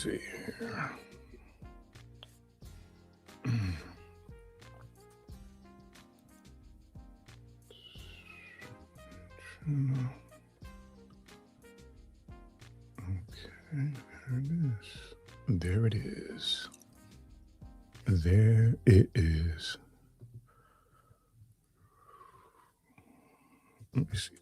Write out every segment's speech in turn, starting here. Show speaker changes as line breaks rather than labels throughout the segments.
see here. Okay, there it is. There it is. Let me see.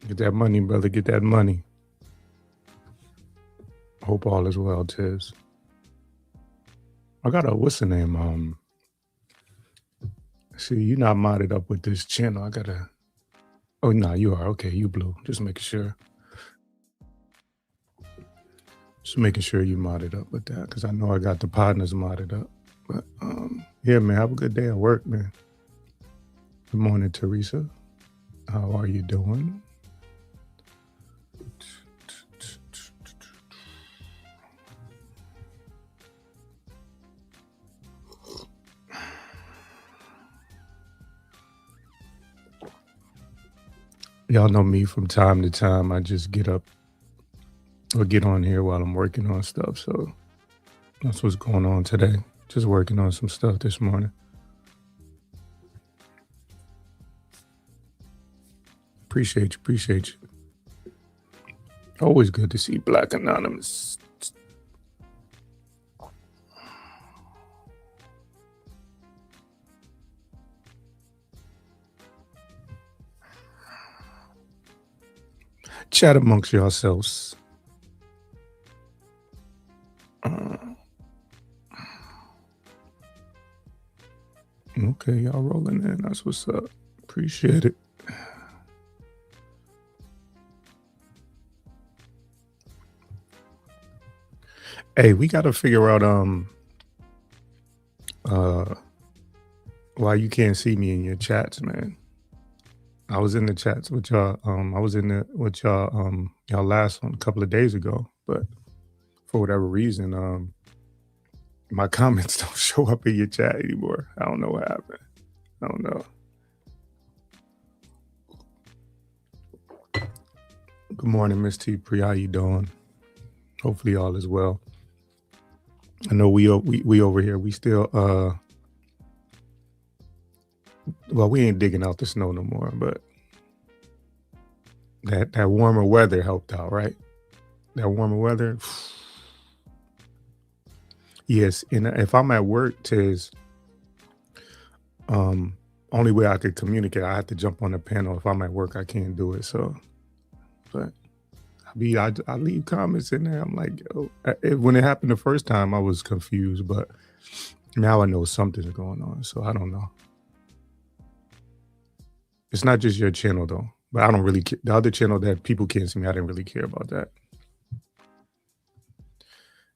Get that money, brother. Get that money. Hope all is well, Tiz. I got a what's the name? See, you're not modded up with this channel. I gotta. Oh no, you are. Okay, you blue. Just making sure. Just making sure you modded up with that, because I know I got the partners modded up. But yeah, man, have a good day at work, man. Good morning, Teresa. How are you doing? Y'all know me from time to time. I just get up or get on here while I'm working on stuff. So that's what's going on today. Just working on some stuff this morning. Appreciate you. Always good to see Black Anonymous. Chat amongst yourselves. Okay, y'all rolling in. That's what's up. Appreciate it. Hey, we got to figure out why you can't see me in your chats, man. I was in the chats with y'all. I was in the with y'all y'all last one a couple of days ago, but for whatever reason, my comments don't show up in your chat anymore. I don't know what happened. I don't know. Good morning, Miss T. Pre. How you doing? Hopefully all is well. I know we over here. We still well, we ain't digging out the snow no more, but that warmer weather helped out, right? That warmer weather. Yes, and if I'm at work, Tiz, only way I could communicate, I have to jump on the panel. If I'm at work, I can't do it. So, but I leave comments in there. I'm like, yo, when it happened the first time, I was confused, but now I know something's going on. So I don't know. It's not just your channel though, but I don't really care. The other channel that people can't see me, I didn't really care about that.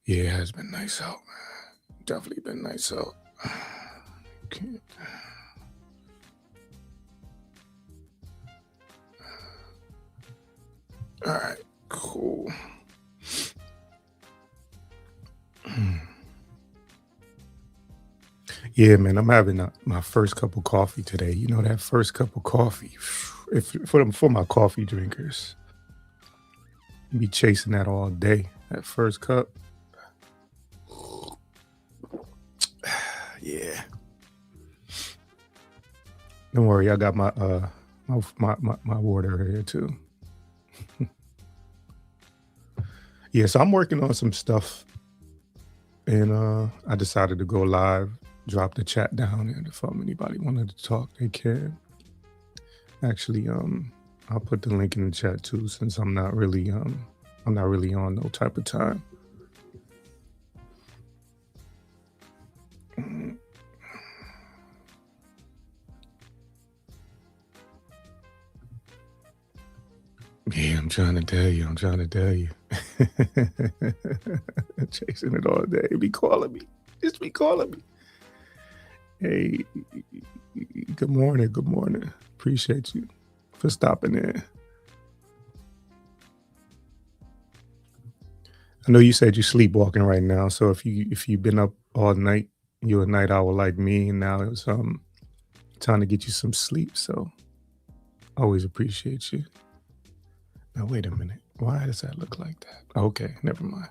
Yeah, it has been nice out, man. Definitely been nice out. Can't. All right, cool. Yeah, man, I'm having my first cup of coffee today. You know, that first cup of coffee, for my coffee drinkers, be chasing that all day. That first cup. Yeah. Don't worry, I got my water here too. Yeah, so I'm working on some stuff, and I decided to go live, drop the chat down, and if anybody wanted to talk, they can. Actually, I'll put the link in the chat too, since I'm not really on no type of time. Yeah, I'm trying to tell you. I'm trying to tell you. Chasing it all day. Be calling me. Just be calling me. Hey, good morning. Good morning. Appreciate you for stopping in. I know you said you're sleepwalking right now, so if you've been up all night, you're a night owl like me, and now it's time to get you some sleep. So always appreciate you. Now wait a minute. Why does that look like that? Okay, never mind.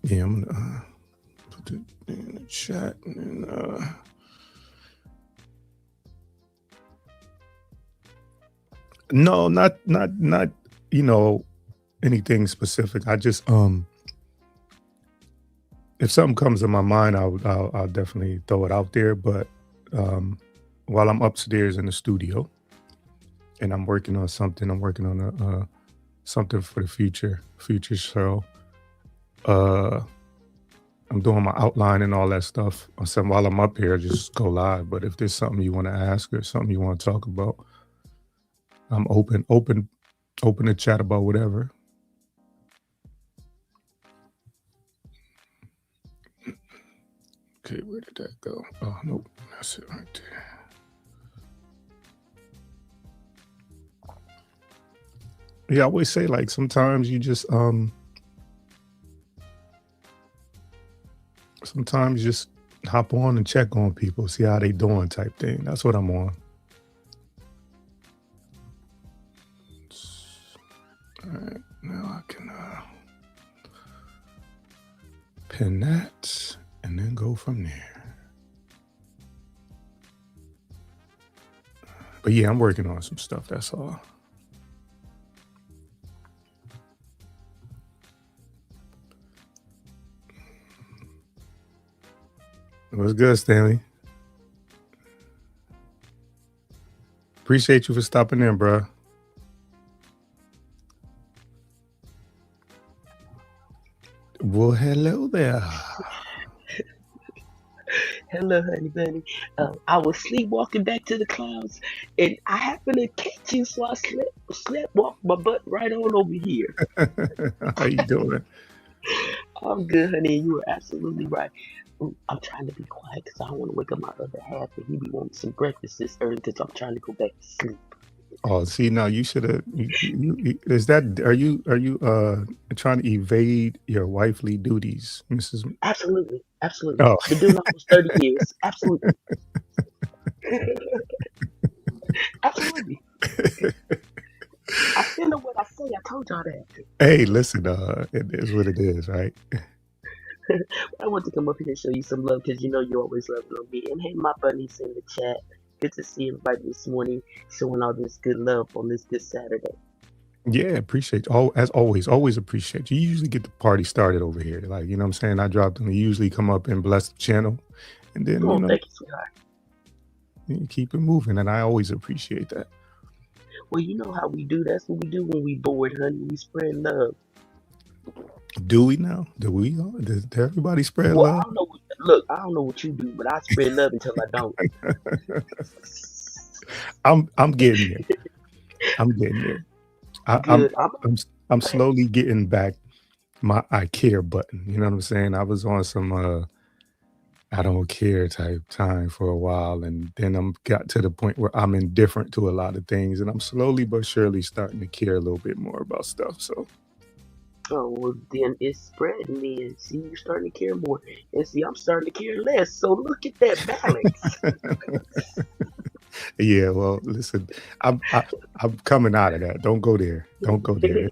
Yeah, I'm gonna put it in the chat and no, not you know anything specific. I just if something comes to my mind, I'll definitely throw it out there. But um, while I'm upstairs in the studio and I'm working on something, I'm working on something for the future show. Uh, I'm doing my outline and all that stuff. I said while I'm up here, just go live. But if there's something you want to ask or something you want to talk about, I'm open to chat about whatever. Okay, where did that go? Oh nope, that's it right there. Yeah, I always say like sometimes you just sometimes just hop on and check on people, see how they doing type thing. That's what I'm on. All right, now I can pin that and then go from there. But yeah, I'm working on some stuff. That's all. What's good, Stanley? Appreciate you for stopping in, bro. Well, hello there.
Hello, honey bunny. I was sleepwalking back to the clouds, and I happened to catch you, so I slept, walked my butt right on over here.
How you doing?
I'm good, honey, and you were absolutely right. I'm trying to be quiet because I don't want to wake up my other half, and he be wanting some breakfast this early because I'm trying to go back to sleep.
Oh, see now you should have. Is that are you trying to evade your wifely duties, Mrs.
Absolutely, absolutely.
Oh,
Been doing almost 30 years. Absolutely, absolutely. I stand on what I say. I told y'all that.
hey, listen, it is what it is, right?
I want to come up here and show you some love because you know you always love on me. And hey, my buddies in the chat. Good to see everybody this morning showing all this good love on this good Saturday.
Yeah, appreciate you. Oh, as always appreciate you. You usually get the party started over here. Like, you know what I'm saying? I dropped them. You usually come up and bless the channel. And then,
Oh, thank you, sweetheart.
you keep it moving. And I always appreciate that.
Well, you know how we do. That's what we do when we bored, honey. We spread love.
Do we now? Do we all? Does everybody spread
Well,
love?
I don't know. Look, I don't know what you do, but I spread love until I don't.
I'm getting there. I'm getting there. I, I'm
Good. I'm
I'm I'm
go ahead.
slowly getting back my I care button. You know what I'm saying? I was on some I don't care type time for a while, and then I'm got to the point where I'm indifferent to a lot of things, and I'm slowly but surely starting to care a little bit more about stuff. So
Oh, well, then it's spreading. Then see, you starting to care more, and see, I'm starting to care less. So look at that balance.
yeah, well, listen, I'm coming out of that. Don't go there. Don't go there.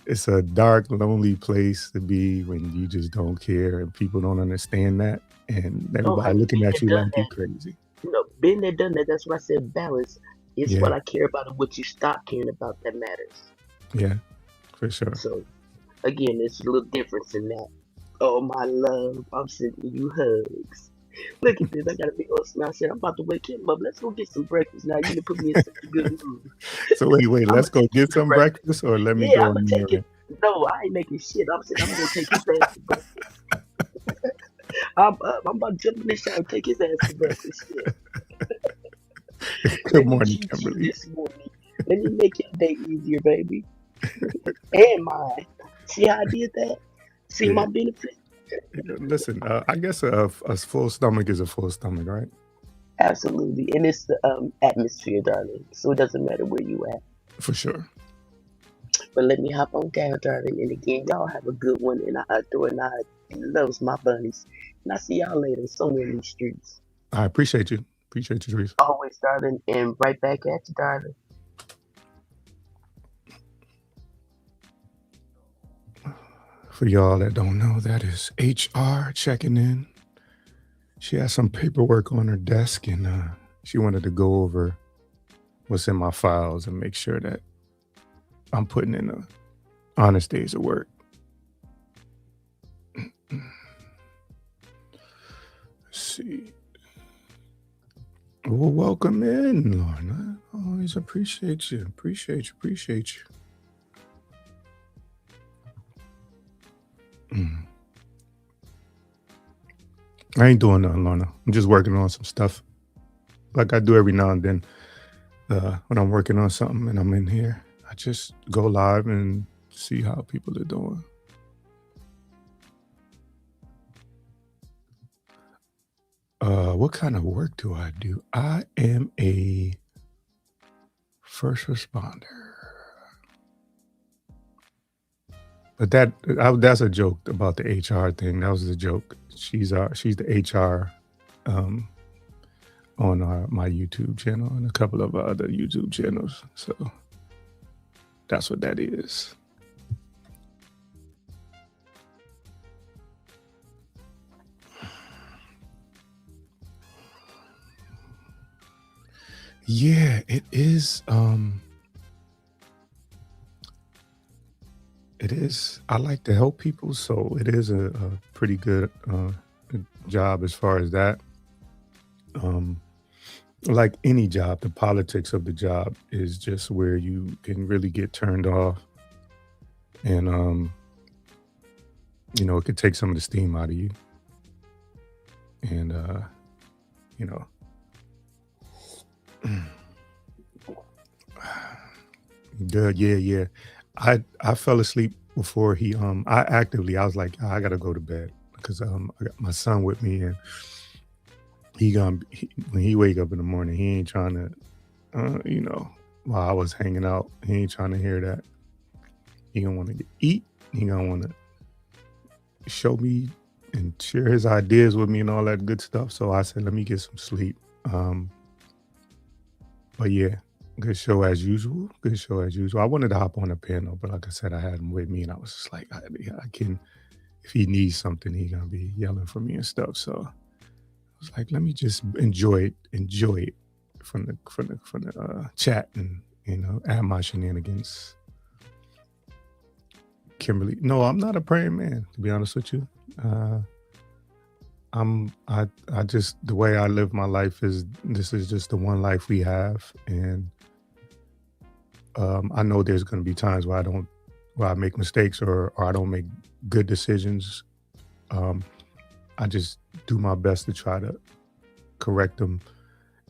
It's a dark, lonely place to be when you just don't care and people don't understand that, and
Oh,
everybody
honey,
looking
been
at
there,
you
done
like you
that.
crazy.
You know, been there, done that. That's why I said balance. It's what
Yeah,
I care about and what you stop caring about that matters.
yeah, for sure.
So again, there's a little difference in that. Oh my love, I'm sending you hugs. Look at this, I got a big old smile. I said, I'm about to wake him up. Let's go get some breakfast. Now you done put me in such a good mood.
So wait,
I'm
let's
gonna
go
take you
get
to
some
breakfast.
breakfast, or let me
Yeah,
go
I'm gonna
in
take
there.
it. No, I ain't making shit. I'm saying I'm gonna take his ass to breakfast. I'm up. I'm about to jump in the shower and take his ass to breakfast. Shit.
Good
Let me
morning,
treat you
Kimberly.
this morning. Let me make your day easier, baby. And mine. See how I did that? See
Yeah.
my benefit?
Listen, I guess a full stomach is a full stomach, right?
Absolutely. And it's the atmosphere, darling. So it doesn't matter where you at.
For sure.
But let me hop on down, darling. And again, y'all have a good one. And I adore and I loves my bunnies. And I see y'all later somewhere in these streets.
I appreciate you. Appreciate you, Teresa.
Always, darling. And right back at you, darling.
For y'all that don't know, that is HR checking in. She has some paperwork on her desk, and she wanted to go over what's in my files and make sure that I'm putting in the honest days of work. Let's see. Well, welcome in, Lorna. Always appreciate you. Appreciate you. I ain't doing nothing, Lorna. I'm just working on some stuff like I do every now and then. When I'm working on something and I'm in here, I just go live and see how people are doing. What kind of work do I do? I am a first responder. But that's a joke about the HR thing. That was a joke. She's the HR on my YouTube channel and a couple of other YouTube channels. So that's what that is. Yeah, it is. It is. I like to help people, so it is a pretty good job as far as that. Like any job, the politics of the job is just where you can really get turned off, and it could take some of the steam out of you, and you know. Good, yeah. I fell asleep before he I was like, I gotta go to bed because I got my son with me, and when he wake up in the morning, he ain't trying to while I was hanging out, he ain't trying to hear that. He gonna want to eat. He gonna want to show me and share his ideas with me and all that good stuff. So I said, let me get some sleep. But yeah, good show as usual. I wanted to hop on the panel, but like I said, I had him with me, and I was just like, I can. If he needs something, he gonna be yelling for me and stuff. So I was like, let me just enjoy it from the chat, and add my shenanigans. Kimberly, no, I'm not a praying man, to be honest with you. I just, the way I live my life is, this is just the one life we have, and I know there's going to be times where I make mistakes, or I don't make good decisions. I just do my best to try to correct them,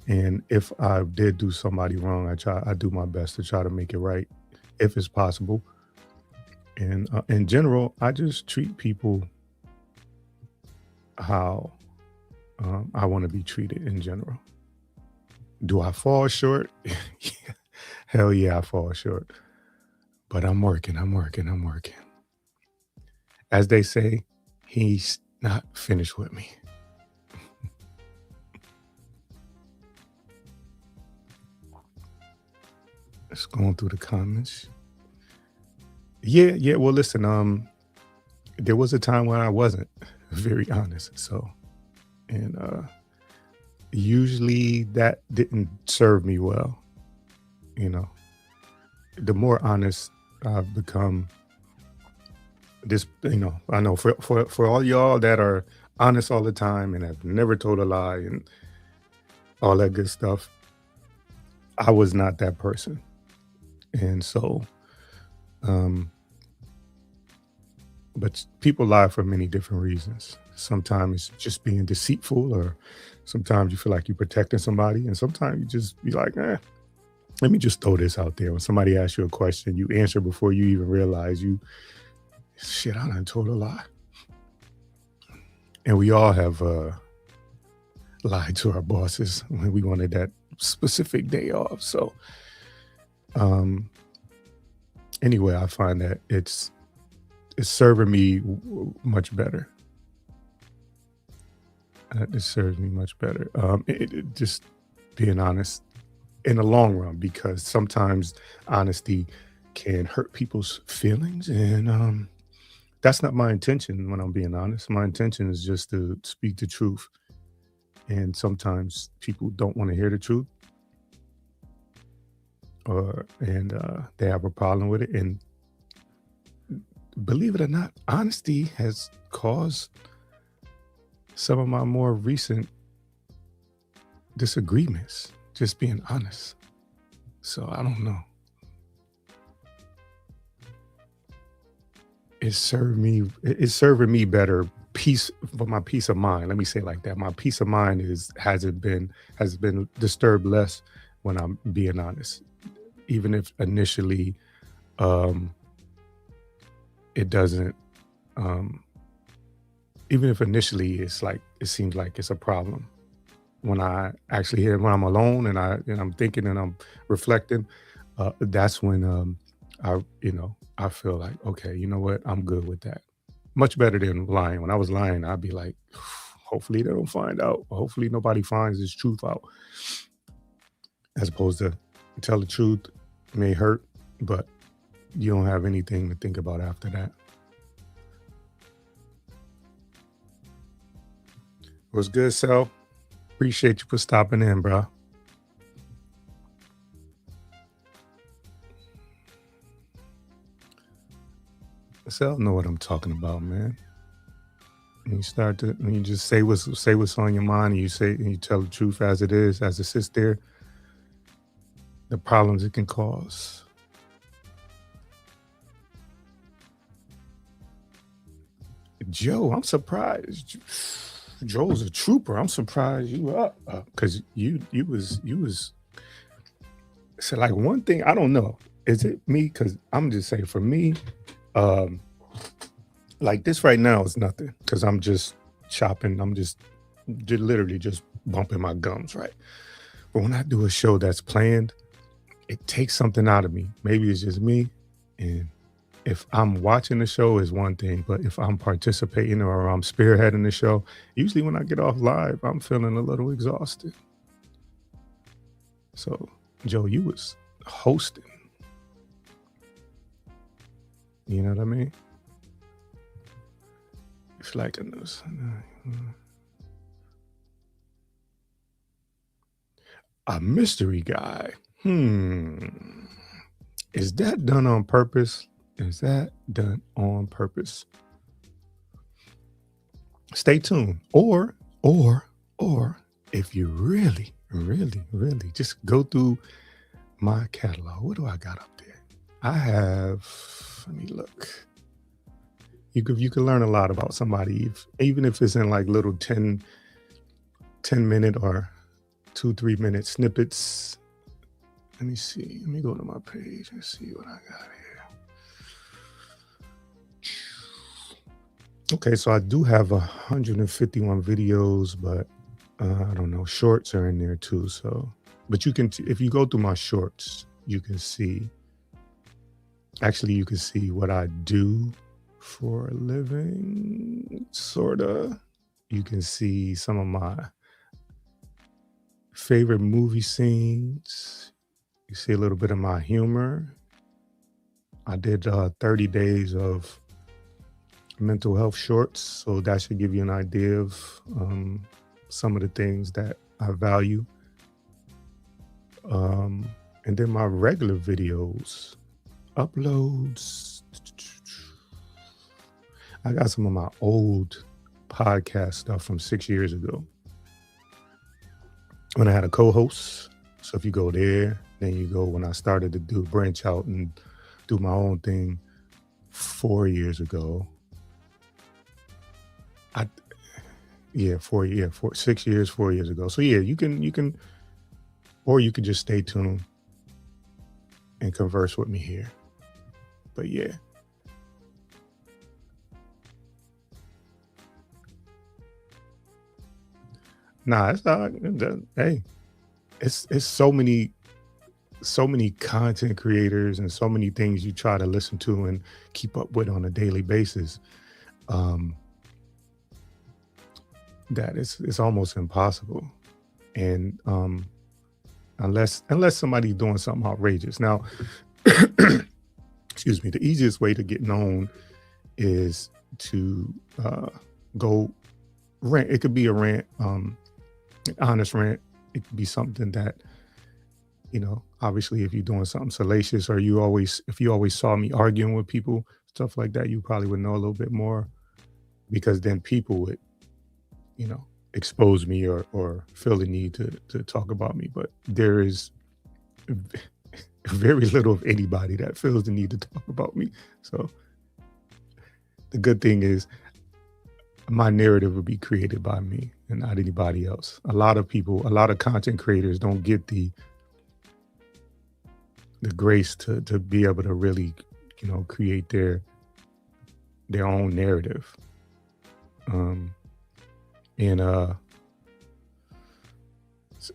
and if I did do somebody wrong, I do my best to try to make it right if it's possible. And in general, I just treat people how I want to be treated in general. Do I fall short? Hell yeah, I fall short. But I'm working. As they say, he's not finished with me. Just going through the comments. Yeah. Well, listen, there was a time when I wasn't very honest. So, and usually that didn't serve me well. The more honest I've become, I know for all y'all that are honest all the time and have never told a lie and all that good stuff, I was not that person. And so, But people lie for many different reasons. Sometimes it's just being deceitful, or sometimes you feel like you're protecting somebody, and sometimes you just be like, let me just throw this out there. When somebody asks you a question, you answer before you even realize shit, I done told a lie. And we all have lied to our bosses when we wanted that specific day off. So anyway, I find that it's serving me much better. It serves me much better. It just being honest in the long run, because sometimes honesty can hurt people's feelings, and that's not my intention when I'm being honest. My intention is just to speak the truth, and sometimes people don't want to hear the truth, and they have a problem with it. And believe it or not, honesty has caused some of my more recent disagreements, just being honest. So I don't know. It's serving me better peace for my peace of mind. Let me say it like that. My peace of mind has been disturbed less when I'm being honest. Even if initially it doesn't even if initially it seems like it's a problem. When I actually hear, when I'm alone and I'm thinking and I'm reflecting, that's when I feel like, okay, you know what, I'm good with that. Much better than lying. When I was lying, I'd be like, hopefully they don't find out. Hopefully nobody finds this truth out. As opposed to tell the truth may hurt, but you don't have anything to think about after that. What's good, Sal? Appreciate you for stopping in, bro. Sal know what I'm talking about, man. When you just say what's on your mind, and you tell the truth as it is, as it sits there, the problems it can cause. Joe, I'm surprised. Joe's a trooper. I'm surprised you up, because you was. So like, one thing I don't know, is it me? Because I'm just saying, for me, like this right now is nothing, because I'm just chopping. I'm just literally just bumping my gums, right? But when I do a show that's planned, it takes something out of me. Maybe it's just me, and if I'm watching the show is one thing, but if I'm participating or I'm spearheading the show, usually when I get off live, I'm feeling a little exhausted. So, Joe, you was hosting. You know what I mean? It's like a mystery guy. Is that done on purpose? Is that done on purpose? Stay tuned. Or if you really just go through my catalog. What do I got up there? I have, let me look. You can learn a lot about somebody, even if it's in like little 10 minute or 2-3 minute snippets. Let me see. Let me go to my page and see what I got here. Okay, so I do have 151 videos, but I don't know, shorts are in there too. So, but you can, if you go through my shorts, you can see. Actually, you can see what I do for a living, sorta. You can see some of my favorite movie scenes. You see a little bit of my humor. I did 30 days of mental health shorts, so that should give you an idea of some of the things that I value. And then my regular videos, uploads. I got some of my old podcast stuff from 6 years ago when I had a co-host. So if you go there, then you go when I started to branch out and do my own thing 4 years ago. I yeah, 6 years, 4 years ago. So yeah, you can, or you could just stay tuned and converse with me here. But yeah. Nah, it's not. Hey, it's so many content creators and so many things you try to listen to and keep up with on a daily basis. Um, that it's almost impossible. And unless somebody's doing something outrageous. Now, excuse me, the easiest way to get known is to go rant. It could be a rant, honest rant. It could be something that, obviously if you're doing something salacious, or if you always saw me arguing with people, stuff like that, you probably would know a little bit more, because then people would, you know, expose me, or feel the need to talk about me. But there is very little of anybody that feels the need to talk about me. So the good thing is my narrative will be created by me and not anybody else. A lot of content creators don't get the grace to be able to really, create their own narrative. And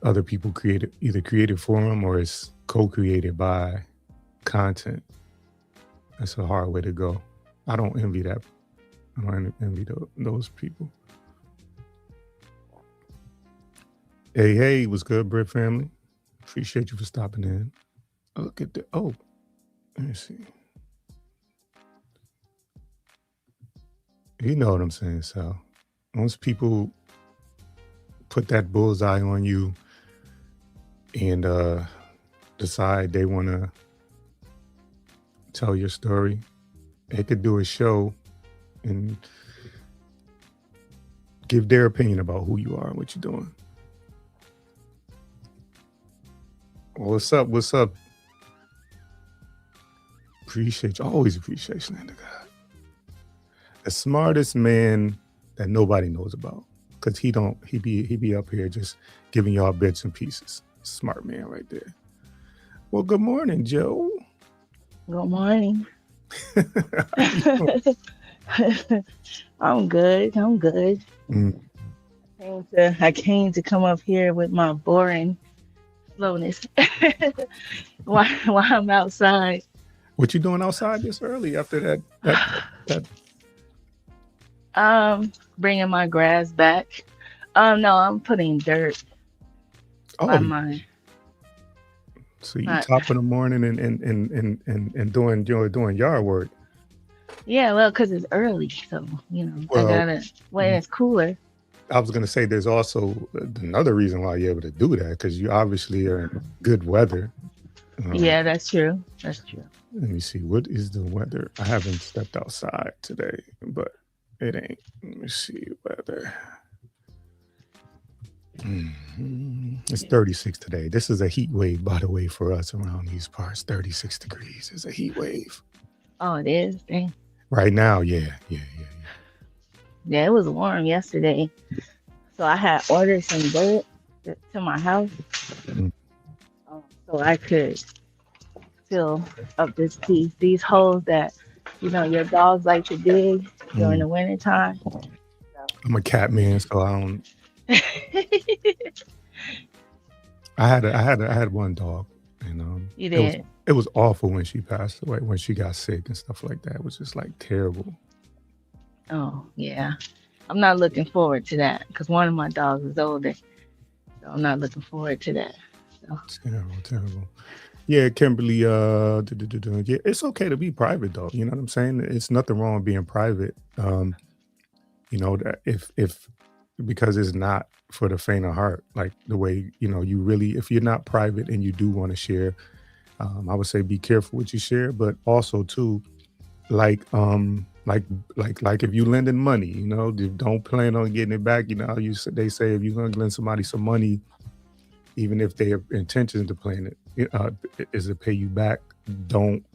other people either created for them, or it's co-created by content. That's a hard way to go. I don't envy that. I don't envy those people. Hey, what's good, Brit family? Appreciate you for stopping in. Look at let me see. You know what I'm saying, Sal. Once people put that bullseye on you and decide they want to tell your story, they could do a show and give their opinion about who you are and what you're doing. Well, what's up? Appreciate you. Always appreciate Slander God. The smartest man that nobody knows about. Because he be up here just giving y'all bits and pieces. Smart man right there. Well, good morning, Joe.
Good morning. I'm good. I came to come up here with my boring slowness while I'm outside.
What you doing outside this early after that?
Bringing my grass back. No, I'm putting dirt by mine.
So you top in the morning and doing yard work.
Yeah, well, because it's early, so I gotta when it's cooler.
I was gonna say there's also another reason why you're able to do that, because you obviously are in good weather.
Yeah, that's true.
Let me see, what is the weather? I haven't stepped outside today, but it ain't. Let me see weather. It's 36 today. This is a heat wave, by the way, for us around these parts. 36 degrees is a heat wave.
Oh, it is? Dang.
Right now, yeah.
Yeah, it was warm yesterday. So I had ordered some dirt to my house so I could fill up these holes that, your dogs like to dig during the wintertime. So.
I'm a cat man, so I don't. I had one dog, and
you did.
It was awful when she passed away, when she got sick and stuff like that. It was just like terrible.
Oh yeah, I'm not looking forward to that because one of my dogs is older, so I'm not looking forward to that. So.
Terrible. Yeah, Kimberly. Yeah, it's okay to be private though. You know what I'm saying? It's nothing wrong with being private. That if because it's not for the faint of heart, like the way, you really, if you're not private and you do want to share, I would say be careful what you share, but also too, like if you lending money, don't plan on getting it back. They say if you're going to lend somebody some money, even if their intention to plan it is to pay you back, don't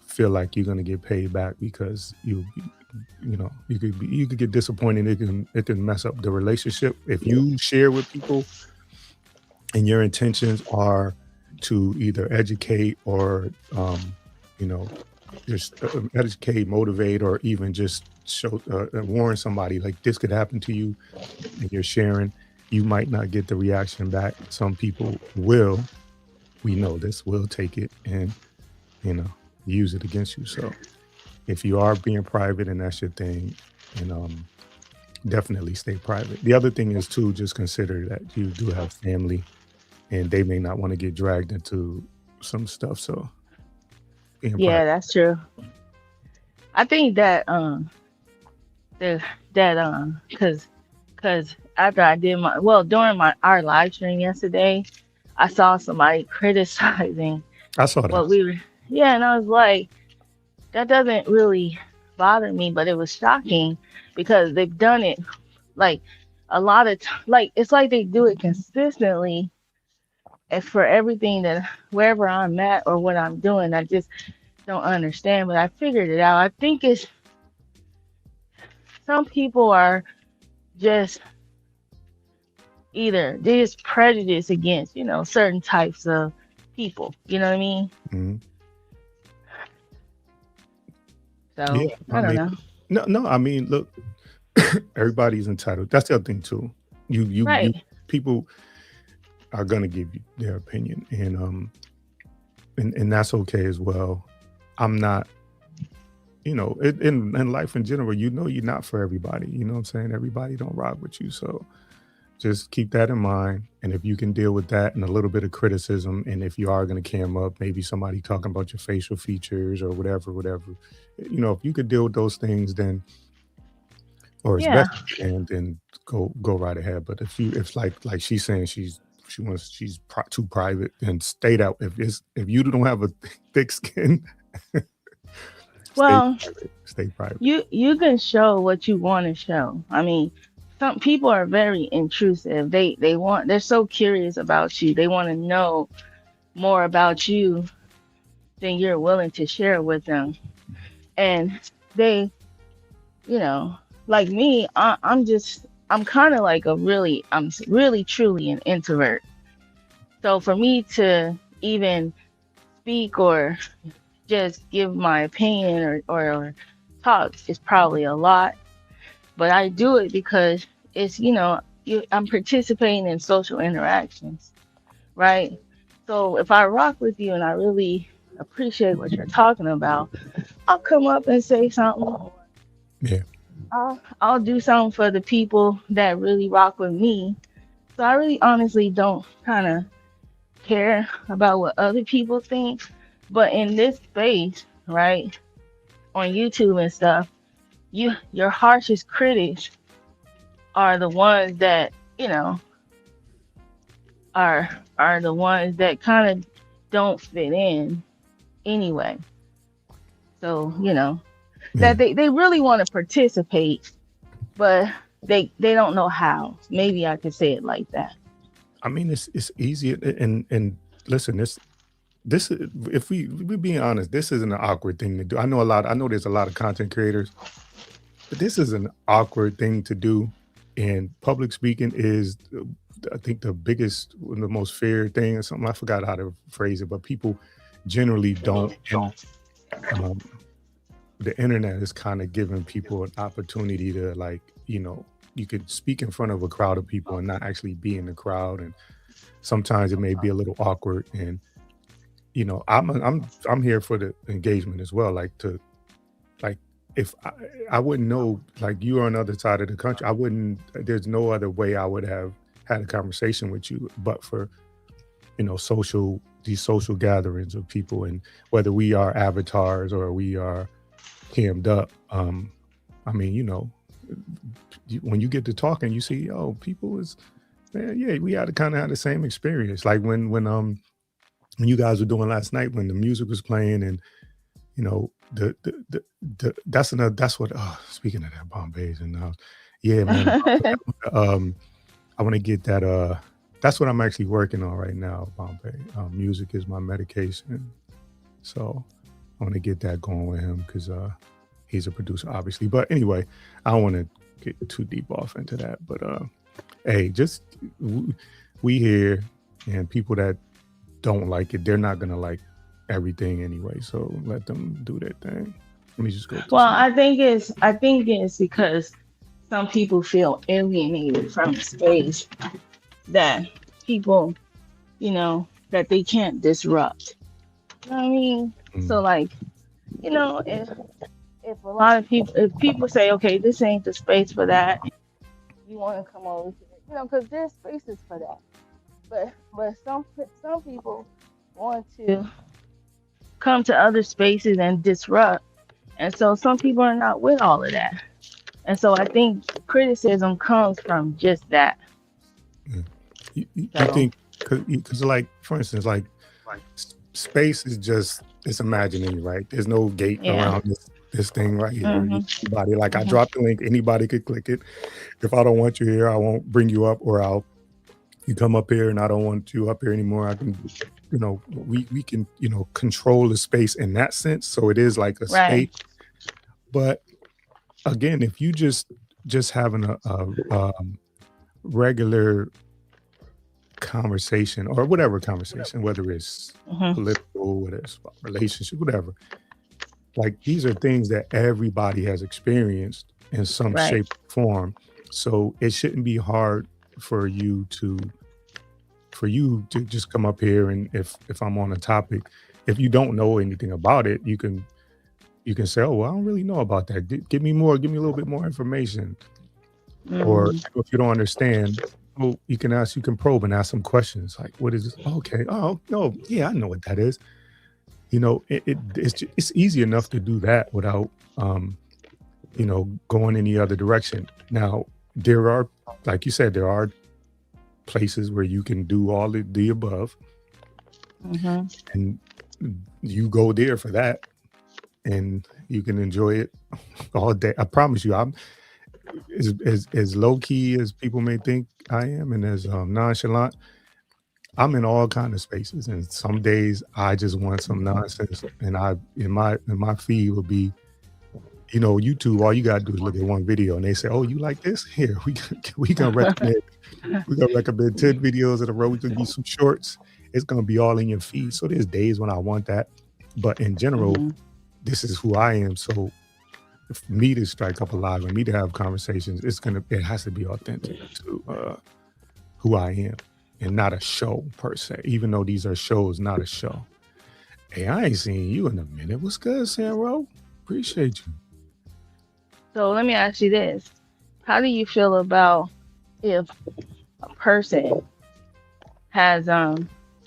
feel like you're going to get paid back because you you could get disappointed. It can mess up the relationship if you share with people and your intentions are to either educate or you know just educate, motivate, or even just show warn somebody like this could happen to you, and you're sharing. You might not get the reaction back. Some people will. We know this will take it and you know use it against you. So if you are being private and that's your thing, and definitely stay private. The other thing is too, just consider that you do have family and they may not want to get dragged into some stuff. So being
Yeah,
private.
that's true. I think that the that cause after I did my well during my our live stream yesterday, I saw somebody criticizing
I saw that.
what we were. Yeah, and I was like, that doesn't really bother me, but it was shocking because they've done it like a lot of like it's like they do it consistently and for everything that wherever I'm at or what I'm doing, I just don't understand. But I figured it out. I think it's some people are just either they just prejudice against, certain types of people. You know what I mean?
Mhm.
So
Yeah, I
I don't
mean,
know.
no. I mean, look, everybody's entitled. That's the other thing too. You
Right.
people are gonna give you their opinion, and that's okay as well. I'm not, in life in general, you're not for everybody. You know what I'm saying? Everybody don't rock with you, so just keep that in mind. And if you can deal with that and a little bit of criticism, and if you are going to cam up, maybe somebody talking about your facial features or whatever, if you could deal with those things, then or as
Yeah.
best you can, then go right ahead. But if like she's saying she's too private, then stay that. If you don't have a thick skin, stay
Well,
private. Stay private.
you can show what you want to show. I mean, some people are very intrusive. They're so curious about you. They want to know more about you than you're willing to share with them. And they, you know, like me, I'm kind of like really truly an introvert. So for me to even speak or just give my opinion or talk is probably a lot, but I do it because it's I'm participating in social interactions, right? So if I rock with you and I really appreciate what you're talking about, I'll come up and say something.
Yeah.
I'll do something for the people that really rock with me. So I really honestly don't kind of care about what other people think. But in this space, right, on YouTube and stuff, your harshest critics are the ones that, are are the ones that kind of don't fit in anyway. So,
Yeah.
that they really want to participate, but they don't know how. Maybe I could say it like that.
I mean, it's easy, and listen, this is, if we being honest, this isn't an awkward thing to do. I know there's a lot of content creators, but this is an awkward thing to do. And public speaking is, I think, the biggest, the most fair thing, or something. I forgot how to phrase it, but people generally don't. And um, the internet is kind of giving people an opportunity to, like, you could speak in front of a crowd of people and not actually be in the crowd, and sometimes it may be a little awkward. And I'm here for the engagement as well, like to like if I wouldn't know, like, you are on the other side of the country, I wouldn't there's no other way I would have had a conversation with you but for these social gatherings of people, and whether we are avatars or we are cammed up. I mean, when you get to talking, you see, oh, people is, man, yeah, we had to kind of have the same experience, like when you guys were doing last night, when the music was playing, and that's what, speaking of that, Bombay's in the house. Yeah, man. um I want to get that, that's what I'm actually working on right now, Bombay. Music is my medication, so I want to get that going with him, because he's a producer, obviously. But anyway, I don't want to get too deep off into that. But hey, just we here, and people that don't like it, they're not gonna like everything anyway. So let them do their thing. Let me just go to
Well,
some.
I think it's because some people feel alienated from the space that people, that they can't disrupt. You know what I mean? So
Mm,
like, if a lot of people, if people say, okay, this ain't the space for that, you want to come over here, because there's spaces for that. But some people want to come to other spaces and disrupt, and so some people are not with all of that. And so I think criticism comes from just that.
yeah. You
So,
think because like for instance, like space is just it's imagining, right? There's no gate
yeah.
around this thing right here.
Mhm.
Anybody, like I
Mhm.
dropped the link, anybody could click it. If I don't want you here, I won't bring you up, or I'll you come up here and I don't want you up here anymore. I can, we can, control the space in that sense. So it is like a space.
Right.
But again, if you just having a regular conversation or whatever conversation, whether it's
Mhm.
political, whether it's about relationship, whatever, like these are things that everybody has experienced in some
Right.
shape or form. So it shouldn't be hard for you to just come up here, and if I'm on a topic, if you don't know anything about it, you can say, oh well, I don't really know about that. Give me a little bit more information. Or
Mhm.
if you don't understand, well, you can probe and ask some questions like, what is this? Okay, oh no, yeah, I know what that is. It's easy enough to do that without um going any other direction. Now there are, like you said, there are places where you can do all the above,
Mhm.
and you go there for that, and you can enjoy it all day. I promise you, I'm as low key as people may think I am, and as nonchalant. I'm in all kind of spaces, and some days I just want some nonsense, and I in my feed will be, YouTube. All you gotta do is look at one video, and they say, "Oh, you like this? Here, we gonna recommend we gonna recommend 10 videos in a row. We gonna give you some shorts. It's gonna be all in your feed." So there's days when I want that, but in general,
Mhm.
this is who I am. So for me to strike up a live and me to have conversations, it has to be authentic to who I am, and not a show per se. Even though these are shows, not a show. Hey, I ain't seen you in a minute. What's good, Samro? Appreciate you.
So let me ask you this: how do you feel about if a person has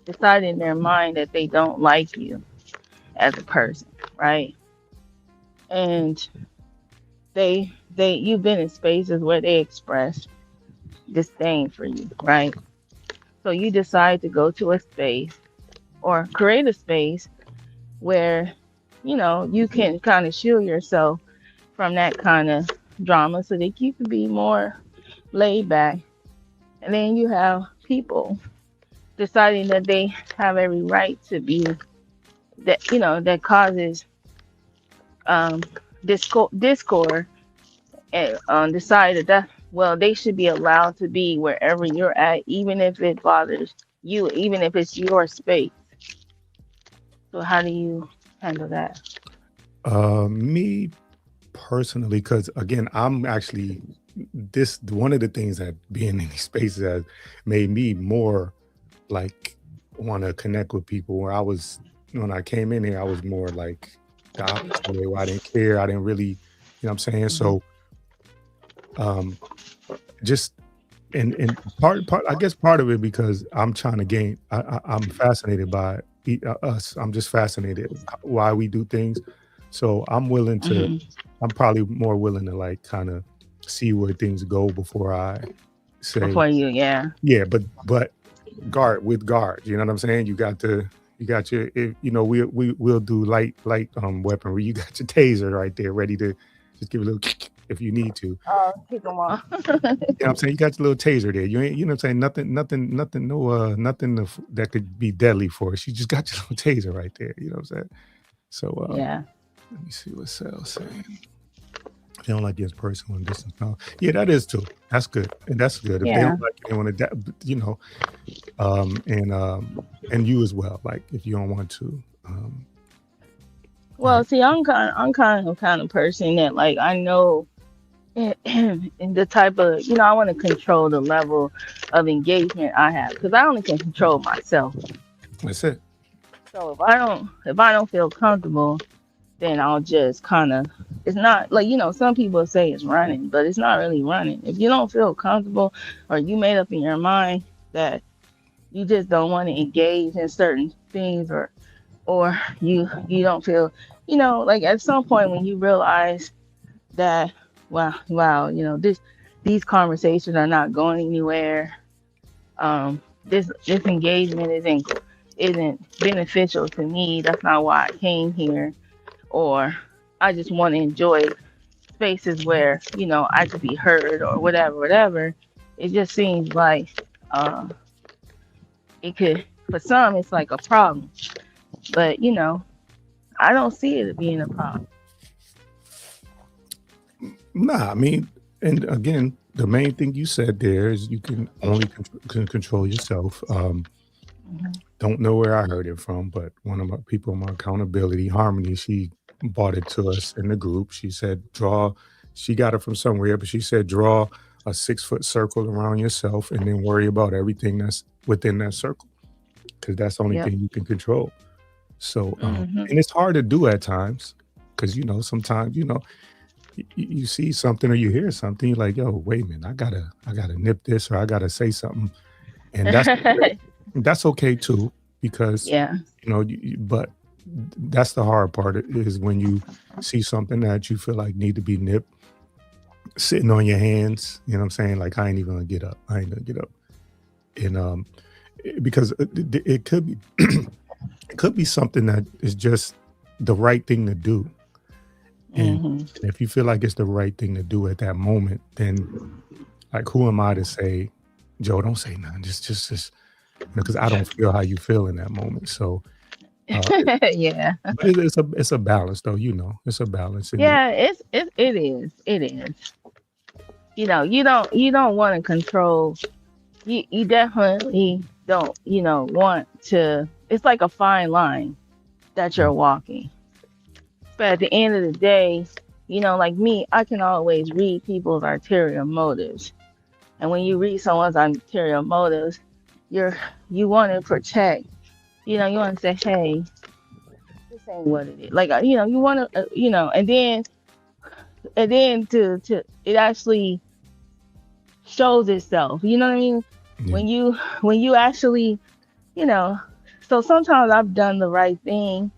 decided in their mind that they don't like you as a person, right? And they you've been in spaces where they express disdain for you, right? So you decide to go to a space or create a space where you can kind of shield yourself from that kind of drama so that you can be more laid back. And then you have people deciding that they have every right to be that causes um discord and decide that well they should be allowed to be wherever you're at, even if it bothers you, even if it's your space. So how do you handle that?
Me personally, because again, I'm actually this one of the things that being in these spaces has made me more like want to connect with people. Where I was when I came in here, I was more like the opposite way, where I didn't care. I didn't really, what I'm saying.
Hmm.
So um just and part I guess part of it because I'm trying to gain. I'm fascinated by us. I'm just fascinated why we do things. So I'm willing to.
Hmm.
I'm probably more willing to like kind of see where things go before I say
Before you, yeah.
yeah. But guard with guard. You know what I'm saying? You got your we'll do light weaponry. You got your taser right there ready to just give a little if you need to.
Kick them off.
You know what I'm saying? You got your little taser there. You ain't, you know what I'm saying? Nothing, no, nothing that could be deadly for us. You just got your little taser right there. You know what I'm saying? So,
Yeah.
let me see what Sal's saying. If they don't like you as a person, want to distance. No. Yeah, that is too. That's good. And that's good. If they
Yeah.
don't like you, they want to, you know, and you as well. Like if you don't want to,
Well,
like,
see, I'm kind of person that like I know and the type of I want to control the level of engagement I have because I only can control myself.
that's it.
So if I don't feel comfortable, then I'll just kind of it's not like some people say it's running, but it's not really running. If you don't feel comfortable or you made up in your mind that you just don't want to engage in certain things or you don't feel like at some point when you realize that wow these conversations are not going anywhere, this engagement isn't beneficial to me, that's not why I came here, or I just want to enjoy spaces where I could be heard or whatever. It just seems like uh it could, for some it's like a problem, but I don't see it being a problem.
Nah, I mean, and again, the main thing you said there is you can only can control yourself.
Mhm.
Don't know where I heard it from, but one of my people in my accountability, Harmony, she brought it to us in the group. She said, draw, she got it from somewhere, but she said, draw a 6 foot circle around yourself and then worry about everything that's within that circle because that's the only
Yep.
thing you can control. So,
Hmm.
and it's hard to do at times because, sometimes, you see something or you hear something, you're like, yo, wait a minute, I gotta nip this or I gotta say something. And that's okay too, because
Yeah.
but that's the hard part is when you see something that you feel like need to be nipped, sitting on your hands. You know what I'm saying? Like I ain't even gonna get up. I ain't gonna get up, and because it could be it could be something that is just the right thing to do, and
Hmm.
if you feel like it's the right thing to do at that moment, then like who am I to say, Joe, don't say nothing. Just because I don't feel how you feel in that moment. So uh,
Yeah.
but it's a balance though, it's a balance in it.
Yeah, it is. You don't want to control. You definitely don't, want to. It's like a fine line that you're walking. But at the end of the day, like me, I can always read people's ulterior motives. And when you read someone's ulterior motives, you want to protect. You want to say, hey, this ain't what it is. Like, you want to, and then to it actually shows itself. You know what I mean?
Yeah,
When you actually, you know, so sometimes I've done the right thing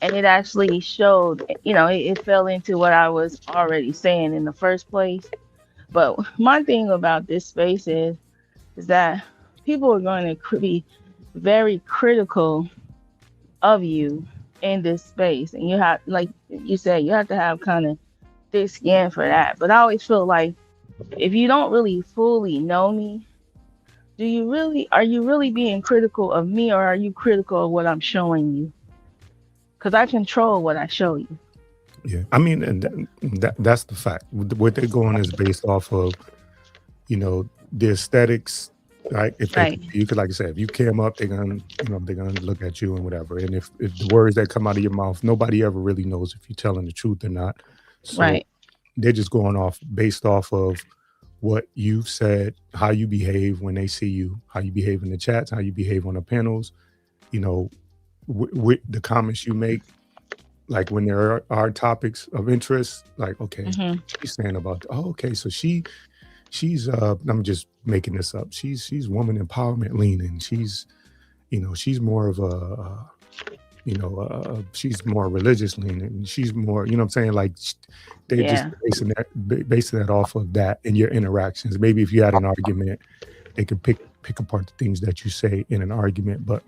and it actually showed, it fell into what I was already saying in the first place. But my thing about this space is that people are going to be very critical of you in this space, and you have, like you said, you have to have kind of thick skin for that. But I always feel like if you don't really fully know me, are you really being critical of me, or are you critical of what I'm showing you? Because I control what I show you.
yeah. I mean, and that's the fact. What they're going is based off of the aesthetics. Right? If they
Right.
you could, like I said, if you came up, they're gonna look at you and whatever. And if the words that come out of your mouth, nobody ever really knows if you're telling the truth or not. So
Right.
they're just going off based off of what you've said, how you behave when they see you, how you behave in the chats, how you behave on the panels, you know, with the comments you make, like when there are topics of interest, like, okay,
Hmm.
she's saying about, oh, okay, so she's I'm just making this up. She's woman empowerment leaning. She's more of she's more religious leaning. She's more, you know what I'm saying? Like they're just
Yeah.
basing that off of that in your interactions. Maybe if you had an argument, they can pick apart the things that you say in an argument. But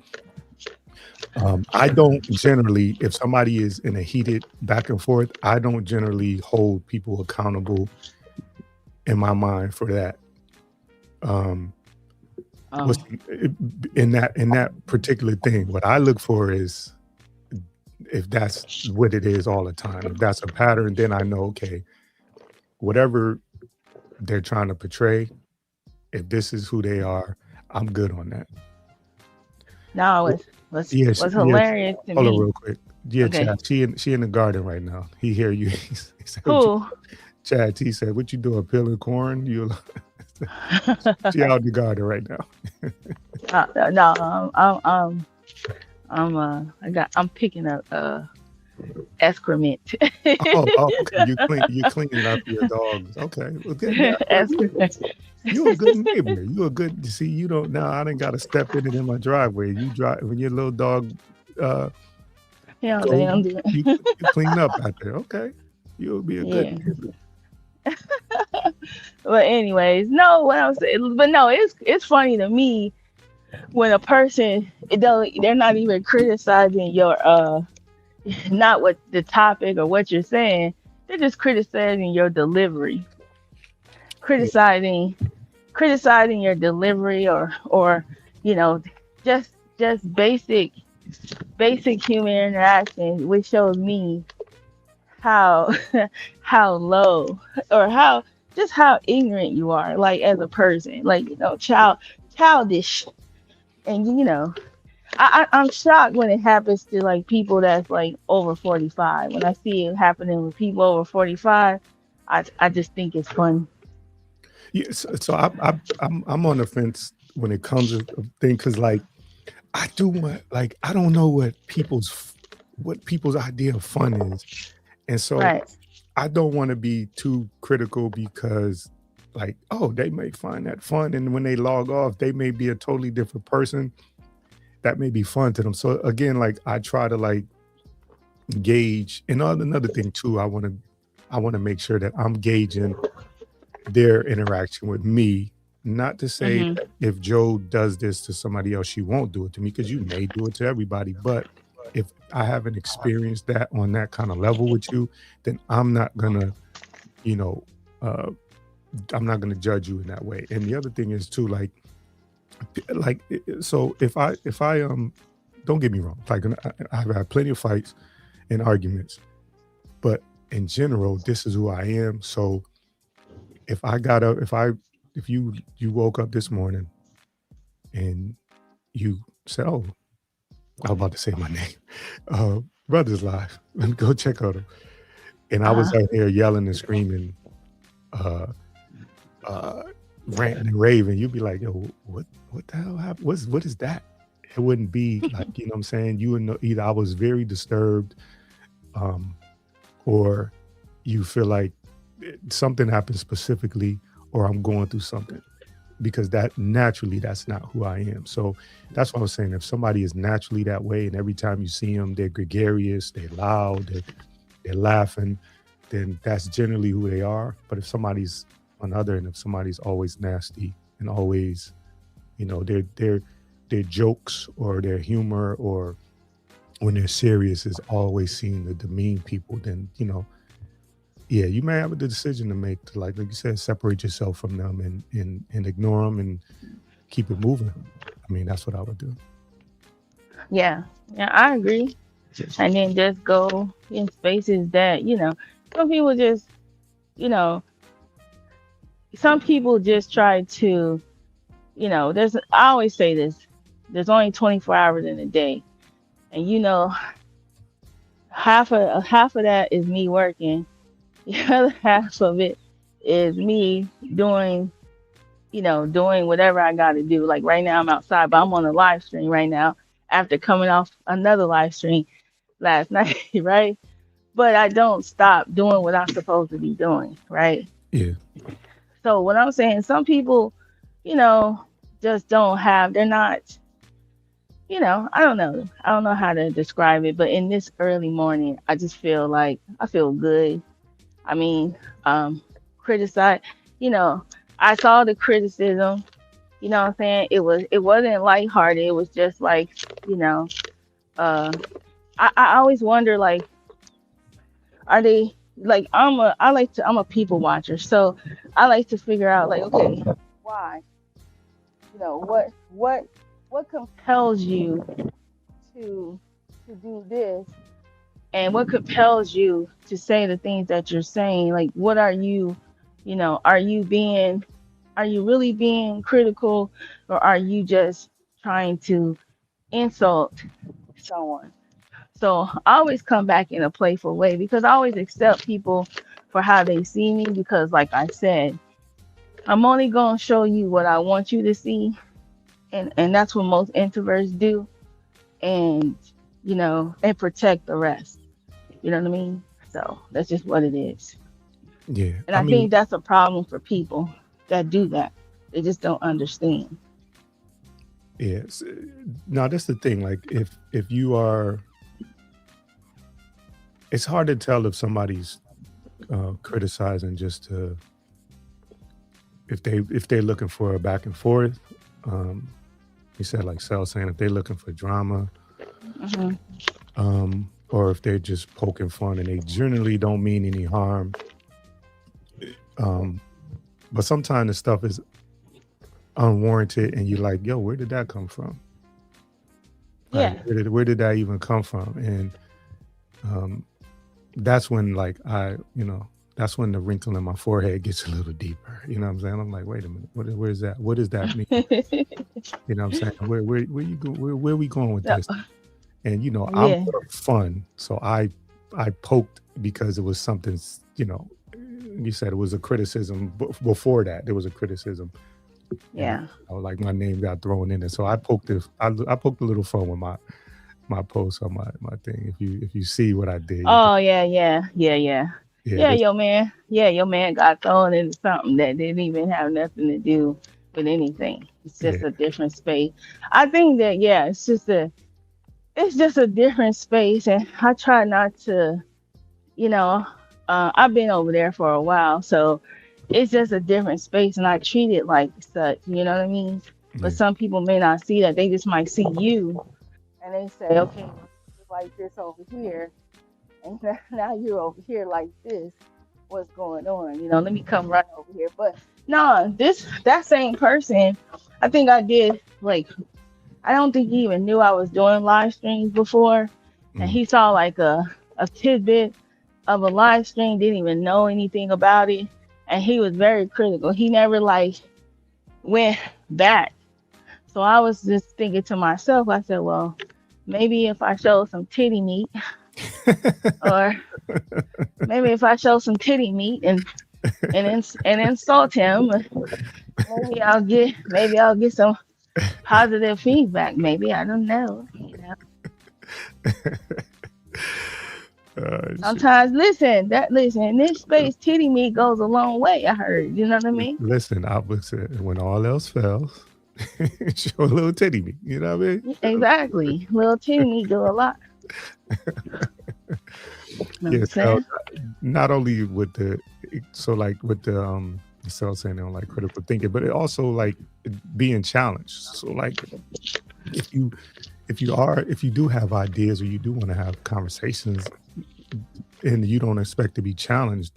I don't generally, if somebody is in a heated back and forth, I don't generally hold people accountable in my mind for that. Um, what's
Oh.
in that particular thing? What I look for is if that's what it is all the time. If that's a pattern, then I know, okay, whatever they're trying to portray, if this is who they are, I'm good on that.
No,
Wh-
what's
Yes,
what's
yes.
hilarious to
Hold on
me.
real quick. Yeah,
Okay,
Chad. She in the garden right now. He hear you. He said, "What you,
who?
Chad?" He said, "What you doing? Peeling corn? You?" She out in the garden right now.
No, I'm picking up excrement.
Oh, oh, okay. You cleaning up your dogs. Okay. Well, good. That's what
Excrement.
you a good neighbor. You a good. See, you don't now. I didn't got to step in it in my driveway. You drive when your little dog uh
Yeah,
go.
I'm doing.
You clean up out there. Okay. You'll be a good
Yeah.
neighbor.
But anyways, no, what I'm saying, but no, it's funny to me when a person they're not even criticizing your not what the topic or what you're saying. They're just criticizing your delivery,
Yeah.
criticizing criticizing your delivery or you know just just basic human interaction, which shows me how how low or how just how ignorant you are, like as a person, like childish, and I'm shocked when it happens to like people that's like over 45. When I see it happening with people over 45, I just think it's funny.
Yeah. So I'm on the fence when it comes to thing because like I do want like I don't know what people's idea of fun is, and so
Right.
I don't want to be too critical because, like, oh, they may find that fun, and when they log off, they may be a totally different person. That may be fun to them. So again, like, I try to like gauge. And another thing too, I want to make sure that I'm gauging their interaction with me. Not to say
Hmm.
that if Joe does this to somebody else, she won't do it to me because you may do it to everybody. But if I haven't experienced that on that kind of level with you, then I'm not gonna, you know, uh, I'm not gonna judge you in that way. And the other thing is too, so if I don't get me wrong, like I've had plenty of fights and arguments, but in general, this is who I am. So if I got up, if you woke up this morning and you said, "Oh, I was about to say my name, brother's live. Let me go check on him," and I was
Uh-huh.
out here yelling and screaming, uh, uh, ranting and raving, you'd be like, "Yo, what the hell happened? What is that?" It wouldn't be like, you know what I'm saying? You would know either I was very disturbed, um, or you feel like something happened specifically, or I'm going through something because that naturally that's not who I am. So that's what I was saying. If somebody is naturally that way, and every time you see them, they're gregarious, they're loud, they're laughing, then that's generally who they are. But if somebody's on the other end, if somebody's always nasty and always, their jokes or their humor or when they're serious is always seen to demean people, then yeah, you may have a decision to make to like you said, separate yourself from them and ignore them and keep it moving. I mean, that's what I would do.
Yeah, yeah, I agree. And then just go in spaces that some people just you know some people just try to there's I always say this, there's only 24 hours in a day, and half of that is me working. The other half of it is me doing whatever I got to do. Like right now, I'm outside, but I'm on a live stream right now after coming off another live stream last night, right? But I don't stop doing what I'm supposed to be doing, right?
Yeah,
So what I'm saying, some people, you know, just don't have, they're not, I don't know how to describe it, but in this early morning, I just feel like I feel good. I mean, criticize, you know, I saw the criticism, what I'm saying? It wasn't lighthearted. It was just like, you know, uh I always wonder like, are they like I'm a people watcher. So I like to figure out like, okay, why? What compels you to do this, and what compels you to say the things that you're saying? Like, what are you? Are you really being critical, or are you just trying to insult someone? So I always come back in a playful way because I always accept people for how they see me because, like I said, I'm only going to show you what I want you to see. And that's what most introverts do. And, and protect the rest. You know what I mean? So that's just what it is.
Yeah.
And
I
I
mean,
think that's a problem for people that do that. They just don't understand.
yes. No, that's the thing. Like if you are, it's hard to tell if somebody's criticizing just to if they're looking for a back and forth. Um, you said like Cell saying if they're looking for drama,
Hmm.
or if they're just poking fun and they generally don't mean any harm. Um, but sometimes the stuff is unwarranted, and you're like, "Yo, where did that come from? Like,
Yeah.
where did that even come from?" And um, that's when like that's when the wrinkle in my forehead gets a little deeper. You know what I'm saying? I'm like, wait a minute, where's that? What does that mean? You know what I'm saying? Where you go? Where we going with
So,
this? And I'm
yeah.
for fun, so I poked because it was something. You said it was a criticism. Before that, there was a criticism, and
Yeah.
like my name got thrown in it. So I poked it. I poked a little fun with my post on my thing. If you see what I did,
Oh, yeah, yeah, yeah, yeah.
yeah,
Yeah,
this,
your man got thrown into something that didn't even have nothing to do with anything. It's
yeah,
just a different space. I think that, yeah, it's just a different space, and I try not to, you know, I've been over there for a while, so it's just a different space, and I treat it like such. You know what I mean? But
yeah,
some people may not see that; they just might see you, and they say, "Okay, well, it's like this over here, and now you're over here like this. What's going on? Let me come run over here." But no, that same person, I think I did like I don't think he even knew I was doing live streams before. And
mm,
he saw like a tidbit of a live stream, didn't even know anything about it. And he was very critical. He never like went back. So I was just thinking to myself, I said, well, maybe if I show some titty meat, or maybe if I show some titty meat and insult him, maybe I'll get some positive feedback. Maybe I don't know.
shit.
Sometimes, listen, in this space, titty meat goes a long way. I heard, you know what I mean?
Listen, I was when all else fails, show a little titty me. You know what I mean?
Exactly. Little titty meat do a lot. You know what
Yeah.
I'm
So
saying?
not only with like with the cell saying they don't like critical thinking, but it also like being challenged. So like if you if you do have ideas or you do want to have conversations and you don't expect to be challenged,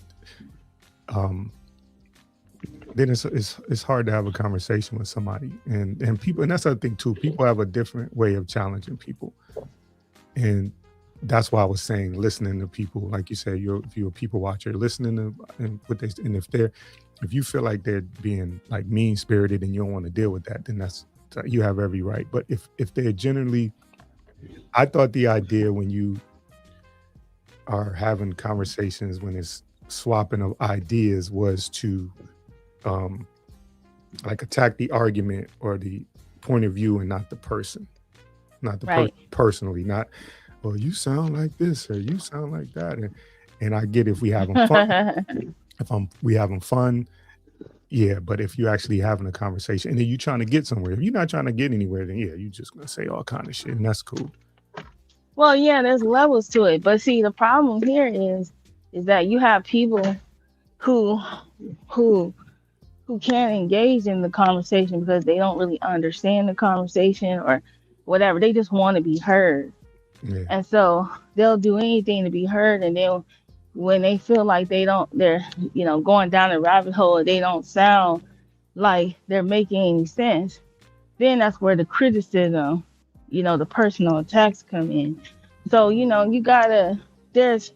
um, then it's hard to have a conversation with somebody. And people, and that's the other thing too. People have a different way of challenging people, and that's why I was saying listening to people, like you said, if you're a people watcher, listening to and what they and if you feel like they're being like mean spirited and you don't want to deal with that, then you have every right. But if they're generally, I thought the idea when you are having conversations when it's swapping of ideas was to um like attack the argument or the point of view and not the person, not the person
Right.
personally, not, well, you sound like this or you sound like that. And I get if we having fun, if we having fun, yeah. But if you're actually having a conversation and then you trying to get somewhere, if you're not trying to get anywhere, then yeah, you just gonna say all kind of shit, and that's cool.
Well, yeah, there's levels to it. But see, the problem here is that you have people who who who can't engage in the conversation because they don't really understand the conversation or whatever. They just want to be heard.
Yeah,
And so they'll do anything to be heard, and they'll when they feel like they're going down a rabbit hole and they don't sound like they're making any sense, then that's where the criticism, the personal attacks come in. So, you gotta there's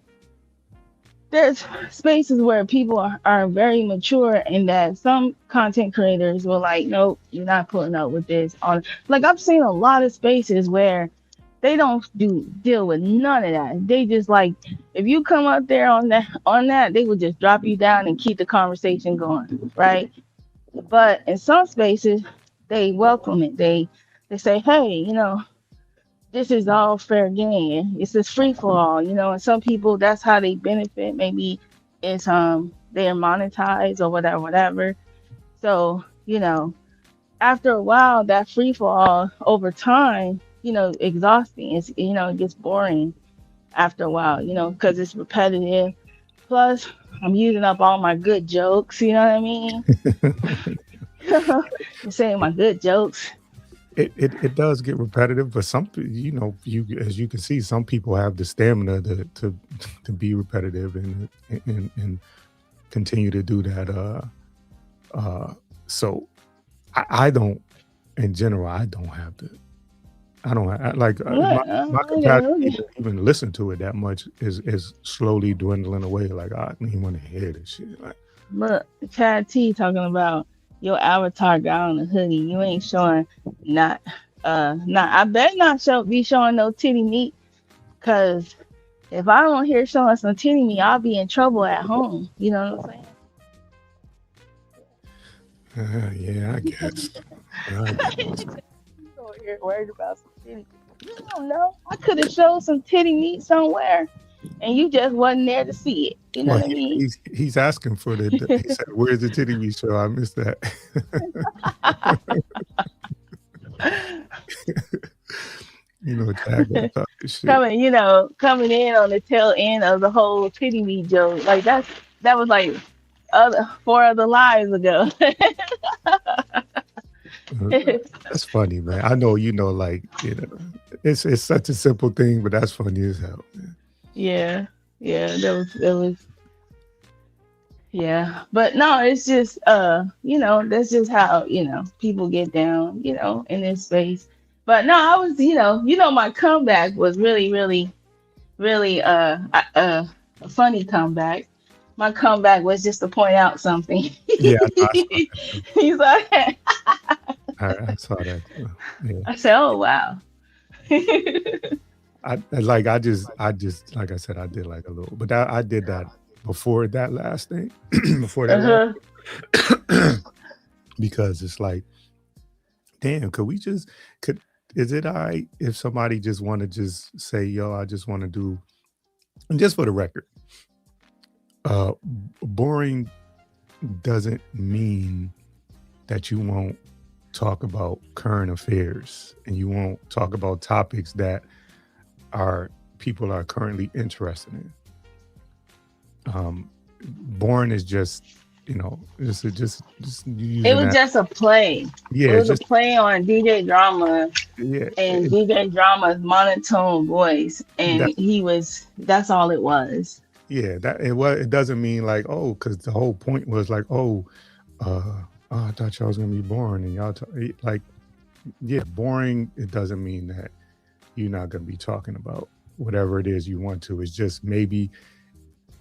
there's spaces where people are very mature, and that some content creators will like, nope, you're not putting up with this. On like I've seen a lot of spaces where they don't deal with none of that. They just like if you come up there on that, they will just drop you down and keep the conversation going, right? But in some spaces, they welcome it. They say, hey, this is all fair game. It's just free for all, and some people that's how they benefit. Maybe it's they're monetized or whatever, whatever. So, after a while that free for all over time, exhausting. It gets boring after a while, because it's repetitive. Plus, I'm using up all my good jokes, you know what I mean? I'm saying my good jokes.
It does get repetitive, but you as you can see, some people have the stamina to be repetitive and continue to do that. So I don't, in general, I don't have the, I don't have, like
What?
my capacity to even listen to it that much is slowly dwindling away. Like I don't even want to hear this shit. Like,
But Chad T talking about your avatar guy on the hoodie. You ain't showing not I better not be showing no titty meat, cause if I don't hear showing some titty meat, I'll be in trouble at home. You know what I'm
yeah, I guess. I guess.
saying? You over here worried about some titty. You don't know. I could have showed some titty meat somewhere, and you just wasn't there to see it. You know
Well,
what I mean?
he's asking for the. He said, "Where's the titty meat show?" I missed that. Tag that type of shit.
Coming in on the tail end of the whole titty meat joke. Like that was like 4 other lives ago.
That's funny, man. I know like it's such a simple thing, but that's funny as hell, man.
Yeah, that was yeah. But no, it's just that's just how people get down, in this space. But no, I was my comeback was really, really, really a funny comeback. My comeback was just to point out something.
Yeah, I saw
He's like,
that. I saw that. Yeah.
I said, oh wow.
I just like I said, I did like a little, but I did that before that last thing, before that last, because it's like, damn, is it all right if somebody just want to just say, yo, I just want to do, and just for the record, boring doesn't mean that you won't talk about current affairs and you won't talk about topics that people are currently interested in. Boring is just just using
It was
that.
just a play.
Yeah,
It was a
just
play on DJ Drama
yeah.
and DJ Drama's monotone voice, and that's all it was.
Yeah, it doesn't mean like, oh, because the whole point was like, I thought y'all was gonna be boring and y'all like, yeah, boring. It doesn't mean that you're not gonna be talking about whatever it is you want to. It's just maybe,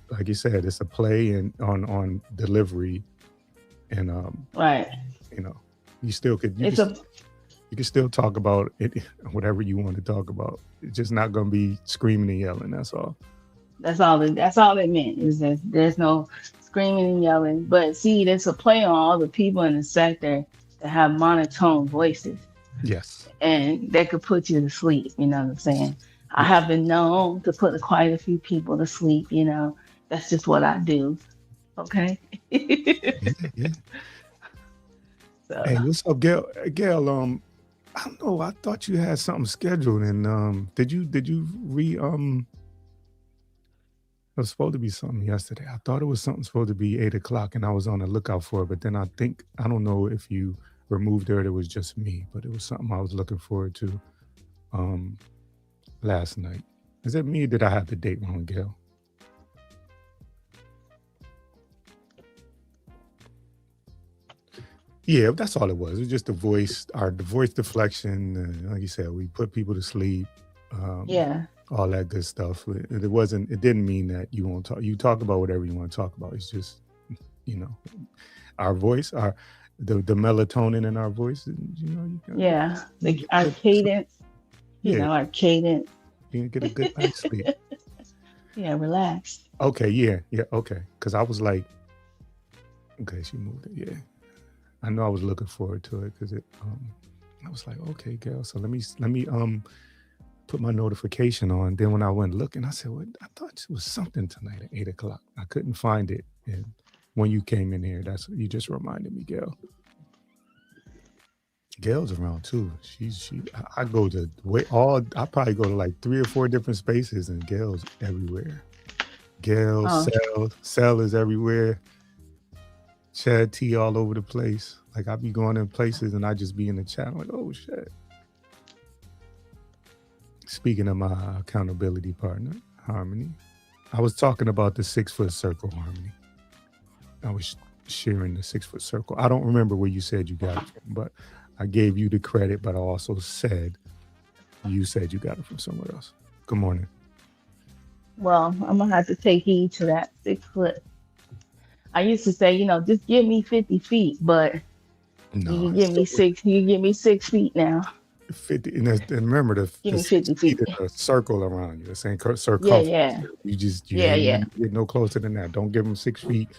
like you said, it's a play and on delivery, and
Right.
you still could you can still talk about it, whatever you want to talk about. It's just not gonna be screaming and yelling. That's all.
That's all it meant, is that there's no screaming and yelling. But see, there's a play on all the people in the sector that have monotone voices.
Yes.
And that could put you to sleep, you know what I'm saying? I have been known to put quite a few people to sleep, That's just what I do. Okay.
Yeah.
So
Hey, what's up, Gail? Gail, I don't know. I thought you had something scheduled, and did you it was supposed to be something yesterday. I thought it was something supposed to be 8 o'clock, and I was on the lookout for it. But then I don't know if you removed it or it was just me, but it was something I was looking forward to last night. Is it me or did I have the date wrong, Gail? Yeah, that's all it was. It was just the voice deflection. Like you said, we put people to sleep. um,
Yeah.
all that good stuff. It wasn't. It didn't mean that you won't talk. You talk about whatever you want to talk about. It's just, you know, our voice, our the melatonin in our voice. You know, you gotta get,
Yeah.
get
Our
good sleep.
cadence,
Yeah,
our cadence.
you can get a good night's sleep.
Yeah, relax.
Okay, yeah, yeah, okay. Because I was like, okay, she moved it. Yeah, I know I was looking forward to it because it. I was like, okay, girl. So let me put my notification on. Then when I went looking, I said, well, I thought it was something tonight at 8 o'clock. I couldn't find it, and when you came in here, that's you just reminded me, Gail. Gail's around too. I go to way all. I probably go to like 3 or 4 different spaces, and Gail's everywhere. Gail,
Oh,
Cell is everywhere. Chad T all over the place. Like I be going in places, and I just be in the chat. I'm like, oh shit. Speaking of my accountability partner, Harmony, I was talking about the 6 foot circle, Harmony. I was sharing the 6 foot circle. I don't remember where you said you got it from, but I gave you the credit, but I also said you said you got it from somewhere else. Good morning.
well, I'm gonna have to take heed to that 6 foot. I used to say, just give me 50 feet, but you
No,
can give
it's
me
so
six. You can give me 6 feet now.
50. And remember
Give
the
me
six
50
feet
feet.
is a circle around you. It's ain't
Yeah,
circumference.
yeah,
You
yeah,
ain't
yeah,
even get no closer than that. Don't give them 6 feet.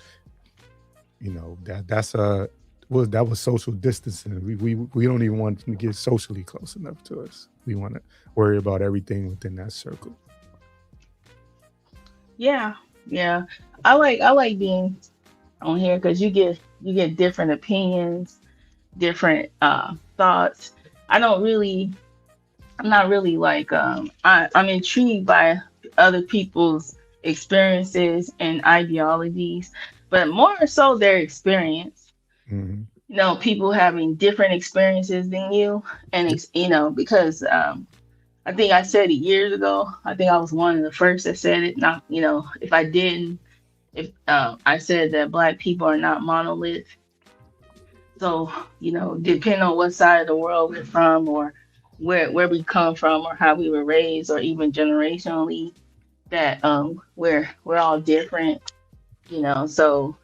That's a well, that was social distancing. We don't even want them to get socially close enough to us. We want to worry about everything within that circle.
yeah, yeah. I like being on here because you get different opinions, different thoughts. I don't really I'm not really like I'm intrigued by other people's experiences and ideologies, but more so their experience.
Hmm.
People having different experiences than you, and
Yep.
because I think I said it years ago. I think I was one of the first that said it. Not if I didn't, if I said that Black people are not monolith. So, depending on what side of the world we're from or where we come from or how we were raised or even generationally, that we're all different, so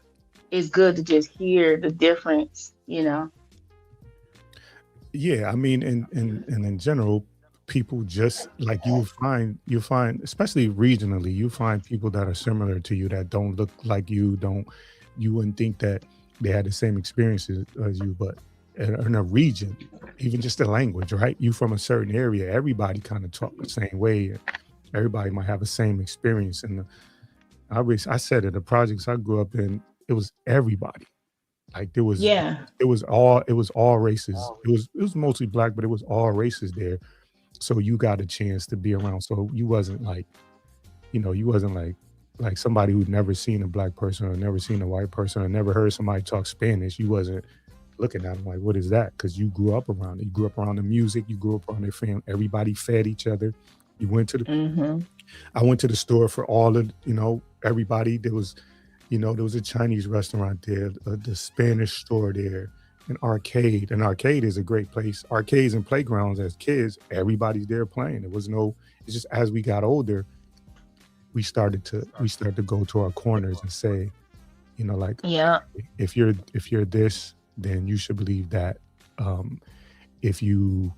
it's good to just hear the difference.
Yeah, I mean, and in general, people just like you find, especially regionally, you find people that are similar to you that don't look like you. Don't you wouldn't think that they had the same experiences as you, but in a region, even just the language, right? You from a certain area, everybody kind of talk the same way. Everybody might have the same experience. And I said it, the projects I grew up in, it was everybody. Like
Yeah.
it was all races. It was mostly black, but it was all races there. So you got a chance to be around. So you wasn't like somebody who'd never seen a black person or never seen a white person or never heard somebody talk Spanish. You wasn't looking at them like, what is that? Because you grew up around it. You grew up around the music. You grew up around their family. Everybody fed each other. You went to the
Mhm.
I went to the store for all of everybody. There was a Chinese restaurant there, the Spanish store there, an arcade. An arcade is a great place. Arcades and playgrounds as kids, everybody's there playing. There was no. It's just as we got older, we started to go to our corners and say, like,
Yeah.
if you're this, then you should believe that. If you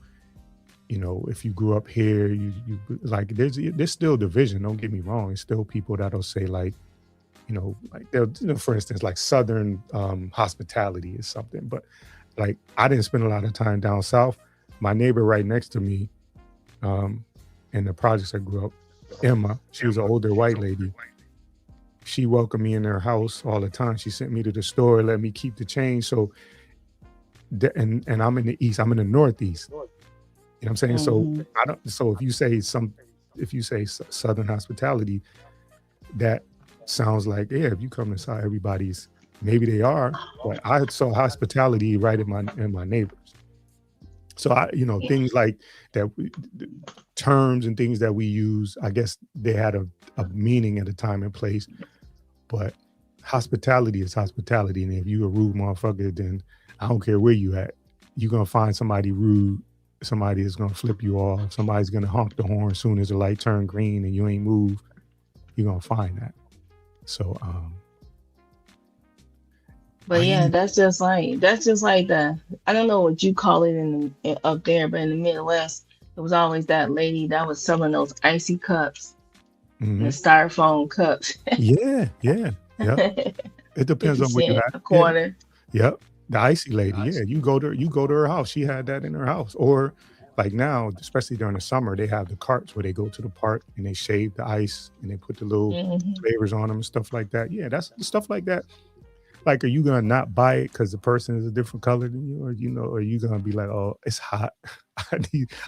grew up here, you like there's still division. Don't get me wrong. It's still people that'll say like, like they'll, for instance, like Southern hospitality is something. But like I didn't spend a lot of time down south. My neighbor right next to me, um, in the projects I grew up, Emma, she was an older white lady. She welcomed me in her house all the time. She sent me to the store, let me keep the change. So, and I'm in the east. I'm in the northeast. You know what I'm saying? So
Mhm.
I don't. So if you say Southern hospitality, that sounds like, yeah, if you come inside, everybody's, maybe they are, but I saw hospitality right in my neighbors. So things like that, terms and things that we use, I guess they had a meaning at a time and place, but hospitality is hospitality. And if you a rude motherfucker, then I don't care where you at, you're gonna find somebody rude somebody is gonna flip you off. Somebody's gonna honk the horn as soon as the light turn green and you ain't move. You're gonna find that. So
But
I
yeah,
use
that's just like the, I don't know what you call it up there, but in the Midwest, it was always that lady that was selling those icy cups and the
mhm.
styrofoam cups.
Yeah, yeah, yep. It depends
50
on where you
cent
at.
a
Yeah,
quarter.
yep. The icy lady, yeah.
Gosh.
You go to her house. She had that in her house. Or like now, especially during the summer, they have the carts where they go to the park and they shave the ice and they put the little
Hmm.
flavors on them and stuff like that. Yeah, that's the stuff like that. Like, are you gonna not buy it because the person is a different color than you, or are you gonna be like, oh, it's hot.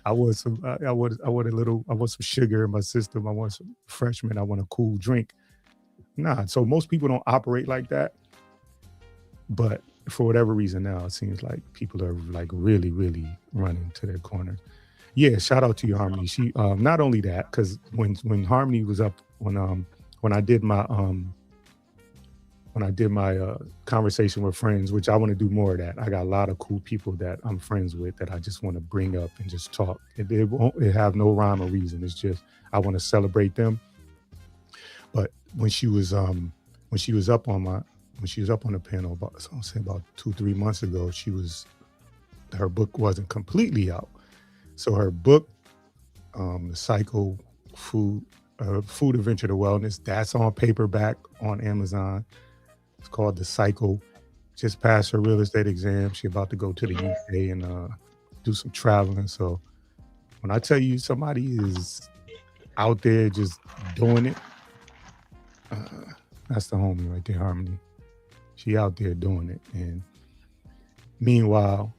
I want some, I want a little, I want some sugar in my system. I want some refreshment. I want a cool drink. Nah. So most people don't operate like that, but for whatever reason now, it seems like people are like really, really running to their corner. Yeah. Shout out to you, Harmony. She not only that, because when Harmony was up when I did my conversation with friends, which I want to do more of that. I got a lot of cool people that I'm friends with that I just want to bring up and just talk. It have no rhyme or reason. It's just I want to celebrate them. But when she was up on my when she was up on the panel about, so I'll say about 2 3 months ago, her book wasn't completely out. So her book, the Psycho Food Food Adventure to Wellness, that's on paperback on Amazon. It's called The Cycle. Just passed her real estate exam. She about to go to the UK and do some traveling. So when I tell you somebody is out there just doing it, uh, that's the homie right there, Harmony. She out there doing it. And meanwhile,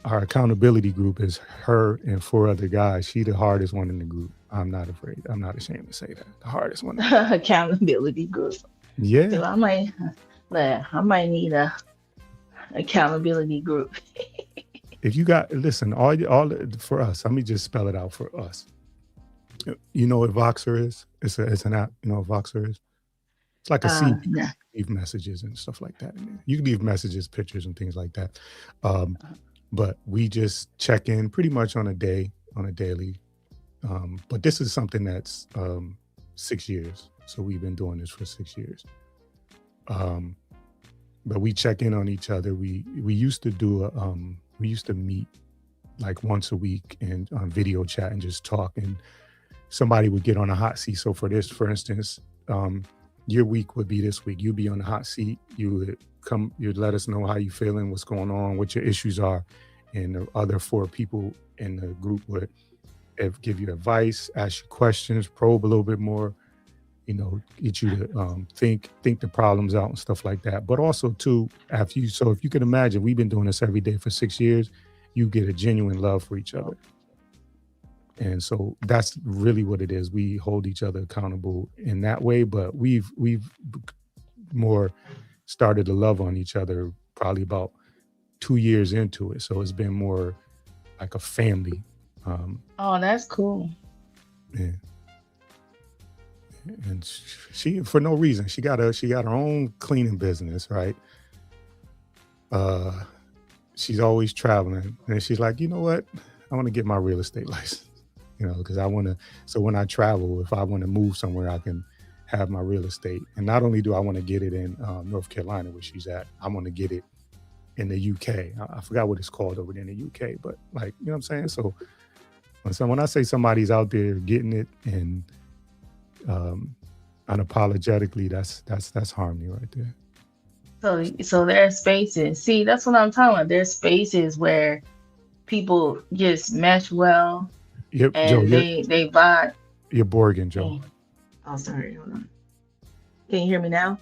our accountability group is her and four other guys. She the hardest one in the group. I'm not afraid. I'm not ashamed to say that. The hardest one in the group.
Accountability group.
Yeah.
So I might need a accountability group.
If you got listen, all for us. Let me just spell it out for us. You know what Voxer is? It's an app. You know what Voxer is? It's like a CD.
No.
Leave messages and stuff like that in there. You can leave messages, pictures, and things like that. Um, but we just check in pretty much on a daily. But this is something that's 6 years. So we've been doing this for 6 years. Um, but we check in on each other. We used to we used to meet like once a week and on video chat and just talk, and somebody would get on a hot seat. So for instance, your week would be this week. You'd be on the hot seat. You'd let us know how you feeling, what's going on, what your issues are, and the other four people in the group would give you advice, ask you questions, probe a little bit more, get you to think the problems out and stuff like that. But also too, if you can imagine, we've been doing this every day for 6 years. You get a genuine love for each other, and so that's really what it is. We hold each other accountable in that way, but we've more started to love on each other probably about 2 years into it. So it's been more like a family.
Oh, that's cool.
Yeah. And she for no reason she got her own cleaning business, right? uh she's always traveling, and she's like, you know what, I want to get my real estate license, because I want to, so when I travel, if I want to move somewhere, I can have my real estate. And not only do I want to get it in North Carolina where she's at, I want to get it in the UK. I forgot what it's called over there in the UK, but like, you know what I'm saying? So when I say somebody's out there getting it and um unapologetically, that's harmony right there.
So there are spaces. See, that's what I'm talking about. There's spaces where people just mesh well
Joe,
and they vibe.
you're Borgin, Joe.
Oh, oh, sorry. Hold on. Can you hear me now?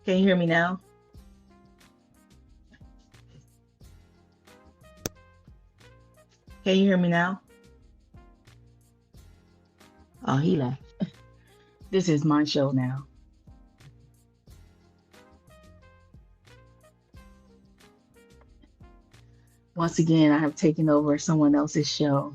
Can you hear me now? Can you hear me now? Oh, he left. This is my show now. Once again, I have taken over someone else's show.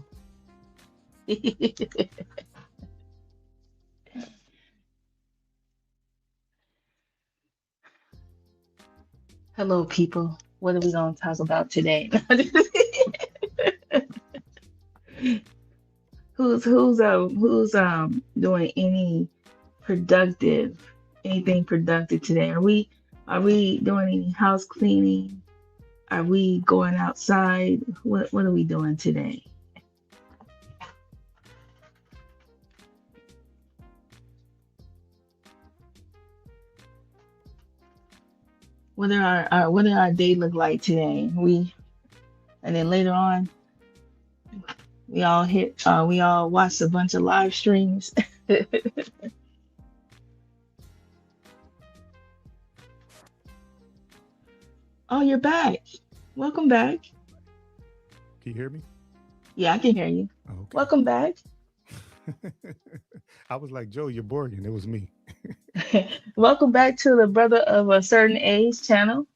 Hello, people. What are we going to talk about today? who's doing anything productive today? Are we doing any house cleaning? Are we going outside? What are we doing today? What did our day look like today? And then later on we all watched a bunch of live streams. Oh, you're back. Welcome back.
Can you hear me?
Yeah, I can hear you.
Okay.
Welcome back.
I was like, Joe, you're boring. It was me.
Welcome back to the Brother of a Certain Age channel.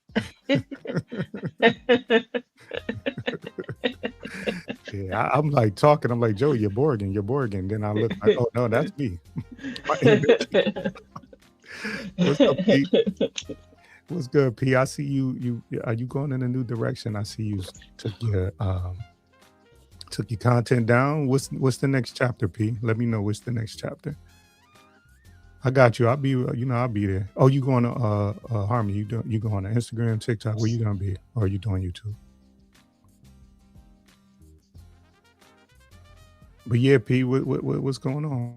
Yeah, I'm like talking. I'm like, Joe, you're boring. You're boring. Then I look like, oh no, that's me. What's up, P? What's good, P? I see you. Are you going in a new direction? I see you took your content down. What's the next chapter, P? Let me know what's the next chapter. I got you. I'll be I'll be there. Oh, you going to Harmony? You going to Instagram, TikTok? Where you gonna be? Or are you doing YouTube? But yeah, P, what's going on?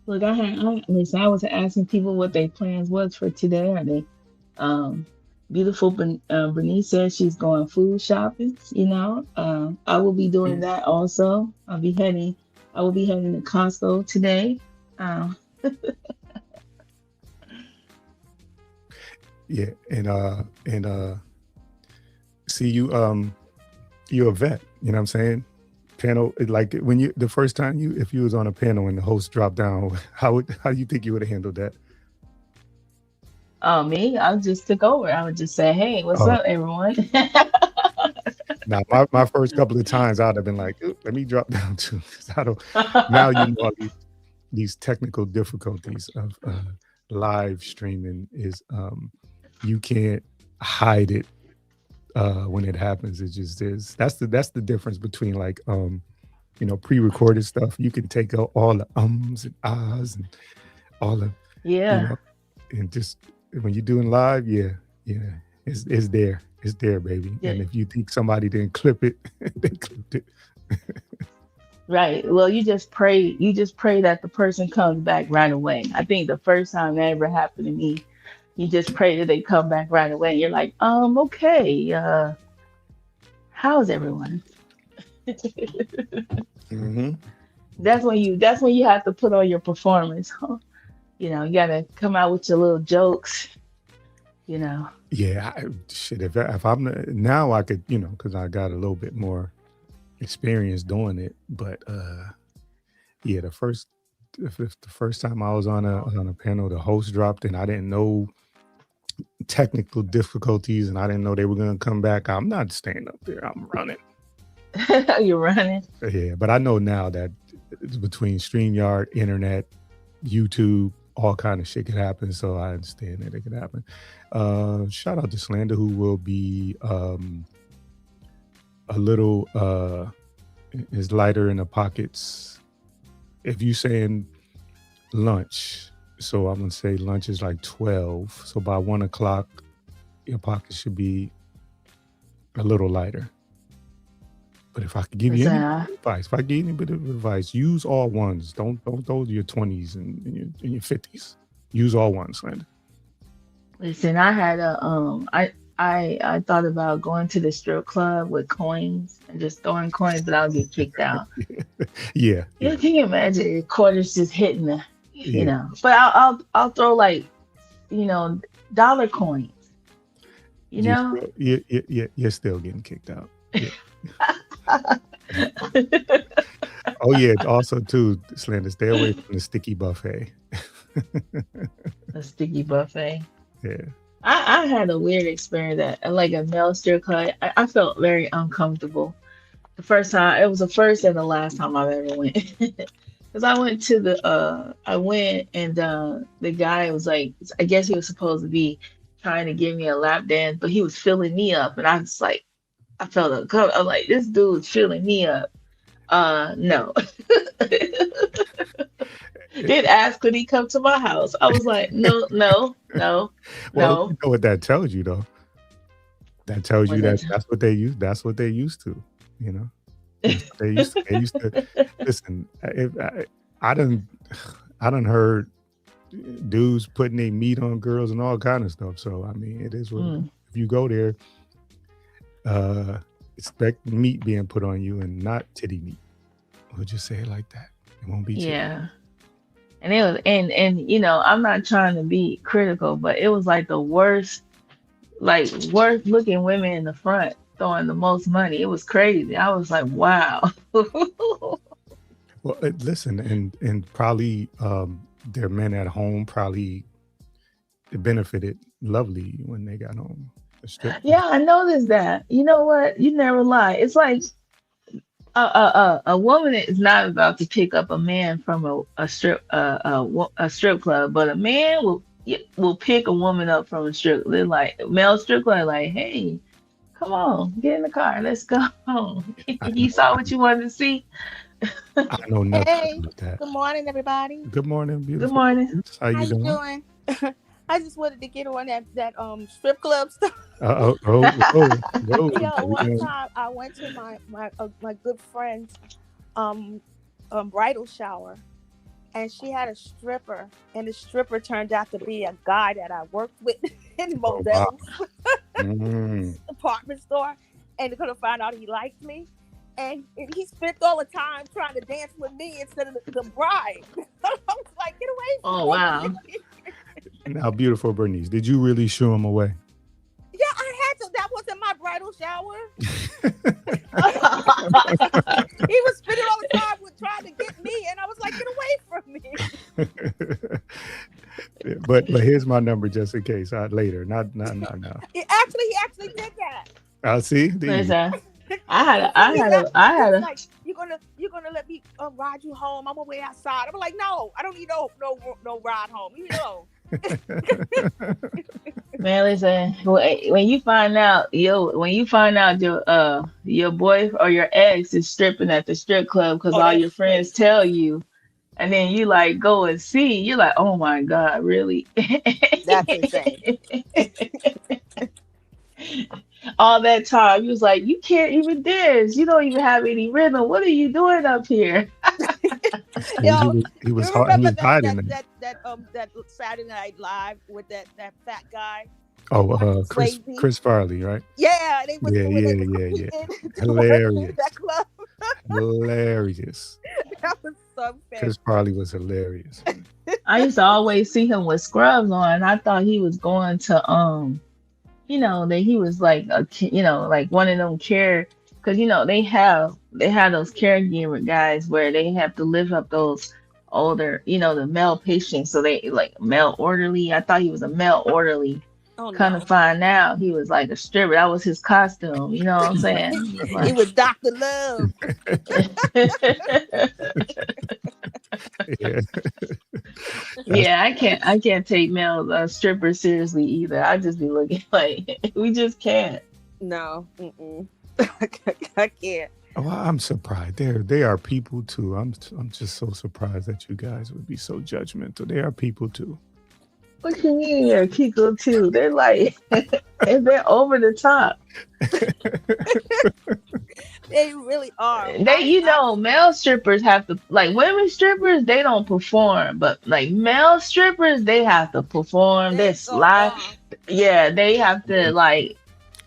Look, listen, I was asking people what their plans was for today. Are they um beautiful Bernice says she's going food shopping, I will be doing that also. I will be heading to Costco today.
Yeah, and see you're a vet, you know what I'm saying? Panel, like when you the first time if you was on a panel and the host dropped down, how you think you would have handled that?
Oh, me, I just took over. I would just say, hey, what's
Oh,
up, everyone?
now my first couple of times I'd have been like, "Oop, let me drop down too." 'Cause I don't now all these technical difficulties of live streaming is you can't hide it when it happens. It just is. That's the difference between like pre-recorded stuff. You can take out all the ums and ahs and all the
Yeah,
and just when you're doing live, yeah, it's there. It's there, baby.
yeah,
And if you think somebody didn't clip it, they clipped it.
right. Well, you just pray that the person comes back right away. I think the first time that ever happened to me, you just pray that they come back right away. You're like, okay, how's everyone?
Hmm.
That's when you have to put on your performance. Huh? You gotta come out with your little jokes, you know.
Yeah, shit. If I'm now, I could, because I got a little bit more experience doing it. But yeah, the first time I was on a panel, the host dropped, and I didn't know technical difficulties, and I didn't know they were gonna come back. I'm not staying up there. I'm running.
You're running.
Yeah, but I know now that it's between StreamYard, internet, YouTube, all kind of shit could happen. So I understand that it could happen. Shout out to Slander, who will be a little is lighter in the pockets. If you saying lunch, so I'm gonna say lunch is like 12. So by 1 o'clock, your pockets should be a little lighter. But if I could give you any
Listen,
advice, if I give you any bit of advice, use all ones. Don't those your 20s and your 50s. Use all ones, Slander.
listen, I had I thought about going to the strip club with coins and just throwing coins, but I'll get kicked out.
Yeah,
Yeah, can you imagine quarters just hitting the,
yeah.
But I'll throw like, dollar coins, you
You
know?
still, you're still getting kicked out. Yeah. Oh yeah. Also too, Slander, stay away from the sticky buffet.
A sticky buffet.
Yeah.
I had a weird experience at like a nail strip club. I felt very uncomfortable. The first time, it was the first and the last time I've ever went. Cause I went to I went and the guy was like, I guess he was supposed to be trying to give me a lap dance, but he was filling me up, and I was like, I felt I was like, this dude's filling me up. No. Did ask could he come to my house? I was like, no, no, no,
Well,
no.
you know what that tells you, though. That tells you
Was
that
it?
that's what they use. That's what they used to. You know, that's what they used to. They used to listen. If I done, I done heard dudes putting their meat on girls and all kind of stuff. So I mean, it is what it is.
Mm,
If you go there, uh, expect meat being put on you and not titty meat. We'll just say it like that. It won't be titty.
yeah. And it was and I'm not trying to be critical, but it was like the worst, like worst looking women in the front throwing the most money. It was crazy. I was like, wow.
Well, listen, and probably their men at home probably benefited lovely when they got home. The strip
Yeah,
club.
I noticed that. You know what? You never lie. It's like a woman is not about to pick up a man from a strip club, but a man will pick a woman up from a strip. They're like male strip club, like, hey, come on, get in the car, let's go.
I
You
know,
saw what you wanted to see.
I know nothing
Hey,
about that.
good morning, everybody.
Good morning,
Good
beautiful
morning.
ladies. How
How
you
you
doing?
doing? I just wanted to get on that strip club stuff.
Whoa.
Yo,
Now we
one
going
time I went to my good friend's um bridal shower, and she had a stripper, and the stripper turned out to be a guy that I worked with in
oh wow.
Modell's
Mm.
department store, and they could have found out he liked me. And he spent all the time trying to dance with me instead of the bride. I was like, get away
Oh
from
wow.
me.
Now, beautiful Bernice, did you really shoo him away?
Yeah, I had to. That wasn't my bridal shower. He was spending all the time with trying to get me, and I was like, get away from me.
But here's my number just in case. Later, not now.
He actually did that.
I'll see. There you go.
Listen, I had a,
So
I
he
had a,
left.
I
He
had
was
a.
like, you're gonna let me ride you home. I'm gonna wait outside. I'm like, no, I don't need no ride home. You know.
Man, listen. When you find out your boy or your ex is stripping at the strip club because
Oh,
all
that's
your friends
crazy.
tell you, and then you like go and see, you're like, oh my God, really?
That's insane.
All that time, you was like, you can't even dance. You don't even have any rhythm. What are you doing up here?
See,
Yo,
he was
you
hot. He
remember
was hiding it.
that Saturday Night Live with that fat guy,
Oh,
Patrick
Chris
Swayze?
Farley, right?
Yeah, they was
Yeah,
when they
yeah,
was
yeah, yeah.
competing to work in
Hilarious,
that club.
hilarious.
That was so
Chris
fantastic.
Farley was hilarious.
I used to always see him with scrubs on. I thought he was going to that he was like like one of them care because they have those caregiver guys where they have to lift up those older the male patients, so they like male orderly. I thought he was a male orderly.
Oh
Kind
no,
of find out he was like a stripper. That was his costume. You know what I'm saying? Just
he
like
was Dr. Love.
Yeah, that's
yeah, I can't take male strippers seriously either. I just be looking like we just can't.
No, I can't.
oh, I'm surprised. They are people too. I'm just so surprised that you guys would be so judgmental. They are people too.
What you mean, yeah, Kiko too? They're like, and they're over the top.
They really are.
Male strippers have to like women strippers. They don't perform, but like male strippers, they have to perform. They
They go
slide.
off.
Yeah, they have to like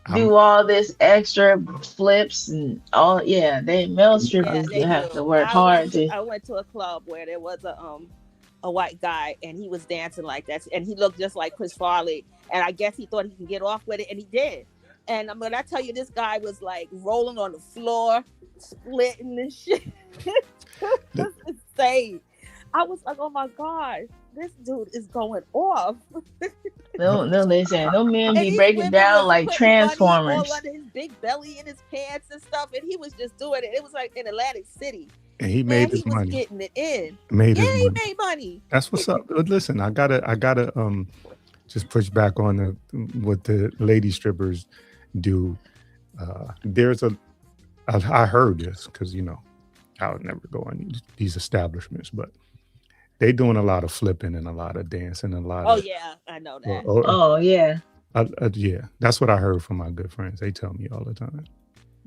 I'm
do all this extra flips and all. Yeah, they male
Yeah,
strippers
they
they have to
do.
work hard to.
I went to a club where there was a white guy, and he was dancing like that, and he looked just like Chris Farley, and I guess he thought he can get off with it, and he did. And when I tell you, this guy was like rolling on the floor, splitting and shit. It was insane. I was like, oh my god, this dude is going off.
No, listen, no men
And
be
these
breaking
women
down
was
like
putting money all
transformers.
under his big belly in his pants and stuff, and he was just doing it. It was like in Atlantic City,
and he
Man,
made
he
his
was
money.
getting it in.
Made
Yeah,
his
he
money.
made money.
That's what's up. But listen, I gotta just push back on what the lady strippers do. There's I heard this because I would never go in these establishments, but they doing a lot of flipping and a lot of dancing and a lot
Oh
of
yeah, I know
or,
that.
or,
Oh yeah.
yeah. That's what I heard from my good friends. They tell me all the time.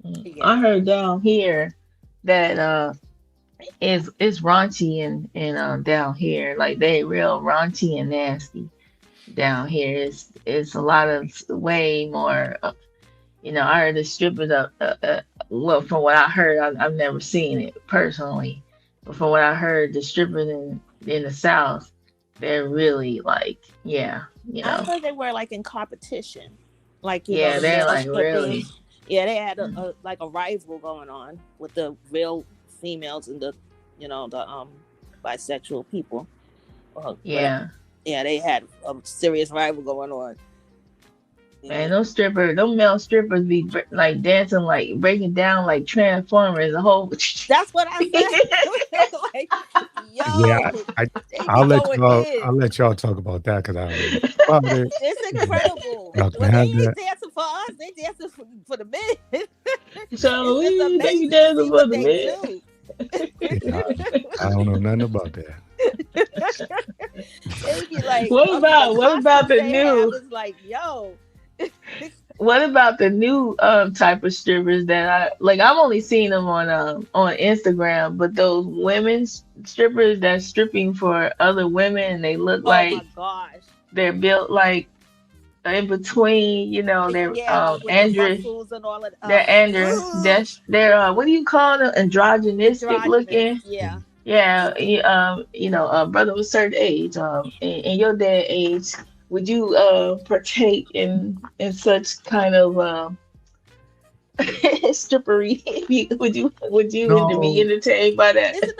Yeah.
I heard down here that it's raunchy and down here. Like they real raunchy and nasty down here. It's a lot of way more. I heard the strippers. Well, from what I heard, I've never seen it personally, but from what I heard, the strippers in the South, they're really like, yeah,
I heard they were like in competition, like
yeah,
the
they're
male
like really,
strippers. Yeah, they had a like a rival going on with the real females and the the bisexual people.
yeah.
Yeah, they had a serious rival going on.
Man, those male strippers be like dancing, like breaking down like Transformers. A whole.
That's what I said. Like,
Yeah, I,
they be going in.
I'll let y'all talk about that because I don't know about it.
It's incredible.
Y'all can
When they
have
ain't
that.
dancing for us, they dancing for the men.
So
It's
they
amazing
be
to
dancing
see
for
what
the
they
men.
do.
I don't know nothing about that.
They be like,
What about the
they have
new?
is like, yo,
What about the new type of strippers that I like? I've only seen them on Instagram, but those women strippers that's stripping for other women, and they look
oh
like
my gosh.
they're built like in between, they're
Yeah, with the
androus.
muscles and all of
They're androus. They're what do you call them? Androgynistic looking.
Yeah.
Yeah, a brother of a certain age, in your day and age, would you partake in such kind of strippery? Would you be
No,
entertained by that?
Isn't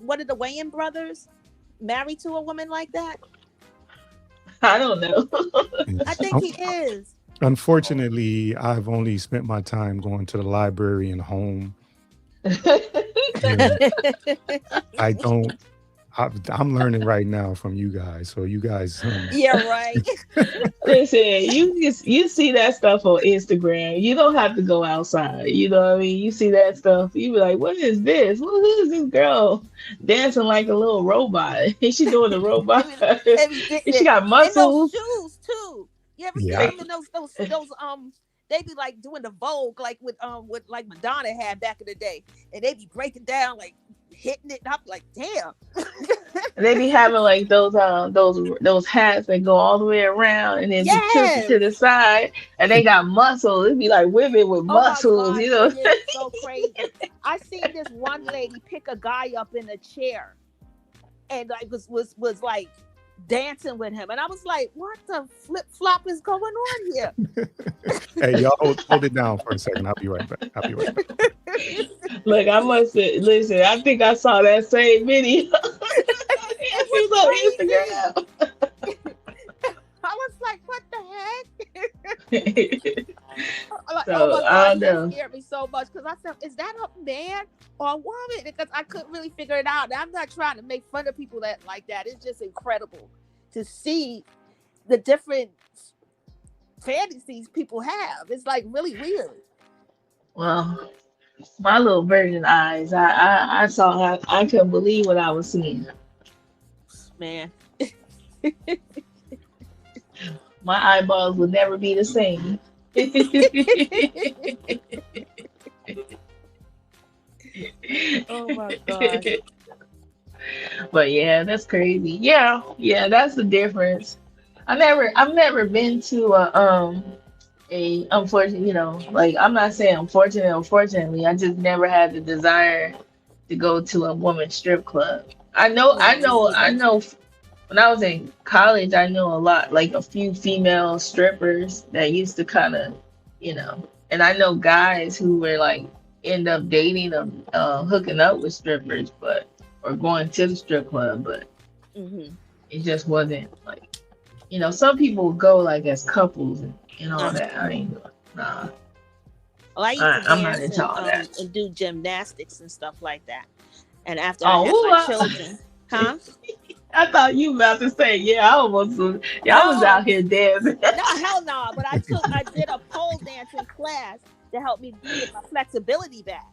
one of the Wayans brothers married to a woman like that?
I don't know.
I think he is.
unfortunately, I've only spent my time going to the library and home. And I don't. I'm learning right now from you guys. So you guys,
Yeah, right.
Listen, you see that stuff on Instagram. You don't have to go outside. You know what I mean? You see that stuff, you be like, "What is this? Who is this girl dancing like a little robot? She doing the robot. She got
And those
muscles."
shoes too. You ever
Yeah.
see them in those they be like doing the Vogue like with like Madonna had back in the day, and they be breaking down like hitting it up like damn.
They be having like those hats that go all the way around and then be tilted to the side, and they got muscles. It be like women with muscles,
God,
you know.
it is so crazy. I seen this one lady pick a guy up in a chair and like was like dancing with him, and I was like, what the flip flop is going on here?
hey, y'all hold it down for a second. I'll be right back.
Look, I must say, listen, I think I saw that same video. It was on Instagram.
I was like, what the heck? Like,
So,
oh my
I
God,
know.
it scared me so much because I said, is that a man or a woman? Because I couldn't really figure it out. And I'm not trying to make fun of people that like that. It's just incredible to see the different fantasies people have. It's like really weird.
Well, my little virgin eyes, I saw, I couldn't believe what I was seeing.
Man.
My eyeballs would never be the same.
Oh my God.
But yeah, that's crazy. Yeah, that's the difference. I've never been to a unfortunate, like I'm not saying unfortunately, I just never had the desire to go to a woman's strip club. I know when I was in college, I knew a lot, like a few female strippers that used to kind of, and I know guys who were like end up dating them, hooking up with strippers, or going to the strip club, but it just wasn't like, some people go like as couples and all that. I mean, nah.
Well, I used to
I'm not
dance
into all that.
and do gymnastics and stuff like that. And after I had
Oh,
my children, huh?
I thought you about to say, yeah, I almost was. Y'all was
No,
out here dancing.
no, hell no. But I did a pole dancing class to help me get my flexibility back.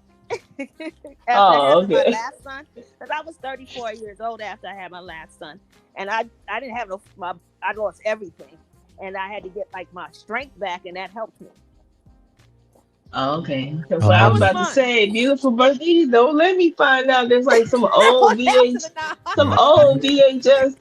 After
Oh,
having my
okay.
last son, because I was 34 years old after I had my last son, and I didn't have I lost everything, and I had to get like my strength back, and that helped me.
Oh, okay. Because
So
I
that
was
was
Um,
about to
fun.
say, beautiful birthday. Don't let me find out there's like some
Well,
old
hell to the
some
no.
old VHS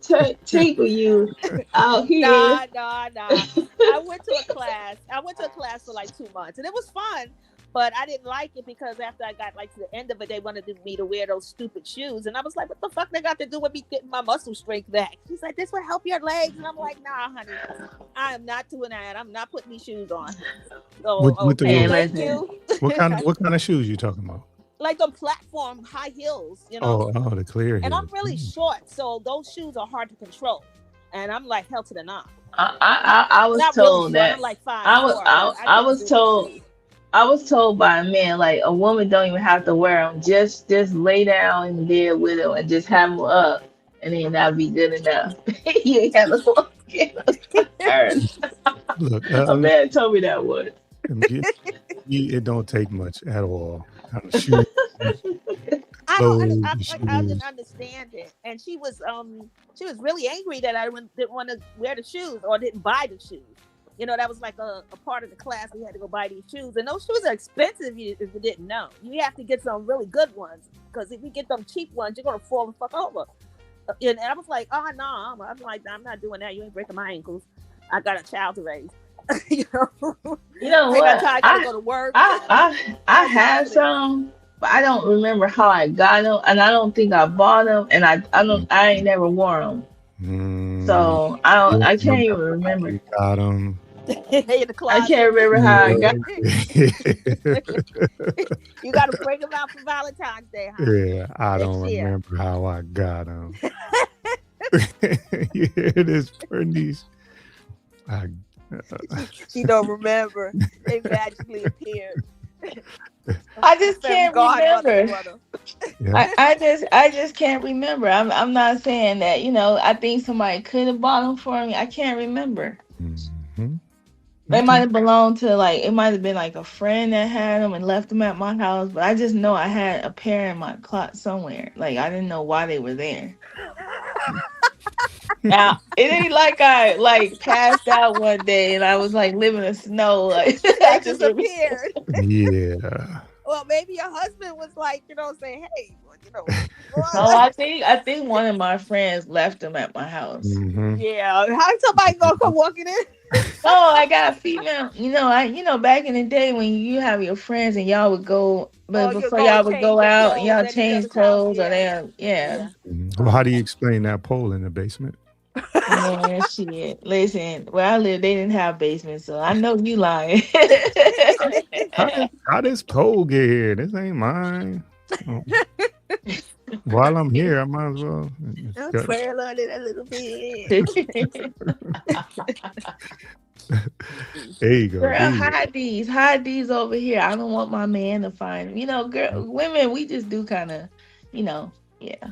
tape of you out here.
Nah, nah, nah. I went to a class for like 2 months, and it was fun. But I didn't like it because after I got like to the end of it, they wanted me to wear those stupid shoes, and I was like, "What the fuck they got to do with me getting my muscle strength back?" She's like, "This will help your legs," and I'm like, "Nah, honey, I am not doing that. I'm not putting these shoes on." So
what the
okay,
Man,
what,
thank
listen.
you.
what kind of shoes you talking about?
Like the platform high heels,
Oh, the clear
and I'm
heels.
really short, so those shoes are hard to control. And I'm like hell to the knob.
I was
Not really
told
short. I'm
that
like 5'4", but I
I
couldn't
was
do those
told
shoes.
I was told by a man like a woman don't even have to wear them. Just lay down in the bed with them and just have them up, and then that'll be good enough. You ain't have to walk in the earth.
Look,
A man told me that once.
it don't take much at all. Kind of shoes,
I don't.
clothes, the
I didn't
shoes.
understand it, and she was really angry that I didn't want to wear the shoes or didn't buy the shoes. That was like a part of the class. We had to go buy these shoes, and those shoes are expensive if you didn't know. You have to get some really good ones because if you get them cheap ones, you're gonna fall the fuck over. And I was like, oh no, I'm like, I'm not doing that. You ain't breaking my ankles. I got a child to raise. you know,
You know
I got
what?
time. I gotta go to work.
I
I got time
have
for this.
some, but I don't remember how I got them, and I don't think I bought them, and I ain't never wore them,
Mm,
so
you don't
I can't even
remember how
remember.
you got them.
In the
I can't
closet.
remember how I got.
You got to bring them out for Valentine's Day, huh?
Yeah, I don't
Next year.
remember how I got them. You hear this, Bernice? I,
She don't remember. They magically appeared.
I just
Fairy
can't
godmother
remember.
brother.
yeah.
I just can't remember. I'm not saying that, I think somebody could have bought them for me. I can't remember.
hmm
They
Okay.
might have belonged to like it might have been like a friend that had them and left them at my house, but I just know I had a pair in my closet somewhere. Like I didn't know why they were there. Now it ain't like I like passed out one day and I was like living in snow. Like
They
I just remember.
disappeared.
Yeah.
Well, maybe your husband was like, saying, "Hey,
Oh, I think one of my friends left them at my house.
hmm
yeah, how somebody gonna come walking in?"
Oh, I got a female. Back in the day when you have your friends and y'all would go,
Oh,
but
you
before
go and
y'all would
change
go
your
out and
clothes
y'all
at each
change
other's house.
clothes or
Yeah,
yeah.
yeah.
Well, how do you explain that pole in the basement?
Man, shit. Listen, where I live, they didn't have basements, so I know you lying.
How this pole get here? This ain't mine. Oh, while I'm here, I might as well.
I'm twirling on it a little bit.
There you go.
Girl,
There you
hide these over here. I don't want my man to find them. Girl, women, we just do kind of, yeah.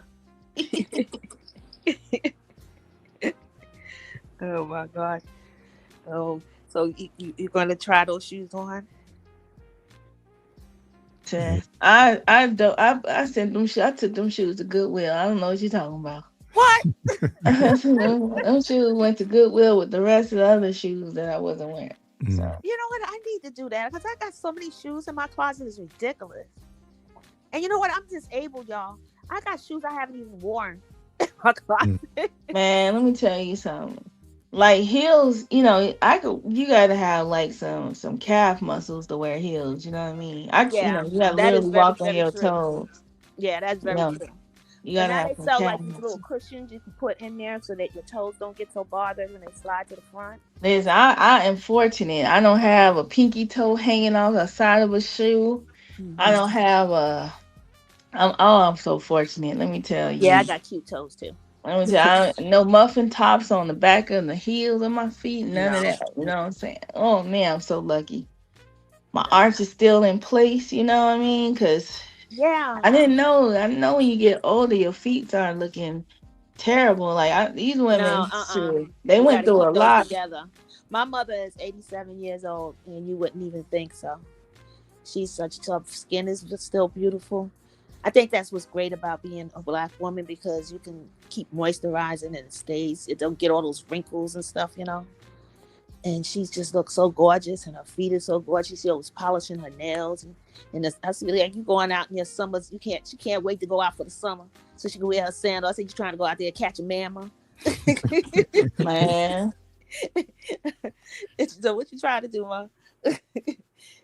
Oh my god. Oh, so you're gonna try those shoes on?
I don't. I sent them. I took them shoes to Goodwill. I don't know what you're talking about.
What?
Them shoes went to Goodwill with the rest of the other shoes that I wasn't wearing. So
You know what? I need to do that because I got so many shoes in my closet. It's ridiculous. And you know what? I'm disabled, y'all. I got shoes I haven't even worn in my closet.
man, let me tell you something. Like heels, you gotta have like some calf muscles to wear heels. You know what I mean?
Yeah,
You gotta
that is
literally
very,
walk on
very
your
true.
toes.
Yeah, that's
You
very
know,
true.
you
And
gotta
now
have
they
some
sell
calf
like these little
muscles.
cushions you can put in there so that your toes don't get so bothered when they slide to the front.
Listen, I am fortunate. I don't have a pinky toe hanging off the side of a shoe. I don't have a. I'm so fortunate. Let me tell
Yeah, I
you.
got cute toes too.
Let me tell you, no muffin tops on the back of the heels of my feet. None of
No.
that. You know what I'm saying? Oh man, I'm so lucky. My arch is still in place. You know what I mean? Because
Yeah.
I didn't know. I know when you get older, your feet start looking terrible. Like these women,
No,
shoot, they
you got
went
to
through a
keep those
lot.
together. My mother is 87 years old, and you wouldn't even think so. She's such tough. Skin is just still beautiful. I think that's what's great about being a black woman, because you can keep moisturizing and it stays. It don't get all those wrinkles and stuff, you know. And she just looks so gorgeous, and her feet are so gorgeous. She always polishing her nails, and I see like you going out in your summers. She can't wait to go out for the summer so she can wear her sandals. I think you're trying to go out there and catch a mama.
Man,
So what you trying to do, Ma?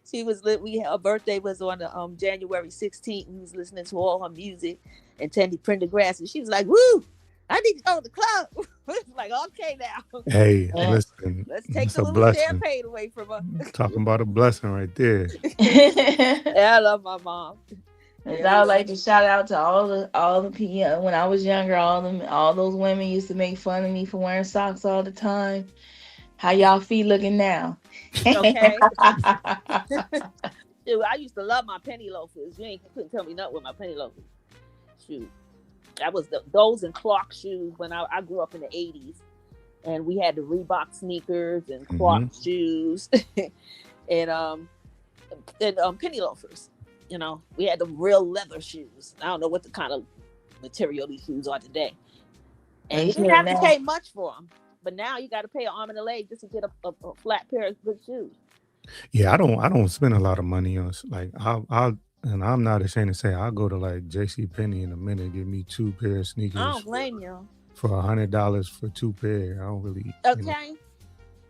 She was her birthday was on the January 16th, and we was listening to all her music and Teddy Pendergrass, and she was like, "Woo! I need to go to the club." It's like, okay, now
Hey,
yeah.
listen,
let's take
it's
the
a
little
blessing.
champagne away from her.
Talking about a blessing right there.
Yeah, I love my mom.
And I would like to shout out to all the people. When I was younger, all those women used to make fun of me for wearing socks all the time. How y'all feet looking now?
Okay. Dude, I used to love my penny loafers. You couldn't tell me nothing with my penny loafers. Shoot, that was those and Clark shoes when I grew up in the 80s, and we had the Reebok sneakers and Clark shoes, and penny loafers. You know, we had the real leather shoes. I don't know what the kind of material these shoes are today, and you didn't have to pay much for them. But now you got to pay an arm and a leg just to get a flat pair of good shoes.
Yeah, I don't spend a lot of money on like I'll and I'm not ashamed to say I'll go to like J.C. Penney in a minute, give me 2 pair of
I
sneakers
don't blame you.
for $100 for 2 pair. I don't really.
Okay.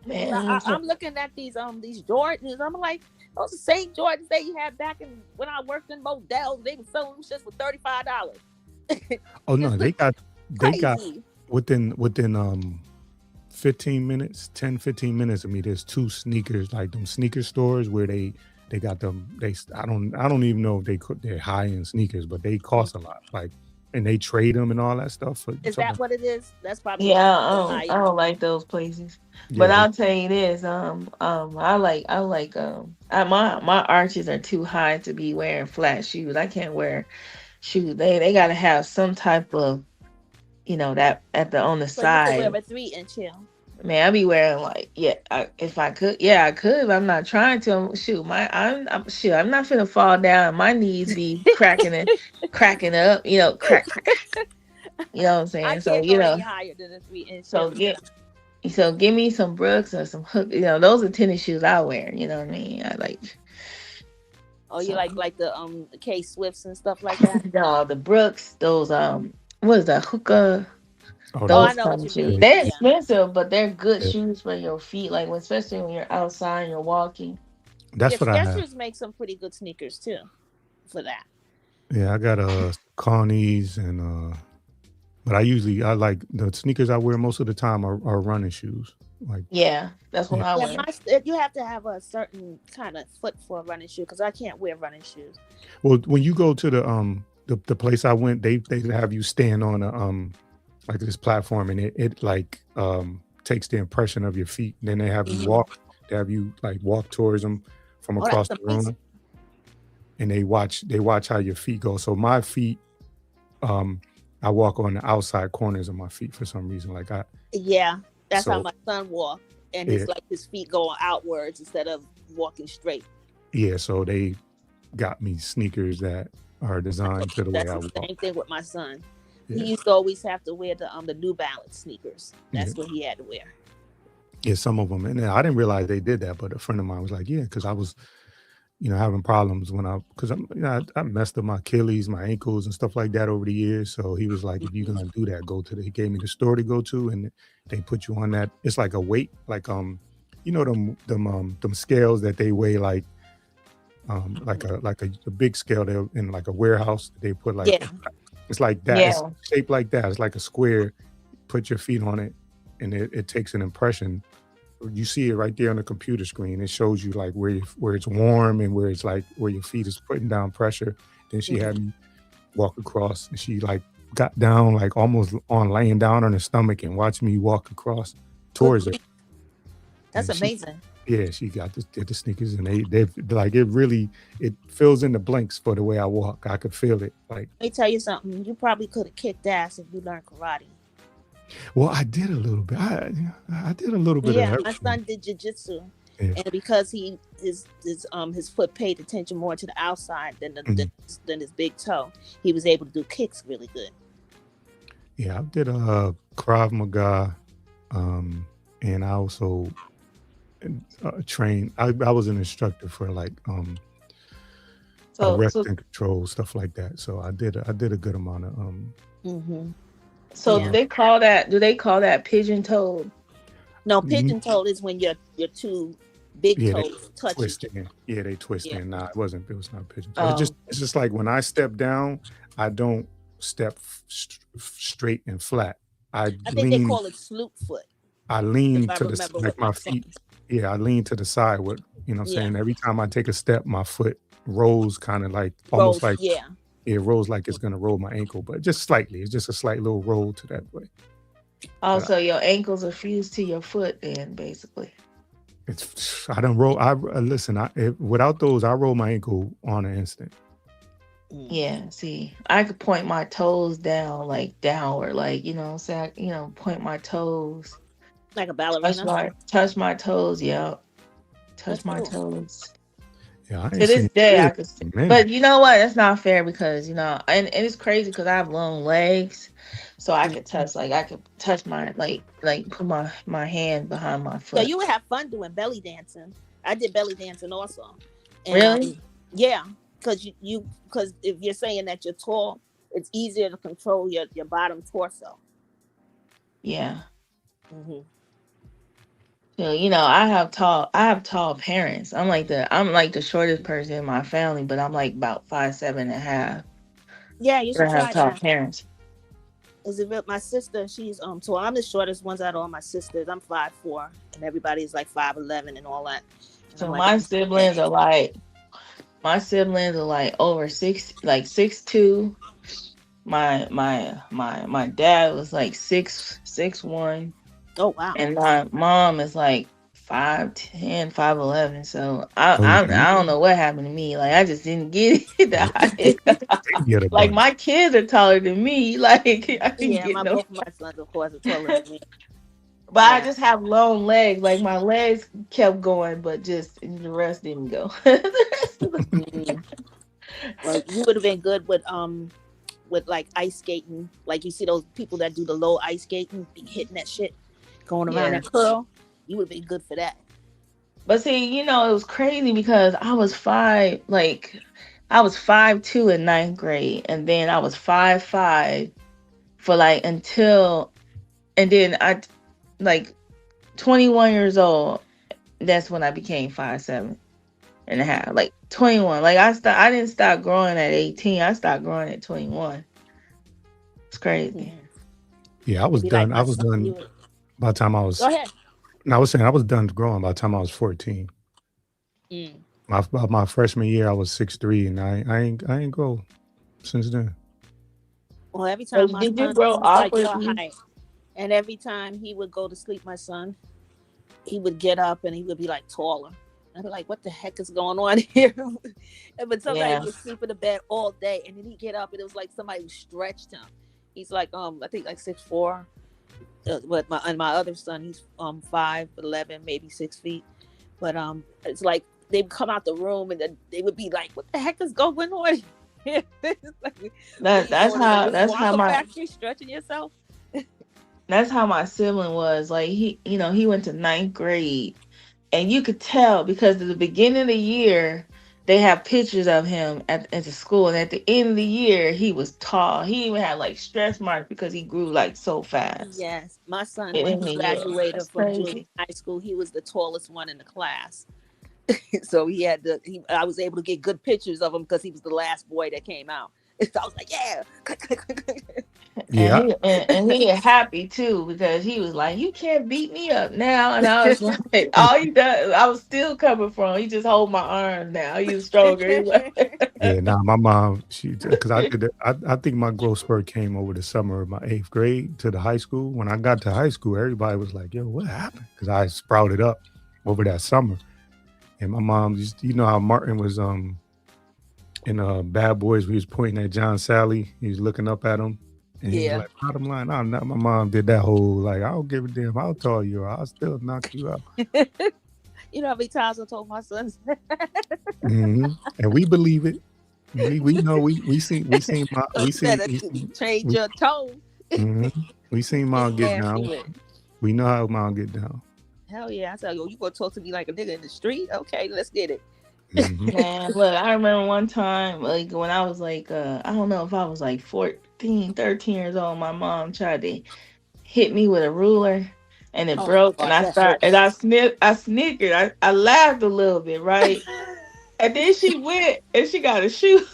Man,
I'm looking at these Jordans. I'm like, those the same Jordans that you had back in when I worked in Modell's. They were selling them shit for $35.
Oh no, they got
Crazy.
within 15 minutes, 10-15 minutes of me, there's 2 sneakers, like them sneaker stores where they got them. I don't even know if they're high end sneakers, but they cost a lot. Like, and they trade them and all that stuff.
Is that what it is? That's probably
yeah. I don't like those places. But I'll tell you this. My arches are too high to be wearing flat shoes. I can't wear shoes. They gotta have some type of, that on the side.
You can wear a 3-inch heel.
Man, I be wearing if I could, I could. But I'm not trying to. Shoot, I'm not finna fall down. My knees be cracking up. Crack. You know what I'm saying?
I can't go any higher than a 3-inch.
So give me some Brooks or some Hook. Those are tennis shoes I wear. You know what I mean? I like.
Oh, you like the K Swifts and stuff like that?
No, the Brooks. Those what is that, Hookah?
Oh,
I know what you mean.
They're expensive, but they're good shoes for your feet. Like especially when you're outside and you're walking.
That's what I have.
Skechers make some pretty good sneakers too, for that.
Yeah, I got Connie's and but I like the sneakers I wear most of the time are running shoes. Like
that's what I wear.
You have to have a certain kind of foot for a running shoe because I can't wear running shoes.
Well, when you go to the place I went, they have you stand on a like this platform, and it like takes the impression of your feet. Then they have you walk. They have you like walk towards them from across the room, and they watch how your feet go. So my feet, I walk on the outside corners of my feet for some reason. Like
that's how my son walked, and it's like his feet going outwards instead of walking straight. Yeah,
so they got me sneakers that are designed to the way I walk.
That's the same thing with my son. Yeah. He used to always have to wear the New Balance sneakers. That's what he had to wear.
Yeah, some of them, and I didn't realize they did that. But a friend of mine was like, "Yeah," because I was, having problems because I messed up my Achilles, my ankles, and stuff like that over the years. So he was like, "If you're gonna do that, he gave me the store to go to, and they put you on that. It's like a weight, like them scales that they weigh like a big scale. They're in like a warehouse. They put like." Yeah. It's like that. Yeah. It's shaped like that. It's like a square. Put your feet on it, and it takes an impression. You see it right there on the computer screen. It shows you like where it's warm and where it's like where your feet is putting down pressure. Then she had me walk across, and she like got down like almost laying down on her stomach and watched me walk across towards her.
That's amazing.
Yeah, she got the sneakers, and they like it fills in the blanks for the way I walk. I could feel it. Like,
Let me tell you something. You probably could have kicked ass if you learned karate.
well, I did a little bit. I did a little bit of
Yeah, my
everything.
son did jujitsu,
Yeah.
and because his foot paid attention more to the outside
Mhm.
than his big toe, he was able to do kicks really good.
Yeah, I did Krav Maga, um, and I also trained. I was an instructor for like
So
arrest
so
and control stuff like that. So I did a good amount of
Mm-hmm.
so
Yeah.
do they call that pigeon toed?
No,
n-
pigeon toed is when your two big
yeah, they
toes touch each
twist in. Yeah, they twist
other.
in. Nah, it was not pigeon toe.
Oh,
It's just like when I step down, I don't step straight and flat. I
I think they
lean
call it sloop foot,
I
if
lean
I
to
remember
like
what my
my
son.
feet. Yeah, I lean to the side with, you know what I'm
Yeah,
saying? Every time I take a step, my foot rolls kind of like almost
rolls.
like
Yeah,
it rolls like it's gonna roll my ankle, but just slightly. It's just a slight little roll to that way. But
so your ankles are fused to your foot then, basically.
it's I don't roll. I listen. Without those, I roll my ankle on an instant.
mm.
Yeah, see, I could point my toes down, like downward, like you know, say, point my toes,
Like a ballerina.
touch my toes, yeah, touch
That's
my
cool.
toes.
Yeah, I ain't
To this
seen
day, I
it
could,
in a minute.
but you know what? That's not fair because and it's crazy because I have long legs, so I could touch, like I could touch my like put my hand behind my
So
foot.
you would have fun doing belly dancing. I did belly dancing also, and
Really?
yeah, because because if you're saying that you're tall, it's easier to control your bottom torso.
Yeah.
Hmm.
So, I have tall parents. I'm like the shortest person in my family, but I'm like about 5'7.5".
Yeah, you
I
should
have
try
tall
that.
parents.
Is it my sister? She's so I'm the shortest ones out of all my sisters. I'm 5'4", and everybody's like 5'11" and all that. And I'm
So
like,
my siblings are like over 6'2". My dad was like 6'1",
oh wow,
and my mom is like 5'10", 5'11". So
Oh yeah,
I don't know what happened to me. Like I just didn't get it.
yeah. They get a
Like
bunch.
my kids are taller than me. Like I didn't
yeah,
get
my
no.
both of my sons, of course, are taller than me.
But I
Yeah.
just have long legs. Like my legs kept going, but just the rest didn't go.
Mm. Well, you would have been good with like ice skating. Like you see those people that do the low ice skating, be hitting that shit, going around
Yeah.
that curl. You would have been good for that.
But see, it was crazy because I was 5'2" in ninth grade, and then I was 5'5" for like and then I like 21 years old. That's when I became 5'7.5". Like 21. Like I didn't stop growing at 18. I stopped growing at 21. It's crazy.
Mhm.
Yeah, I was
It'd be like
done. I
my
was
son.
done by the time I
Go
was.
ahead.
No, I was saying I was done growing by the time I was 14.
Mm.
My freshman year, I was 6'3", and I ain't grow since then.
Well, every time
Like,
my
did you
son,
grow
he's like your
awkwardly?
height, and every time he would go to sleep, my son, he would get up and he would be like taller. I'd be like, what the heck is going on here? But sometimes
Yeah.
he would sleep in the bed all day, and then he'd get up, and it was like somebody stretched him. He's like, I think like 6'4". But my other son, he's 5'11", maybe 6 feet. But it's like they'd come out the room, and then they would be like, what the heck is going on here? It's like, what, you going to the
That's
Waka factory stretching yourself?
how my sibling was. Like he went to ninth grade, and you could tell because at the beginning of the year they have pictures of him at the school, and at the end of the year he was tall. He even had like stretch marks because he grew like so fast.
Yes, my son,
At the
when
end of
he
the year,
graduated
that's
from junior
crazy.
high school, he was the tallest one in the class. So I was able to get good pictures of him because he was the last boy that came out. So I was like, yeah.
Yeah,
And he happy too because he was like, "You can't beat me up now." And I was like, "All he does, I was still coming from. He just hold my arms now. He's stronger." He
yeah. Nah, my mom, because I did it. I think my growth spurt came over the summer of my 8th grade to the high school. When I got to high school, everybody was like, "Yo, what happened?" Because I sprouted up, over that summer. And my mom just, you know how Martin was in Bad Boys, we was pointing at John Sally. He was looking up at him. And he was
Yeah.
like, bottom line, I'm not. My mom did that whole, like, I don't give a damn how tall you are. I'll still knock you out.
You know how many times I told my sons that?
And we believe it. We know we seen
You better change your tone.
we seen mom get
Nasty
down.
with.
We know how mom get down.
Hell yeah. I said, yo, you gonna talk to me like a nigga in the street? Okay, let's get it.
Man, look, I remember one time, like when I was like, I don't know if I was like 14, 13 years old, my mom tried to hit me with a ruler and it
Oh,
broke,
God,
and I
that
started,
hurts.
and I snickered, I laughed a little bit, right? And then she went and she got a shoe.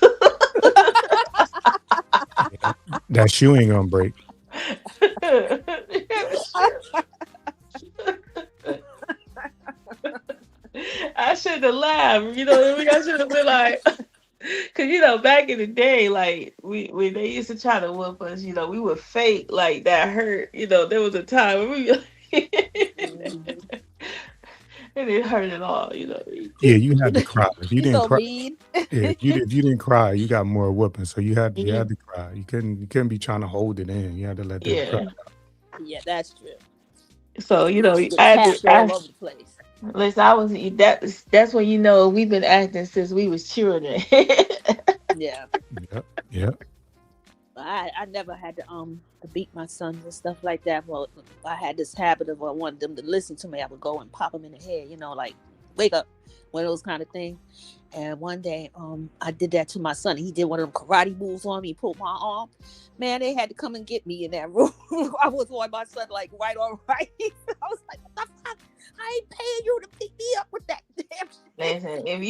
That shoe ain't gonna break.
I should have laughed, you know what I mean? I should have been like, cause you know, back in the day, like when they used to try to whoop us, you know, we would fake like that hurt. You know, there was a time when we and it hurt it all, you know.
Yeah, you had to cry. If you
You
didn't
so
cry,
mean.
if you didn't cry, you got more whooping. So you had to cry. You couldn't be trying to hold it in. You had to let that cry.
Yeah, that's true.
So you know,
Get
I had
tapped all over the place.
listen, I was that's when you know we've been acting since we was children.
Yeah.
Yep.
I never had to beat my sons and stuff like that. Well, I had this habit of I wanted them to listen to me. I would go and pop them in the head, you know, like wake up, one of those kind of things. And one day, I did that to my son. He did one of them karate moves on me, pulled my arm. Man, they had to come and get me in that room. I was on my son like right on right. I was like, what the fuck? I ain't paying you to pick me up with that damn shit.
Listen, if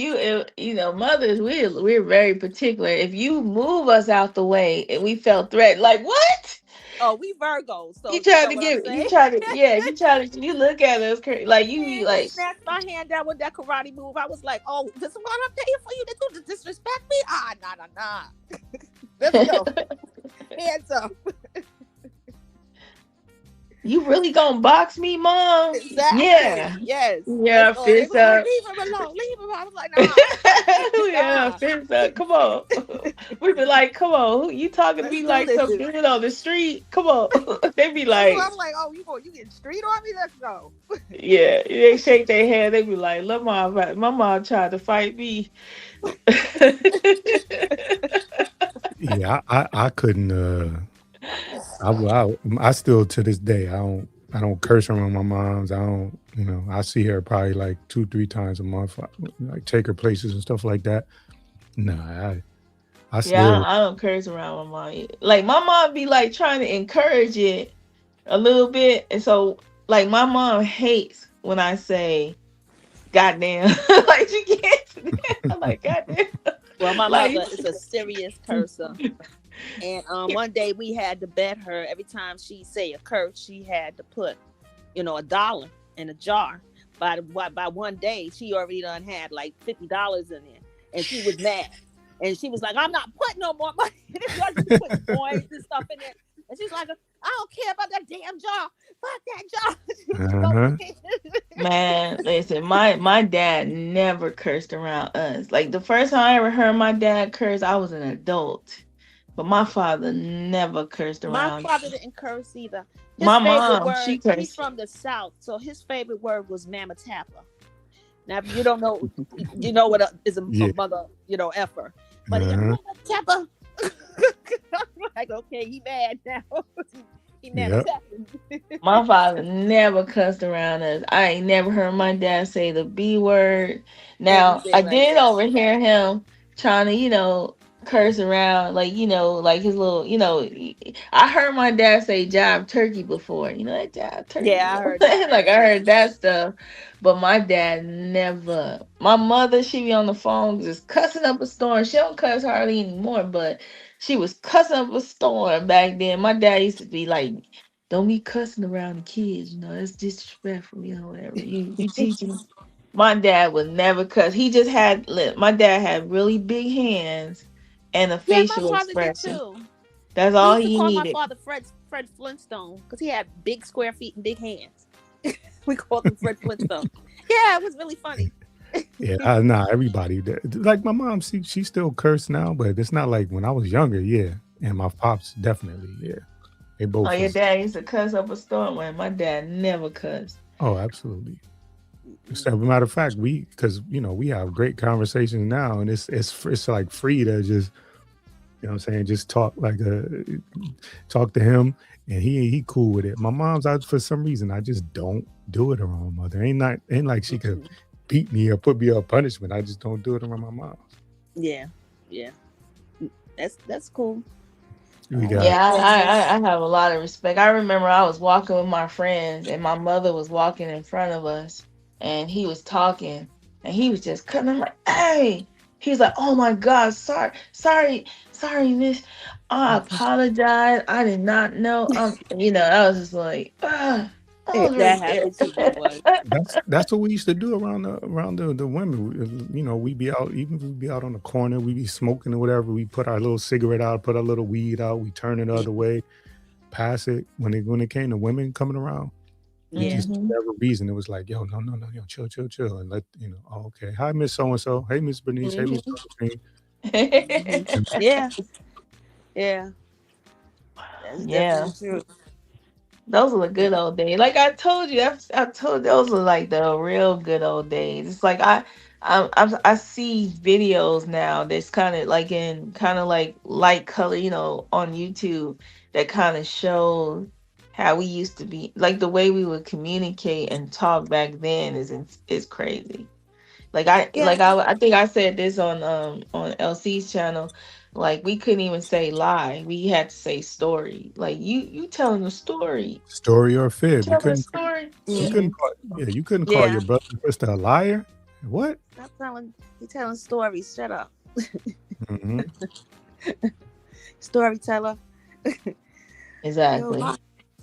you know, mothers, we're very particular. If you move us out the way and we felt threatened, like what?
Oh, we Virgos, so
You try to you look at us like you
Man,
like
he snatched my hand down with that karate move. I was like, oh, this is what I'm paying for you to do to disrespect me? Nah. Let's go. Hands up.
You really gonna box me, Mom?
Exactly.
Yeah.
Yes.
Yeah, fist up.
Leave him alone. I was like, nah.
Yeah, fist up. Come on. We be like, come on. You talking to me like some dude on the street? Come on. They be like,
I'm like, oh, you getting street on me? Let's go.
Yeah, they shake their head. They be like, look, my mom tried to fight me.
Yeah, I couldn't. I still to this day I don't curse around my mom's. I don't, you know, I see her probably like 2-3 times a month. Like take her places and stuff like that. Nah, I still.
I don't curse around my mom. Like my mom be like trying to encourage it a little bit, and so like my mom hates when I say goddamn. Like she can't. I'm like goddamn.
Well, my mother is a serious cursor. And one day we had to bet her every time she say a curse, she had to put, you know, $1 in a jar. By one day, she already done had like $50 in it, and she was mad. And she was like, "I'm not putting no more money in it. Y'all just put coins and stuff in it." And she's like, "I don't care about that damn jar. Fuck that jar."
Man, listen, my dad never cursed around us. Like the first time I ever heard my dad curse, I was an adult. But my father never cursed around.
My father didn't curse either. His
my
favorite
mom,
word,
she cursed.
He's from the South, so his favorite word was Mama Tapper. Now, if you don't know, you know what is a mother, you know, effer. But Mama Tapper. I'm like, okay, he mad now. He mad.
My father never cussed around us. I ain't never heard my dad say the B word. Now, I did overhear him trying to, you know, curse around, like, you know, like his little, you know, I heard my dad say jive turkey before, you know, that jive turkey.
Yeah, I heard that.
Like I heard that stuff, but my dad never. My mother, she be on the phone just cussing up a storm. She don't cuss hardly anymore, but she was cussing up a storm back then. My dad used to be like, don't be cussing around the kids, you know, that's disrespectful, you know, whatever. You teaching. My dad would never cuss. He just had, my dad had really big hands and a facial expression. Too. That's all he needed.
My father Fred Flintstone, because he had big square feet and big hands. We called them Fred Flintstone. Yeah, it was really funny.
Yeah, nah, everybody like my mom. She still curse now, but it's not like when I was younger. Yeah, and my pops definitely. Yeah, they
Oh,
both
your
was.
dad used to cuss up a storm. Man, my dad never cussed.
Oh, absolutely. So, matter of fact, because we have great conversations now, and it's like free to just what I'm saying, just talk to him, and he cool with it. My mom's out for some reason. I just don't do it around my mother. Ain't like she could beat me or put me on punishment. I just don't do it around my mom.
Yeah, yeah. That's cool.
We
All
got
right.
Yeah,
Well,
I have a lot of respect. I remember I was walking with my friends, and my mother was walking in front of us, and he was talking, and he was just cutting. I'm like, hey. He was like, oh my God, sorry, miss. I apologize. I did not know. I was just like, I was real
that
scared.
happened to me once.
that's what we used to do around the women. We be out, even if we be out on the corner, we be smoking or whatever. We put our little cigarette out, put our little weed out, we turn it the other way, pass it. When it came to women coming around, we
Yeah.
just for
Mhm.
whatever reason it was like, yo, no, no, no, yo, chill, and oh, okay. Hi, Miss So and So. Hey, Miss Bernice. Hey, Miss
Hmm.
Josephine.
Hmm. Yeah. Yeah. That's
Yeah.
definitely true.
Those are the
Yeah.
good old days. Like I told you, I told those are like the real good old days. It's like I see videos now that's kind of like in kind of like light color, on YouTube that kind of shows how we used to be, like the way we would communicate and talk back then is crazy. Like
Yeah.
I think I said this on LC's channel. Like we couldn't even say lie. We had to say story. Like you telling a story.
Story or fib. You
Tell a
couldn't
story.
you
Yeah.
couldn't
Hmm.
call you couldn't call
Yeah.
your brother and sister a liar. What?
Stop telling. You telling stories. Shut up.
Hmm.
Storyteller. Yo,
Exactly.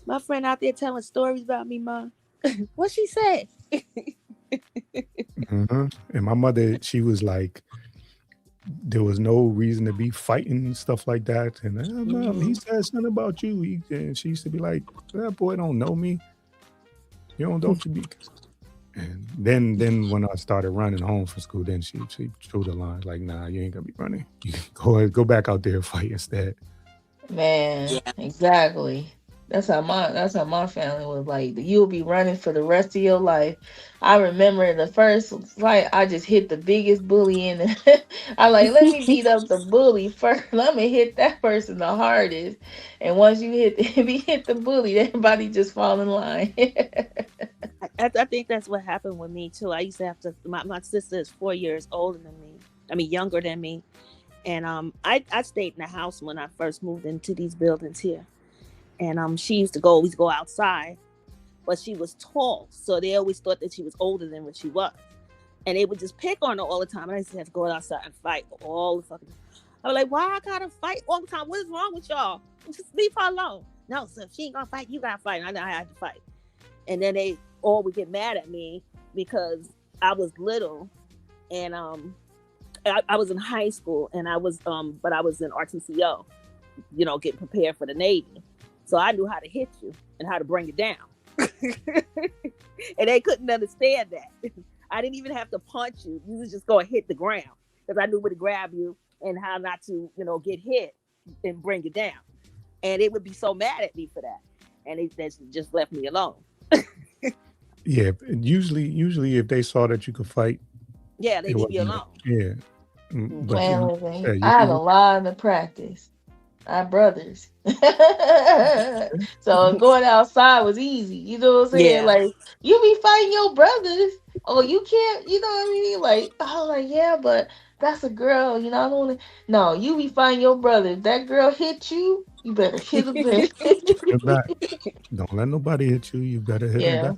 my friend out there telling stories about me, ma. What she said?
Hmm. And my mother, she was like, there was no reason to be fighting and stuff like that. And Mom, he
Hmm.
said something about you. And she used to be like, that boy don't know me. Don't you be. And then when I started running home from school, then she drew the line like, nah, you ain't gonna be running. You can go back out there and fight instead.
Man,
Yeah.
exactly. That's how my family was like. You'll be running for the rest of your life. I remember the first fight, I just hit the biggest bully in the I like, let me beat up the bully first. Let me hit that person the hardest. And once you if you hit the bully, everybody just fall in line.
I think that's what happened with me too. I used to have to. My sister is 4 years older than me. I mean, younger than me. And I stayed in the house when I first moved into these buildings here. And she used to always go outside, but she was tall, so they always thought that she was older than what she was. And they would just pick on her all the time. And I used to have to go outside and fight all the fucking. I was like, why I gotta fight all the time? What is wrong with y'all? Just leave her alone. No, so if she ain't gonna fight, you gotta fight. And I know I had to fight. And then they all would get mad at me because I was little, and I was in high school, and but I was in RTCO, getting prepared for the Navy. So I knew how to hit you and how to bring it down. And they couldn't understand that. I didn't even have to punch you. You was just going to hit the ground because I knew where to grab you and how not to, get hit and bring it down. And they would be so mad at me for that. And they just left me alone.
Yeah, usually if they saw that you could fight,
Yeah, they
it
leave you
wasn't.
alone.
Yeah, but
Man,
like I
listen,
said,
I had a lot of practice. Our brothers. So going outside was easy. You know what I'm saying?
Yeah.
Like you be fighting your brothers. Oh, you can't, you know what I mean? Like, oh like, yeah, but that's a girl, I don't wanna no, you be fighting your brother. If that girl hit you, you better hit her back.
hit her back. Don't let nobody hit you. You better hit them
Yeah.
back.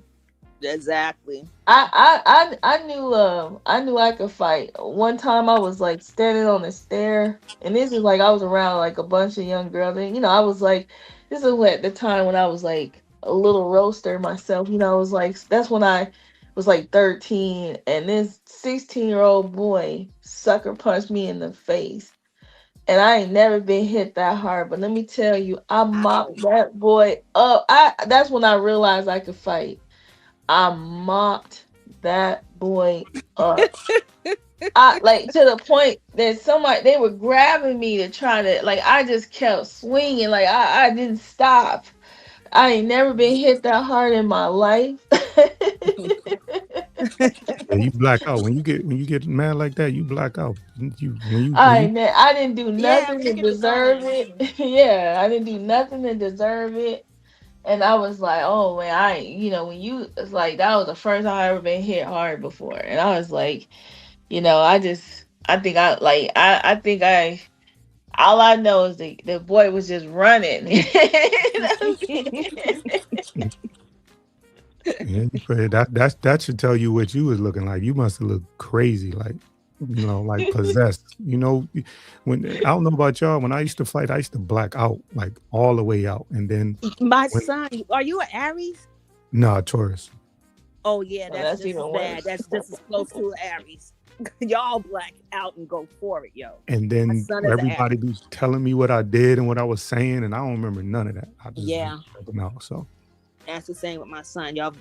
Exactly.
I knew I could fight. One time I was like standing on the stair, and this is like I was around like a bunch of young girls, and I was like, this is what the time when I was like a little roaster myself. I was like, that's when I was like 13, and this 16-year-old boy sucker punched me in the face, and I ain't never been hit that hard. But let me tell you, I
Ow.
mopped that boy up. That's when I realized I could fight. I mopped that boy up. I like to the point that somebody they were grabbing me to try to like I just kept swinging like I didn't stop. I ain't never been hit that hard in my life.
Yeah, you black out when you get mad like that. You black out.
I didn't do
Yeah,
nothing to
forget the
deserve
time.
it. Yeah, I didn't do nothing to deserve it. And I was like, oh man, when you it's like that was the first time I ever been hit hard before. And I was like, I think I all I know is the boy was just running.
Yeah, that should tell you what you was looking like. You must have looked crazy, like like possessed. When I don't know about y'all, when I used to fight, I used to black out, like all the way out, and then
My
when
son, are you an Aries?
nah, Taurus,
Oh yeah,
Oh,
that's
that's
just as
even
bad.
worse.
That's just as close to Aries. Y'all black out and go for it, yo.
and
My
then
son is an
everybody
Aries.
was telling me what I did and what I was saying, and I don't remember none of that. I just
Yeah,
blanked out. So
that's the same with my son. Y'all,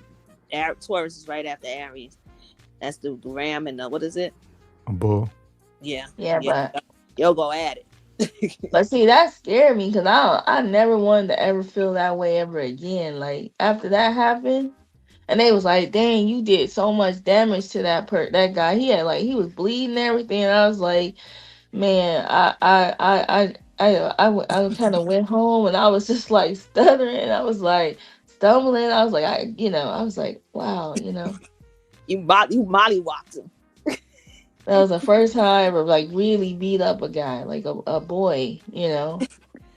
Taurus is right after Aries. That's the Ram and the what is it?
I'm bull.
Yeah,
Yeah,
yeah. Y'all go at it.
but see that scared me because I never wanted to ever feel that way ever again. Like after that happened, and they was like, "Dang, you did so much damage to that guy. He was bleeding and everything." And I was like, "Man, I kind of went home and I was just like stuttering. I was like stumbling. I was like, I was like, wow,
you mollywopped him.
that was the first time I ever like really beat up a guy, like a boy,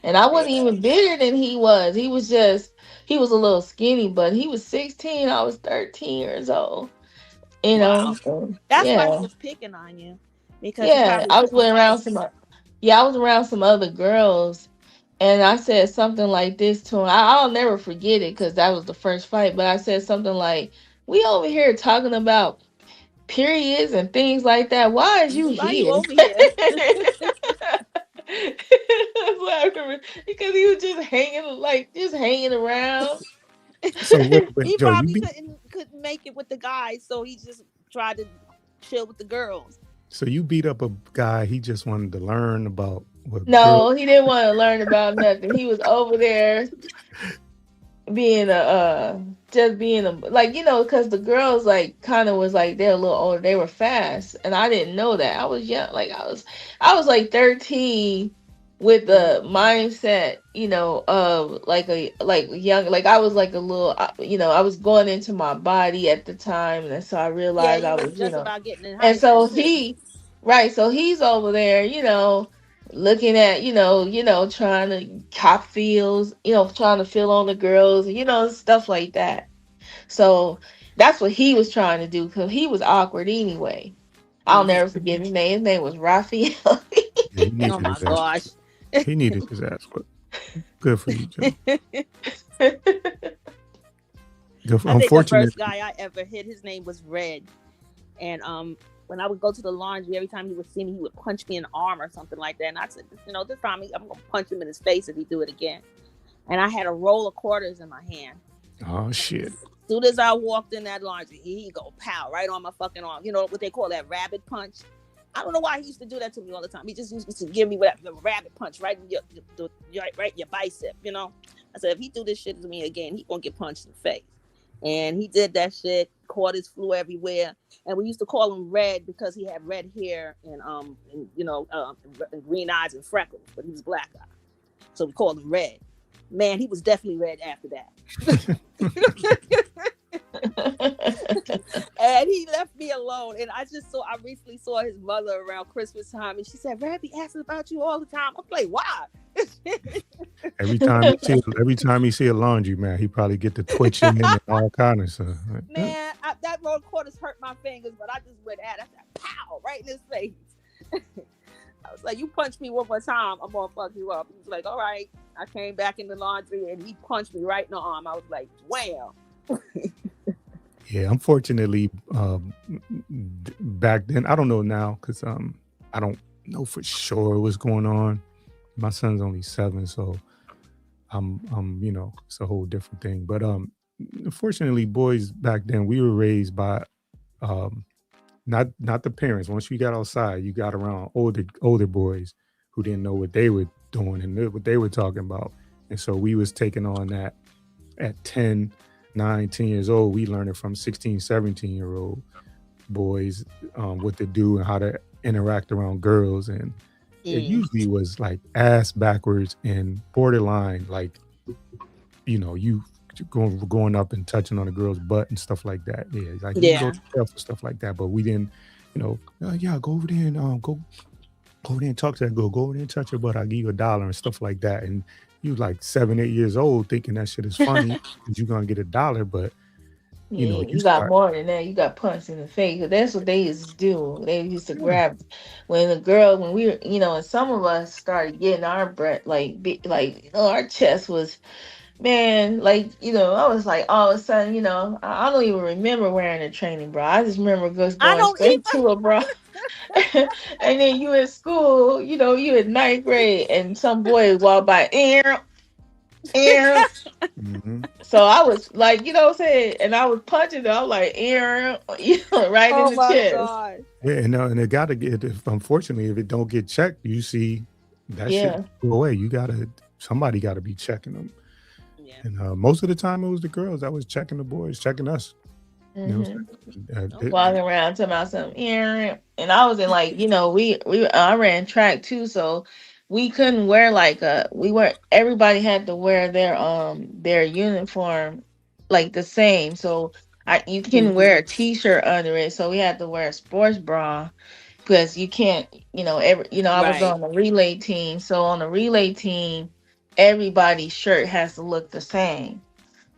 And I wasn't
Yeah.
even bigger than he was. He was a little skinny, but he was 16. I was 13 years old.
Wow.
So,
That's why he
yeah.
was picking on you because he
Yeah.
probably couldn't fight.
I was around some other girls and I said something like this to him. I'll never forget it because that was the first fight, but I said something like, we over here talking about periods and things like that. Why is you
Why you
here?
over here?
Because he was just hanging around.
So wait,
He
Joe,
probably couldn't make it with the guys, so he just tried to chill with the girls.
you beat up a guy. He just wanted to learn about what girl.
No, he didn't want to learn about nothing. He was over there being just being a like because the girls like kind of was like they're a little older, they were fast, and I didn't know that. I was young, like I was like 13 with the mindset of like a like young, like I was like a little I was going into my body at the time, and so I
Yeah,
realized I
you was
was
just about getting in
and
high school
so
too.
he's over there looking at trying to cop feels, trying to feel on the girls, stuff like that. So that's what he was trying to do because he was awkward anyway. I'll
Hmm.
never forget his name was Raphael.
Yeah, he
Oh
needed
my
his ass.
gosh.
He needed his ass. But good for you, Joe.
I think the
Unfortunately,
first guy I ever hit, his name was Red, and when I would go to the laundry, every time he would see me, he would punch me in the arm or something like that. And I said, this time I'm gonna punch him in his face if he do it again. And I had a roll of quarters in my hand.
oh shit.
As soon as I walked in that laundry, he go pow right on my fucking arm. You know what they call that rabbit punch? I don't know why he used to do that to me all the time. He just used to give me the rabbit punch right in your bicep. I said if he do this shit to me again, he gonna get punched in the face. And he did that shit. Quarters flew everywhere, and we used to call him Red because he had red hair and green eyes and freckles, but he was black eye, so we called him Red. Man, he was definitely red after that. And he left me alone. And I recently saw his mother around Christmas time, and she said, "Red be asking about you all the time." I'm like, why?
Every time he see a laundry man, he probably get the twitching and all kind of stuff. Like,
Man, that roll quarters hurt my fingers, but I just went at it. I said, pow, right in his face. I was like, you punch me one more time, I'm gonna fuck you up. He was like, all right. I came back in the laundry and he punched me right in the arm. I was like, wham.
yeah, unfortunately, back then, I don't know now because I don't know for sure what's going on. My son's only 7, so I'm it's a whole different thing. But Unfortunately, boys back then we were raised by um, not the parents. Once you got outside, you got around older boys who didn't know what they were doing and what they were talking about, and so we was taking on that at 10, 9, 10 years old. We learned it from 16, 17-year-old boys, what to do and how to interact around girls, and it
Mm.
usually was like ass backwards and borderline like you going up and touching on a girl's butt and stuff like that. Yeah, like you can go
Yeah.
to jail for stuff like that, but we didn't. Yeah, go over there and go over there and talk to that girl. Go over there and touch her butt. I'll give you $1 and stuff like that. And you like 7, 8 years old thinking that shit is funny because you're gonna get $1, but
Yeah,
you
you got
start.
more than that. You got punched in the face. 'Cause that's what they used to do. They used to grab when the girl, when we were, and some of us started getting our breath, like, like, our chest was, man, like, I was like, all of a sudden, I don't even remember wearing a training bra. I just remember just
I
going
don't
straight to a bra. And then you in school, you in ninth grade, and some boy walk by, and
Mhm.
so I was like, what I'm saying? And I was punching them. I was like, right in
Oh
the
my
chest.
God.
Yeah, and it gotta get. If, unfortunately, if it don't get checked, you see that shit
Yeah.
go away. Somebody got to be checking them.
Yeah.
And most of the time, it was the girls that was checking the boys, checking us. You know what
hmm
I'm saying?
Okay.
Walking around talking about something. And I was in, like, I ran track too, so we couldn't wear like we weren't, everybody had to wear their uniform like the same. So you can
Mhm.
wear a t-shirt under it. So we had to wear a sports bra because you can't, I was
Right.
on the relay team. So on the relay team, everybody's shirt has to look the same.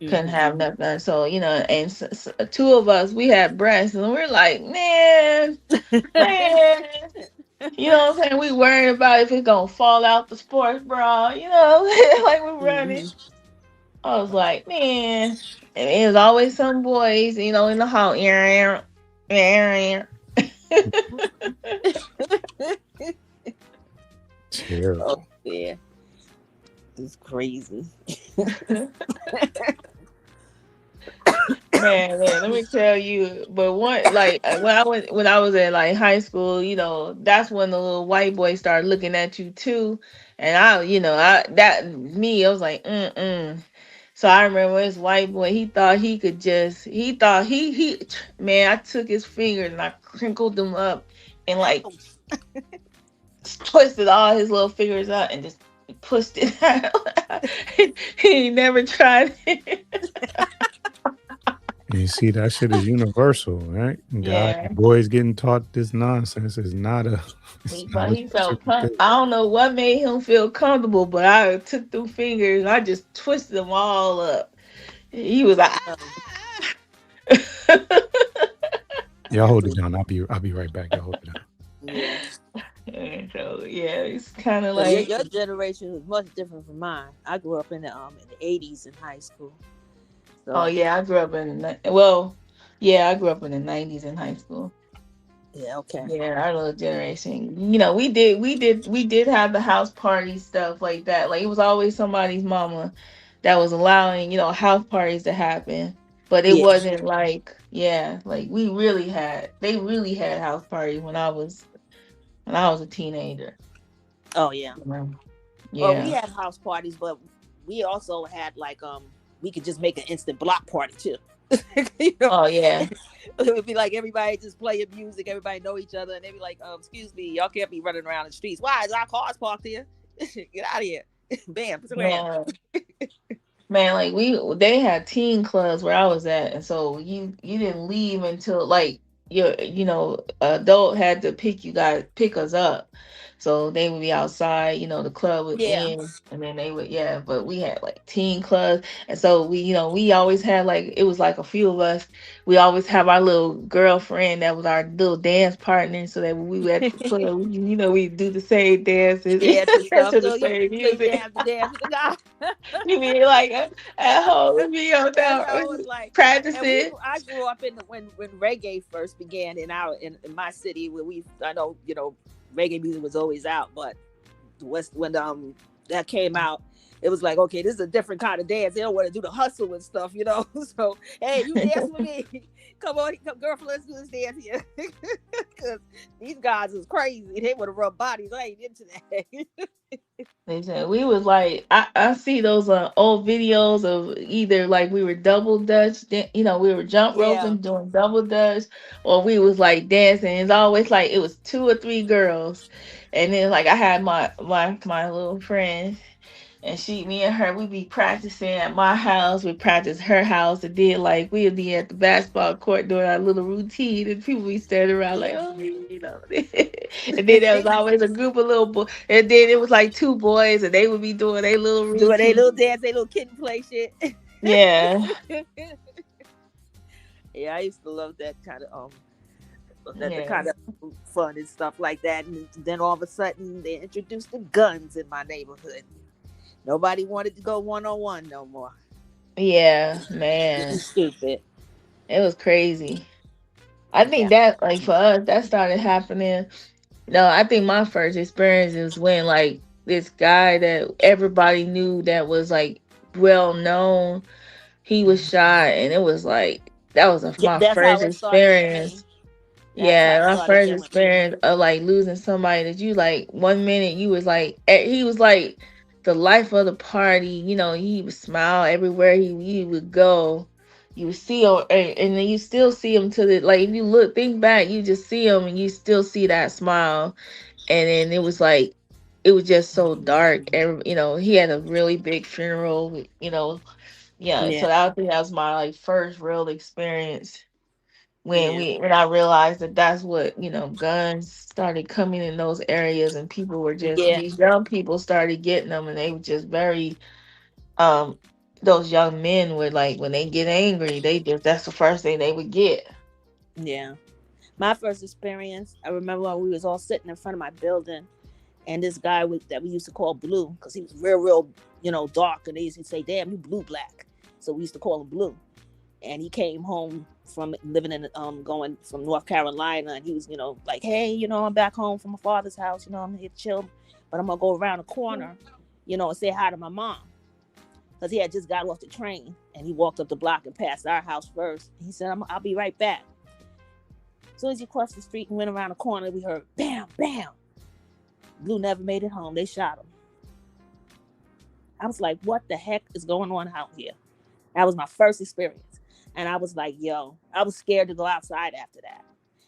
Couldn't
Hmm.
have nothing. So, and two of us, we had breasts, and we're like, man, what I'm saying? We worried about if it's gonna fall out the sports bra, like we're running.
Hmm.
I was like, man, and it was always some boys, in the hall, area.
Oh
terrible.
yeah, it's crazy.
Man, let me tell you. But like, when I was in like high school, that's when the little white boy started looking at you too, and I was like, mm. So I remember this white boy. He thought he could just. He thought he. Man, I took his fingers and I crinkled them up, and like
Ouch.
twisted all his little fingers out and just pushed it out. He never tried it.
And you see, that shit is universal, right? Guys,
Yeah.
boys getting taught this nonsense is not a, it's not a
He felt
specific thing.
I don't know what made him feel comfortable, but I took them fingers and I just twisted them all up. He was like,
Um,
"Ah."
Y'all hold it down. I'll be right back. Y'all hold it down.
yeah.
And so yeah, it's kind of
So
like,
your generation was much different from mine. I grew up in the 80s in high school.
oh
So
yeah, I grew up in well, yeah, I grew up in the '90s in high school.
yeah, okay.
Yeah, our little generation. We did have the house party stuff like that. Like it was always somebody's mama that was allowing, house parties to happen. But it
Yeah.
wasn't like, yeah, like they really had house parties when I was a teenager.
Oh yeah.
Mhm.
Well, we
Yeah.
had house parties, but we also had like we could just make an instant block party too. You know,
Oh yeah.
it would be like everybody just playing music, everybody know each other, and they'd be like, excuse me, y'all can't be running around the streets. Why is our cars parked here? Get out of here. Bam, slam.
Man. Man, like they had teen clubs where I was at, and so you didn't leave until like adult had to pick us up, so they would be outside. The club would
Yeah.
end, and then they would, yeah. But we had like teen clubs, and so we always had, like, it was like a few of us. We always have our little girlfriend that was our little dance partner, so that when we were at the club, we do the same dances
Dance and stuff.
to the
So
same
you didn't
music.
have to dance with the guy.
You mean like at home, we on
That's
down
how it was like. And
practicing.
I grew up when reggae first began in my city where I know, reggae music was always out, but when that came out, it was like, okay, this is a different kind of dance. They don't want to do the hustle and stuff, So, hey, you dance with me. Come on, girlfriend, let's do this dance here. Because these guys is crazy. They want to rub bodies. I ain't into that.
They said we was like, I see those old videos of either like we were double dutch, we were jump
Yeah.
roping, doing double dutch, or we was like dancing. It's always like it was 2 or 3 girls, and then like I had my little friend, and me and her, we be practicing at my house. We practice her house, and then like we'd be at the basketball court doing our little routine, and people be standing around like, oh, and then there was always a group of little boys, and then it was like 2 boys, and they would be doing their little routine,
doing their little dance, their little kid and play shit.
Yeah.
Yeah, I used to love that kind of the
Yeah.
kind of fun and stuff like that. And then all of a sudden they introduced the guns in my neighborhood. Nobody wanted to go 1-on-1 no more.
Yeah, man.
Stupid.
It was crazy. I think that like for us, that started happening. No, I think my first experience is when like this guy that everybody knew that was like well known, he was shot, and it was like that was my
That's how
first
it started with me.
experience.
That's
Yeah,
how it
my
started
first
with me.
experience of like losing somebody that you like. One minute you was like, he was like the life of the party. He would smile everywhere he would go. You would see him, and then you still see him to the like. If you think back, you just see him, and you still see that smile. And then it was like, it was just so dark. And he had a really big funeral. Yeah. So I think that was my like first real experience when I realized that that's what guns started coming in those areas, and people were just these young people started getting them, and they were just very those young men would like when they get angry, that's the first thing they would get.
Yeah. My first experience, I remember when we was all sitting in front of my building, and this guy that we used to call Blue, because he was real dark, and they used to say, damn, you blue black. So we used to call him Blue. And he came home from living in going from North Carolina, and he was like, hey, I'm back home from my father's house, I'm here to chill, but I'm gonna go around the corner and say hi to my mom, because he had just got off the train, and he walked up the block and passed our house first. He said, I'll be right back. As soon as he crossed the street and went around the corner, we heard bam, bam. Blue never made it home. They shot him. I was like, what the heck is going on out here? That was my first experience. And I was like, yo, I was scared to go outside after that.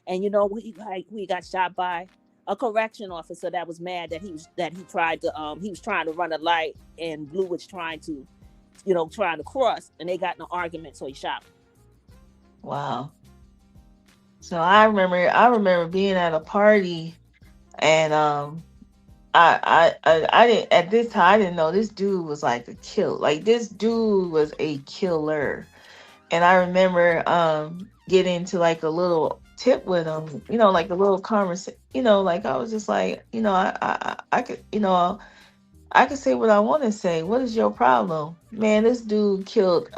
And we got shot by a correction officer that was mad that he was trying to run a light, and Blue was trying to cross, and they got in an argument, so he shot him.
Wow. So I remember being at a party, and I didn't at this time, I didn't know this dude was like a kill. Like this dude was a killer. And I remember getting into like a little tip with him, like a little conversation, like I was just like, I could, I could say what I want to say. What is your problem? Man, this dude killed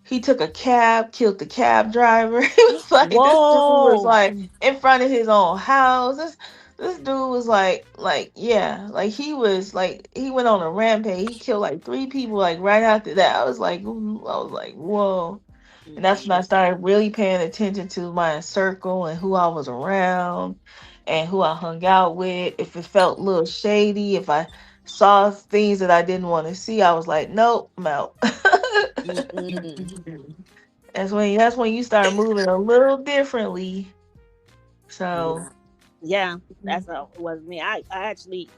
he took a cab, killed the cab driver. It was like Whoa. This dude was like in front of his own house. This dude was like yeah, like he went on a rampage. He killed like 3 people like right after that. I was like, whoa. And that's when I started really paying attention to my circle and who I was around and who I hung out with. If it felt a little shady, if I saw things that I didn't want to see, I was like, nope, I'm out. That's when you start moving a little differently. So
yeah, that's how it was me. I actually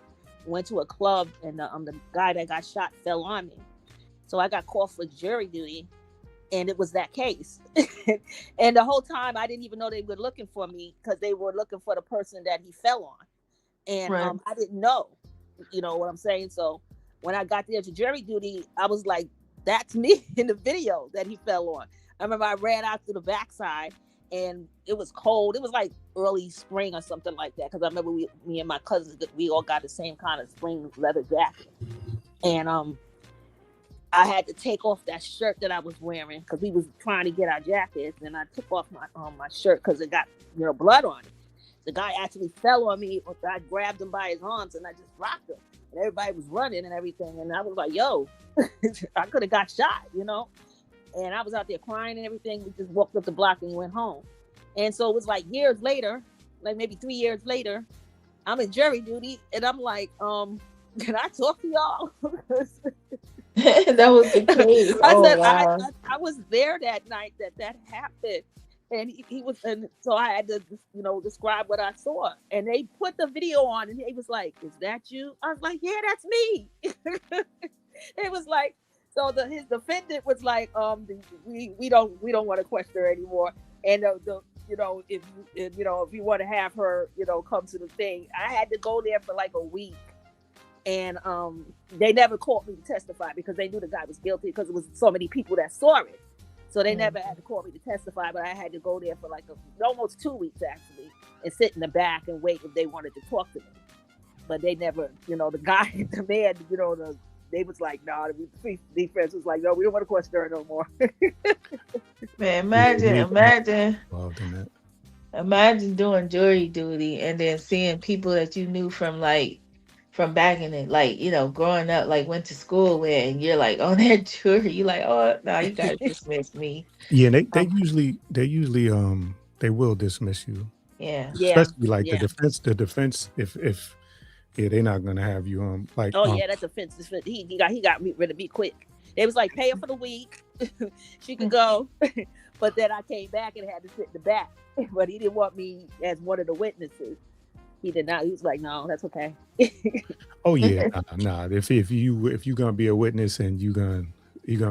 went to a club, and the guy that got shot fell on me, so I got called for jury duty, and it was that case. And the whole time I didn't even know they were looking for me, because they were looking for the person that he fell on, and right. I didn't know, you know what I'm saying. So when I got there to jury duty, I was like, that's me in the video that he fell on. I remember I ran out to the backside, and it was cold. It was like early spring or something like that, because I remember me and my cousins, we all got the same kind of spring leather jacket, and I had to take off that shirt that I was wearing, because we was trying to get our jackets, and I took off my shirt because it got blood on it. The guy actually fell on me. I grabbed him by his arms, and I just dropped him. and everybody was running and everything. And I was like, yo, I could have got shot, you know? And I was out there crying and everything. We just walked up the block and went home. And so it was like years later, like maybe 3 years later, I'm in jury duty, and I'm like, can I talk to y'all?
That was the case.
I
Oh,
said,
wow.
I was there that night that happened. And he was, and so I had to, you know, describe what I saw. And they put the video on, and he was like, "Is that you?" I was like, "Yeah, that's me." It was like, so his defendant was like, we don't want to question her anymore. And the you know, if you want to have her, you know, come to the thing, I had to go there for like a week. And they never called me to testify because they knew the guy was guilty because it was so many people that saw it. So they never had to call me to testify, but I had to go there for like almost 2 weeks actually, and sit in the back and wait if they wanted to talk to me. But they never, you know, the guy, the man, you know, they was like, nah, the defense was like, no, we don't want to question her no more.
Man, imagine doing jury duty and then seeing people that you knew from back in it, like, you know, growing up, like went to school with, and you're like on that jury, you like, oh no, you gotta dismiss me.
Yeah, they usually they will dismiss you.
Yeah.
Especially like
Yeah.
the defense if they're not gonna have you like
yeah, that's offense. He got rid of me quick. It was like, pay her for the week. She could go. But then I came back and had to sit in the back. But he didn't want me as one of the witnesses. He did not. He was like, no, that's okay.
Oh yeah, nah. If you gonna be a witness and you're gonna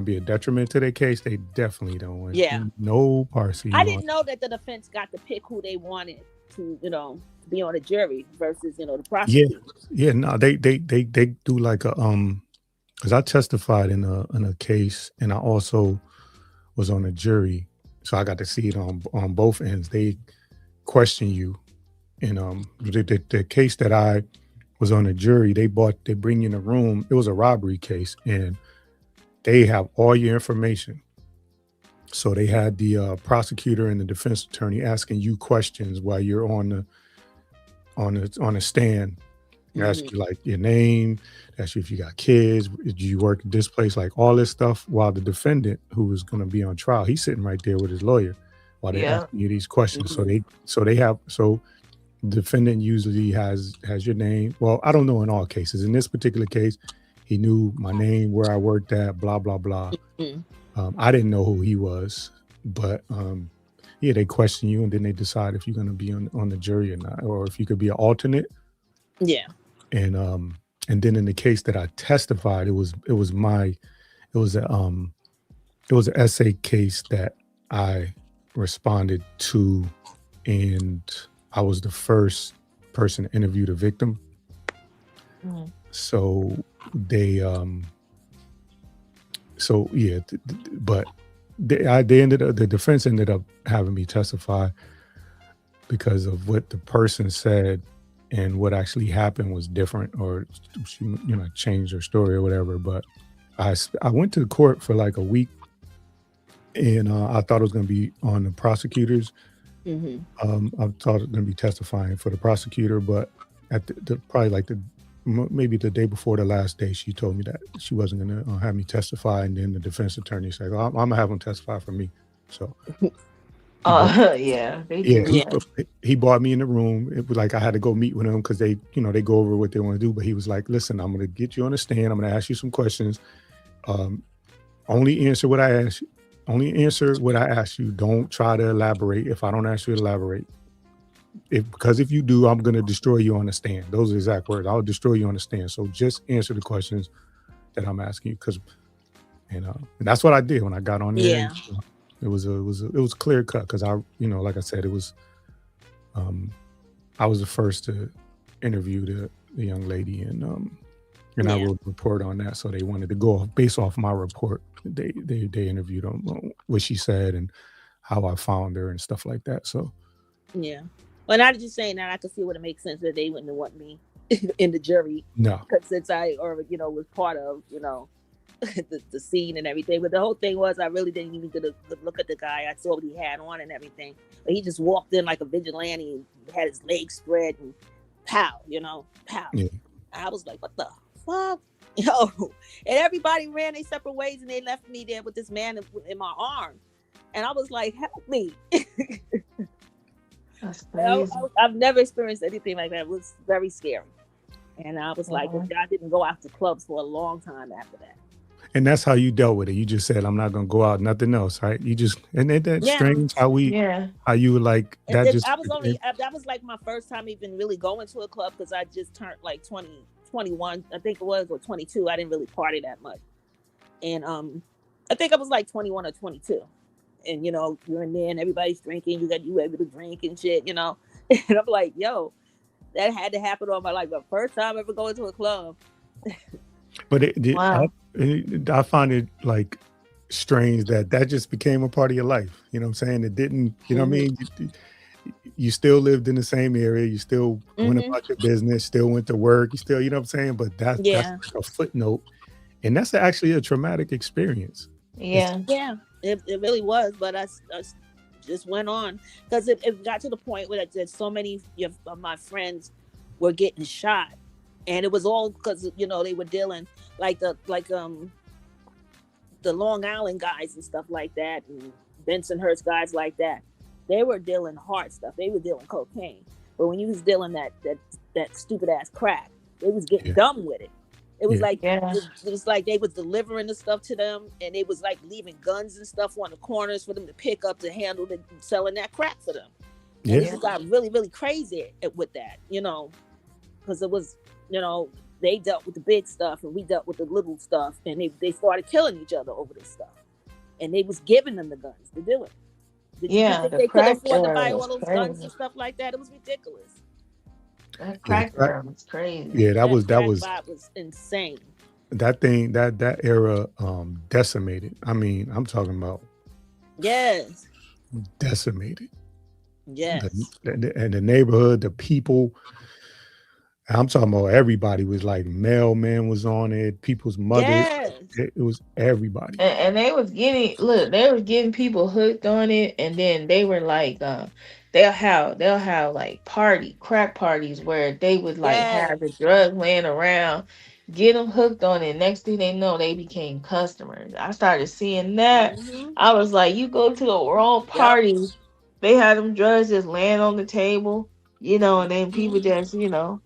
be a detriment to their case, they definitely don't want no parts.
I didn't know that the defense got to pick who they wanted to, you know, be on a jury versus, you know, the prosecutor.
Yeah, no, they do like a because I testified in a case, and I also was on a jury, so I got to see it on both ends. They question you, and the case that I was on a jury, they bring you in a room. It was a robbery case, and they have all your information. So they had the prosecutor and the defense attorney asking you questions while you're on the stand. They ask you like your name, ask you if you got kids, did you work at this place, like all this stuff, while the defendant, who was going to be on trial, he's sitting right there with his lawyer while they're asking you these questions. So the defendant usually has your name. Well, I don't know in all cases. In this particular case, he knew my name, where I worked at, blah blah blah. I didn't know who he was, but yeah, they question you, and then they decide if you're going to be on the jury or not, or if you could be an alternate.
Yeah.
And then in the case that I testified, it was an essay case that I responded to, and I was the first person to interview the victim. So they but the defense ended up having me testify because of what the person said, and what actually happened was different, or she, you know, changed her story or whatever. But I went to the court for like a week, and I thought it was going to be on the prosecutors. I thought it was going to be testifying for the prosecutor, but at probably like maybe the day before the last day, she told me that she wasn't going to have me testify, and then the defense attorney said, "I'm going to have him testify for me." So. He brought me in the room. It was like I had to go meet with him because they go over what they want to do. But he was like, "Listen, I'm going to get you on the stand. I'm going to ask you some questions. Only answer what I ask you. Only answer what I ask you. Don't try to elaborate if I don't ask you to elaborate. Because if you do, I'm going to destroy you on the stand." Those are the exact words. I'll destroy you on the stand. So just answer the questions that I'm asking you. Because, and that's what I did when I got on there.
Yeah.
It was clear cut because I, like I said, it was, I was the first to interview the young lady, and I wrote a report on that. So they wanted to go based off my report. They interviewed what she said and how I found her and stuff like that. So
yeah, well, not just saying that, I could see what it makes sense that they wouldn't want me in the jury.
No,
because since I was part of the scene and everything. But the whole thing was, I really didn't even get to look at the guy. I saw what he had on and everything, but he just walked in like a vigilante and had his legs spread and pow.
Yeah.
I was like, what the fuck? Yo, and everybody ran their separate ways, and they left me there with this man in my arm, and I was like, help me.
That's crazy.
I've never experienced anything like that. It was very scary, and I was like, I didn't go out to clubs for a long time after that.
And that's how you dealt with it. You just said, I'm not gonna go out, nothing else, right? You just, and ain't that strange how you were like that?
That was like my first time even really going to a club, because I just turned like 20, 21, I think it was, or 22. I didn't really party that much. And I think I was like 21 or 22. And you're in there and everybody's drinking, you able to drink and shit, And I'm like, yo, that had to happen all my life. The first time ever going to a club.
But I find it like strange that just became a part of your life. You know what I'm saying? It didn't, you know what I mean? You still lived in the same area. You still went about your business, still went to work. You still, you know what I'm saying? But that's like a footnote. And that's actually a traumatic experience.
Yeah.
It really was. But I just went on, because it got to the point where so many of my friends were getting shot. And it was all because, they were dealing like the Long Island guys and stuff like that, and Bensonhurst guys like that. They were dealing hard stuff. They were dealing cocaine. But when you was dealing that stupid ass crack, they was getting dumb with it. It was like it was like they was delivering the stuff to them, and they was like leaving guns and stuff on the corners for them to pick up to handle selling that crack for them. And it got really, really crazy with that, because it was, they dealt with the big stuff and we dealt with the little stuff, and they started killing each other over this stuff, and they was giving them the guns to do it. Did you think they could afford to buy all those guns and stuff like that? It was ridiculous.
That crack was crazy.
Yeah, that was
insane.
That thing, that era decimated. I mean, I'm talking about decimated.
Yes.
And the neighborhood, the people. I'm talking about everybody was like, mailman was on it, people's mothers.
Yes.
It was everybody.
And they was getting people hooked on it, and then they were like, they'll have like crack parties where they would like have the drugs laying around, get them hooked on it. Next thing they know, they became customers. I started seeing that. I was like, you go to a wrong party, they had them drugs just laying on the table, and then people just, and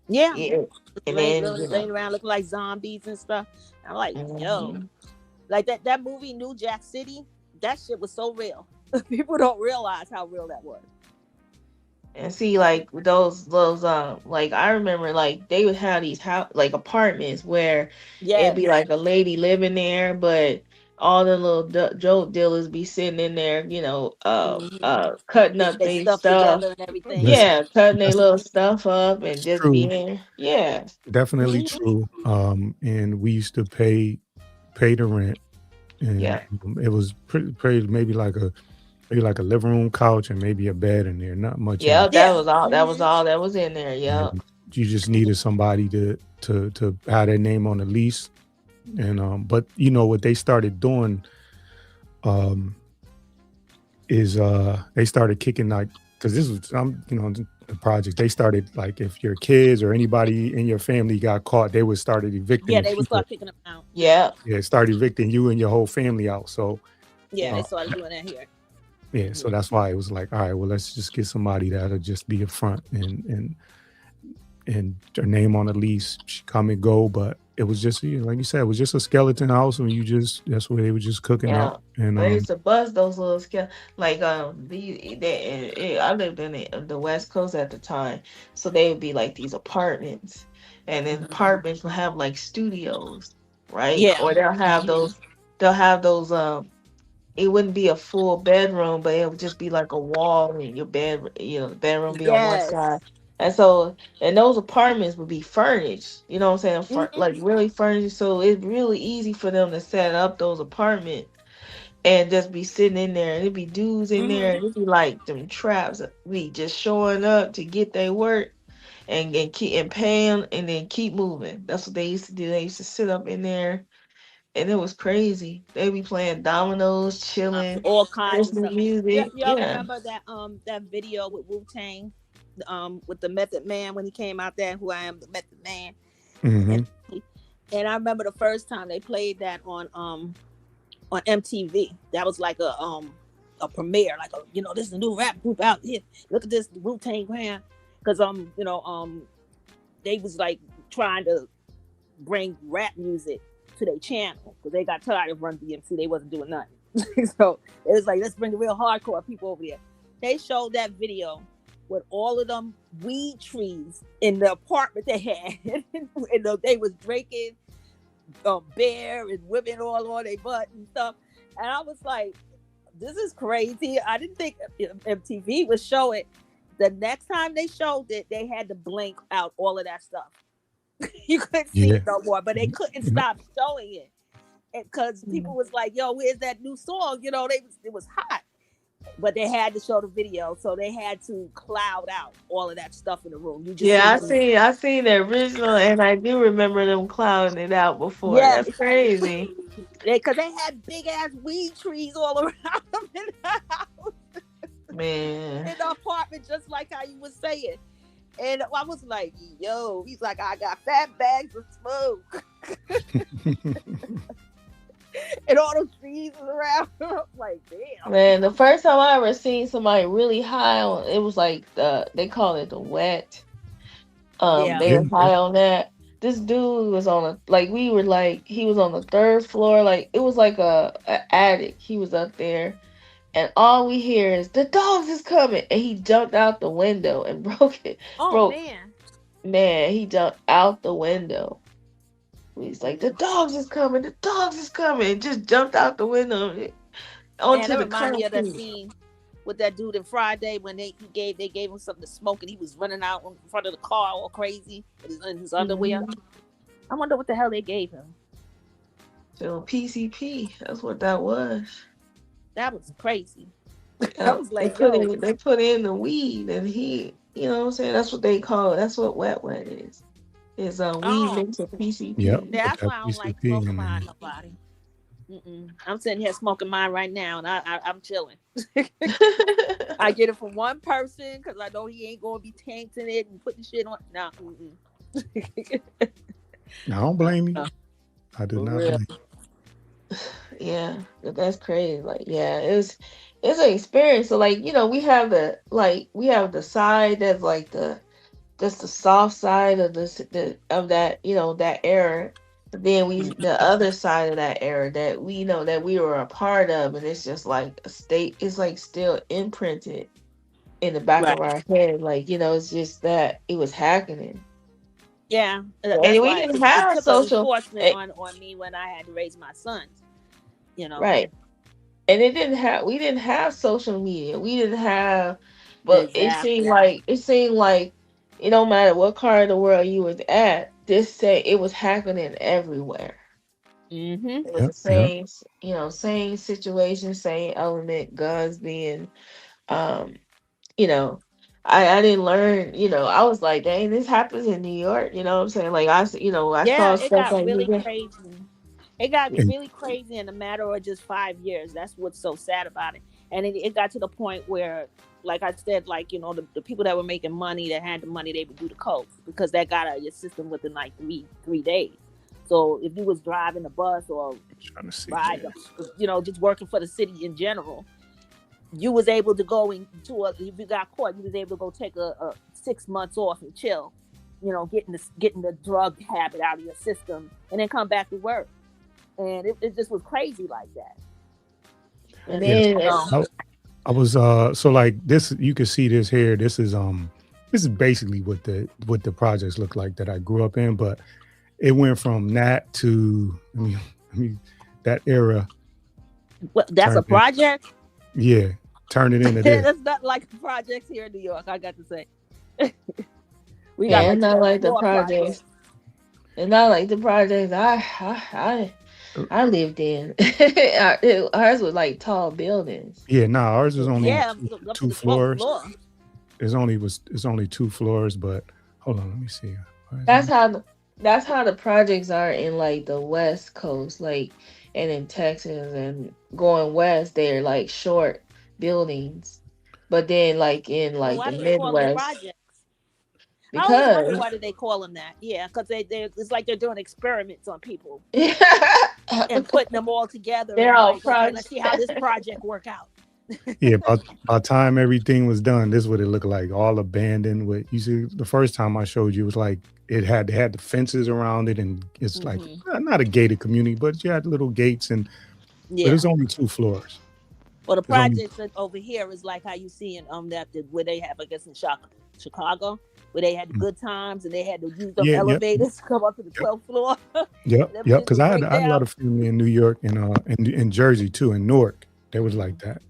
laying around looking like zombies and stuff. I'm like, yo, like that movie New Jack City, that shit was so real. People don't realize how real that was.
And see, like those like I remember, like they would have these like apartments where it'd be like a lady living there, but all the little dope dealers be sitting in there, cutting up their stuff
together and everything.
Cutting their little stuff up and just being
definitely true. And we used to pay the rent, and it was pretty maybe like a living room couch and maybe a bed in there, not much.
That was all that was in there.
You just needed somebody to have their name on the lease. And but what they started doing is they started kicking, like, because this was the project, they started like, if your kids or anybody in your family got caught, they would started evicting
they would start kicking them out.
Start evicting you and your whole family out. So
they started doing that here.
So that's why it was like, all right, well, let's just get somebody that'll just be up front and their name on the lease, come and go. But it was just, like you said, it was just a skeleton house, and that's where they were just cooking up. And
they used to bust those little like I lived in the West Coast at the time, so they would be like these apartments, and then apartments will have like studios, right? Or they'll have those it wouldn't be a full bedroom, but it would just be like a wall, and your bed, the bedroom be on one side. And so, and those apartments would be furnished, you know what I'm saying? Like really furnished. So it's really easy for them to set up those apartments and just be sitting in there. And it'd be dudes in there. And it'd be like them traps be just showing up to get their work and keep paying and then keep moving. That's what they used to do. They used to sit up in there. And it was crazy. They be playing dominoes, chilling,
all kinds of
music.
Y'all remember that video with Wu-Tang, with the Method Man when he came out there? Who I Am, the Method Man,
Mm-hmm.
And I remember the first time they played that on MTV. That was like a premiere, like this is a new rap group out here. Look at this Wu-Tang Clan, because they was like trying to bring rap music to their channel because they got tired of Run DMC. They wasn't doing nothing, so it was like, let's bring the real hardcore people over there. They showed that video with all of them weed trees in the apartment they had, and they was drinking beer and women all on their butt and stuff. And I was like, this is crazy. I didn't think MTV would show it. The next time they showed it, they had to blink out all of that stuff. You couldn't see it no more, but they couldn't stop showing it because people was like, yo, where's that new song? It was hot. But they had to show the video, so they had to cloud out all of that stuff in the room.
I seen the original, and I do remember them clouding it out before.
Yeah,
that's crazy.
Because they had big ass weed trees all around them in the house,
man,
in the apartment, just like how you were saying. And I was like, yo, he's like, I got fat bags of smoke. And all those trees around. I'm like, damn.
Man, the first time I ever seen somebody really high on it was like they call it the wet. They were high on that. This dude was he was on the third floor, like it was like a attic. He was up there, and all we hear is the dogs is coming, and he jumped out the window and broke it.
Oh
man, he jumped out the window. He's like, the dogs is coming, and just jumped out the window onto the
remind me of that scene with that dude in Friday when they gave him something to smoke, and he was running out in front of the car all crazy in his underwear. I wonder what the hell they gave him.
So PCP, that's what that was.
That was crazy. I was like,
they put in the weed, and he, you know what I'm saying? That's what they call it. That's what wet is. Is weed mixed with PCP.
Yep.
That's why I don't like smoking mine nobody. I'm sitting here smoking mine right now, and I'm chilling. I get it from one person because I know he ain't gonna be tainting it and putting shit on. No.
I don't blame you. I do not blame you.
Yeah, that's crazy. Like, yeah, it's an experience. So, like, we have the side that's like just the soft side of that that era. But then the other side of that era that we know that we were a part of, and it's just like it's like still imprinted in the back of our head. Like, it's just that it was happening.
Yeah,
and we didn't have social
enforcement on me when I had to raise my sons.
Right. And we didn't have social media. We didn't have, but exactly. it seemed like it don't matter what part of the world you was at, it was happening everywhere. It was the same, same situation, same element, guns being, I didn't learn, I was like, dang, this happens in New York, you know what I'm saying? Like, I saw stuff like
really crazy. It got really crazy in a matter of just 5 years. That's what's so sad about it. And it got to the point where, like I said, like, the people that were making money, that had the money, they would do the coke because that got out of your system within like three days. So if you was driving a bus or just working for the city in general, you was able to go if you got caught, you was able to go take a 6 months off and chill, getting the drug habit out of your system and then come back to work. And it just was crazy like that.
And then
I was so like this, you can see this here. This is basically what the projects look like that I grew up in, but it went from that to that era.
What, that's a project?
Yeah, turn it into this.
That's not like the projects here in New York, I got to say.
We got not like the projects. It's not like the projects I lived in. Ours was like tall buildings.
Yeah, no, ours was only two floors. It's only 2 floors, but hold on, let me see.
That's how the projects are in like the West Coast, like, and in Texas and going west, they're like short buildings. But then like in like the Midwest.
I always wonder
because
why do they call them that? Yeah, because they it's like they're doing experiments on people and putting them all together
they're
and
all
like, okay, let's
project.
see how this project work out.
Yeah, by the time everything was done, this is what it looked like, all abandoned. With you see, the first time I showed you, it was like they had the fences around it, and it's like
Hmm.
not a gated community, but you had little gates, and but
Yeah.
it's only 2 floors.
Well, the
It's only
projects over here is like how you see in where they have, I guess, in Chicago, where they had the good times and they had to use them
yeah, yep,
elevators to come up to the
yep,
12th floor.
yep,
Them
yep.
things
Because
would
I
break
had a lot
down.
of family in New York and in Jersey too, in Newark. They was like that.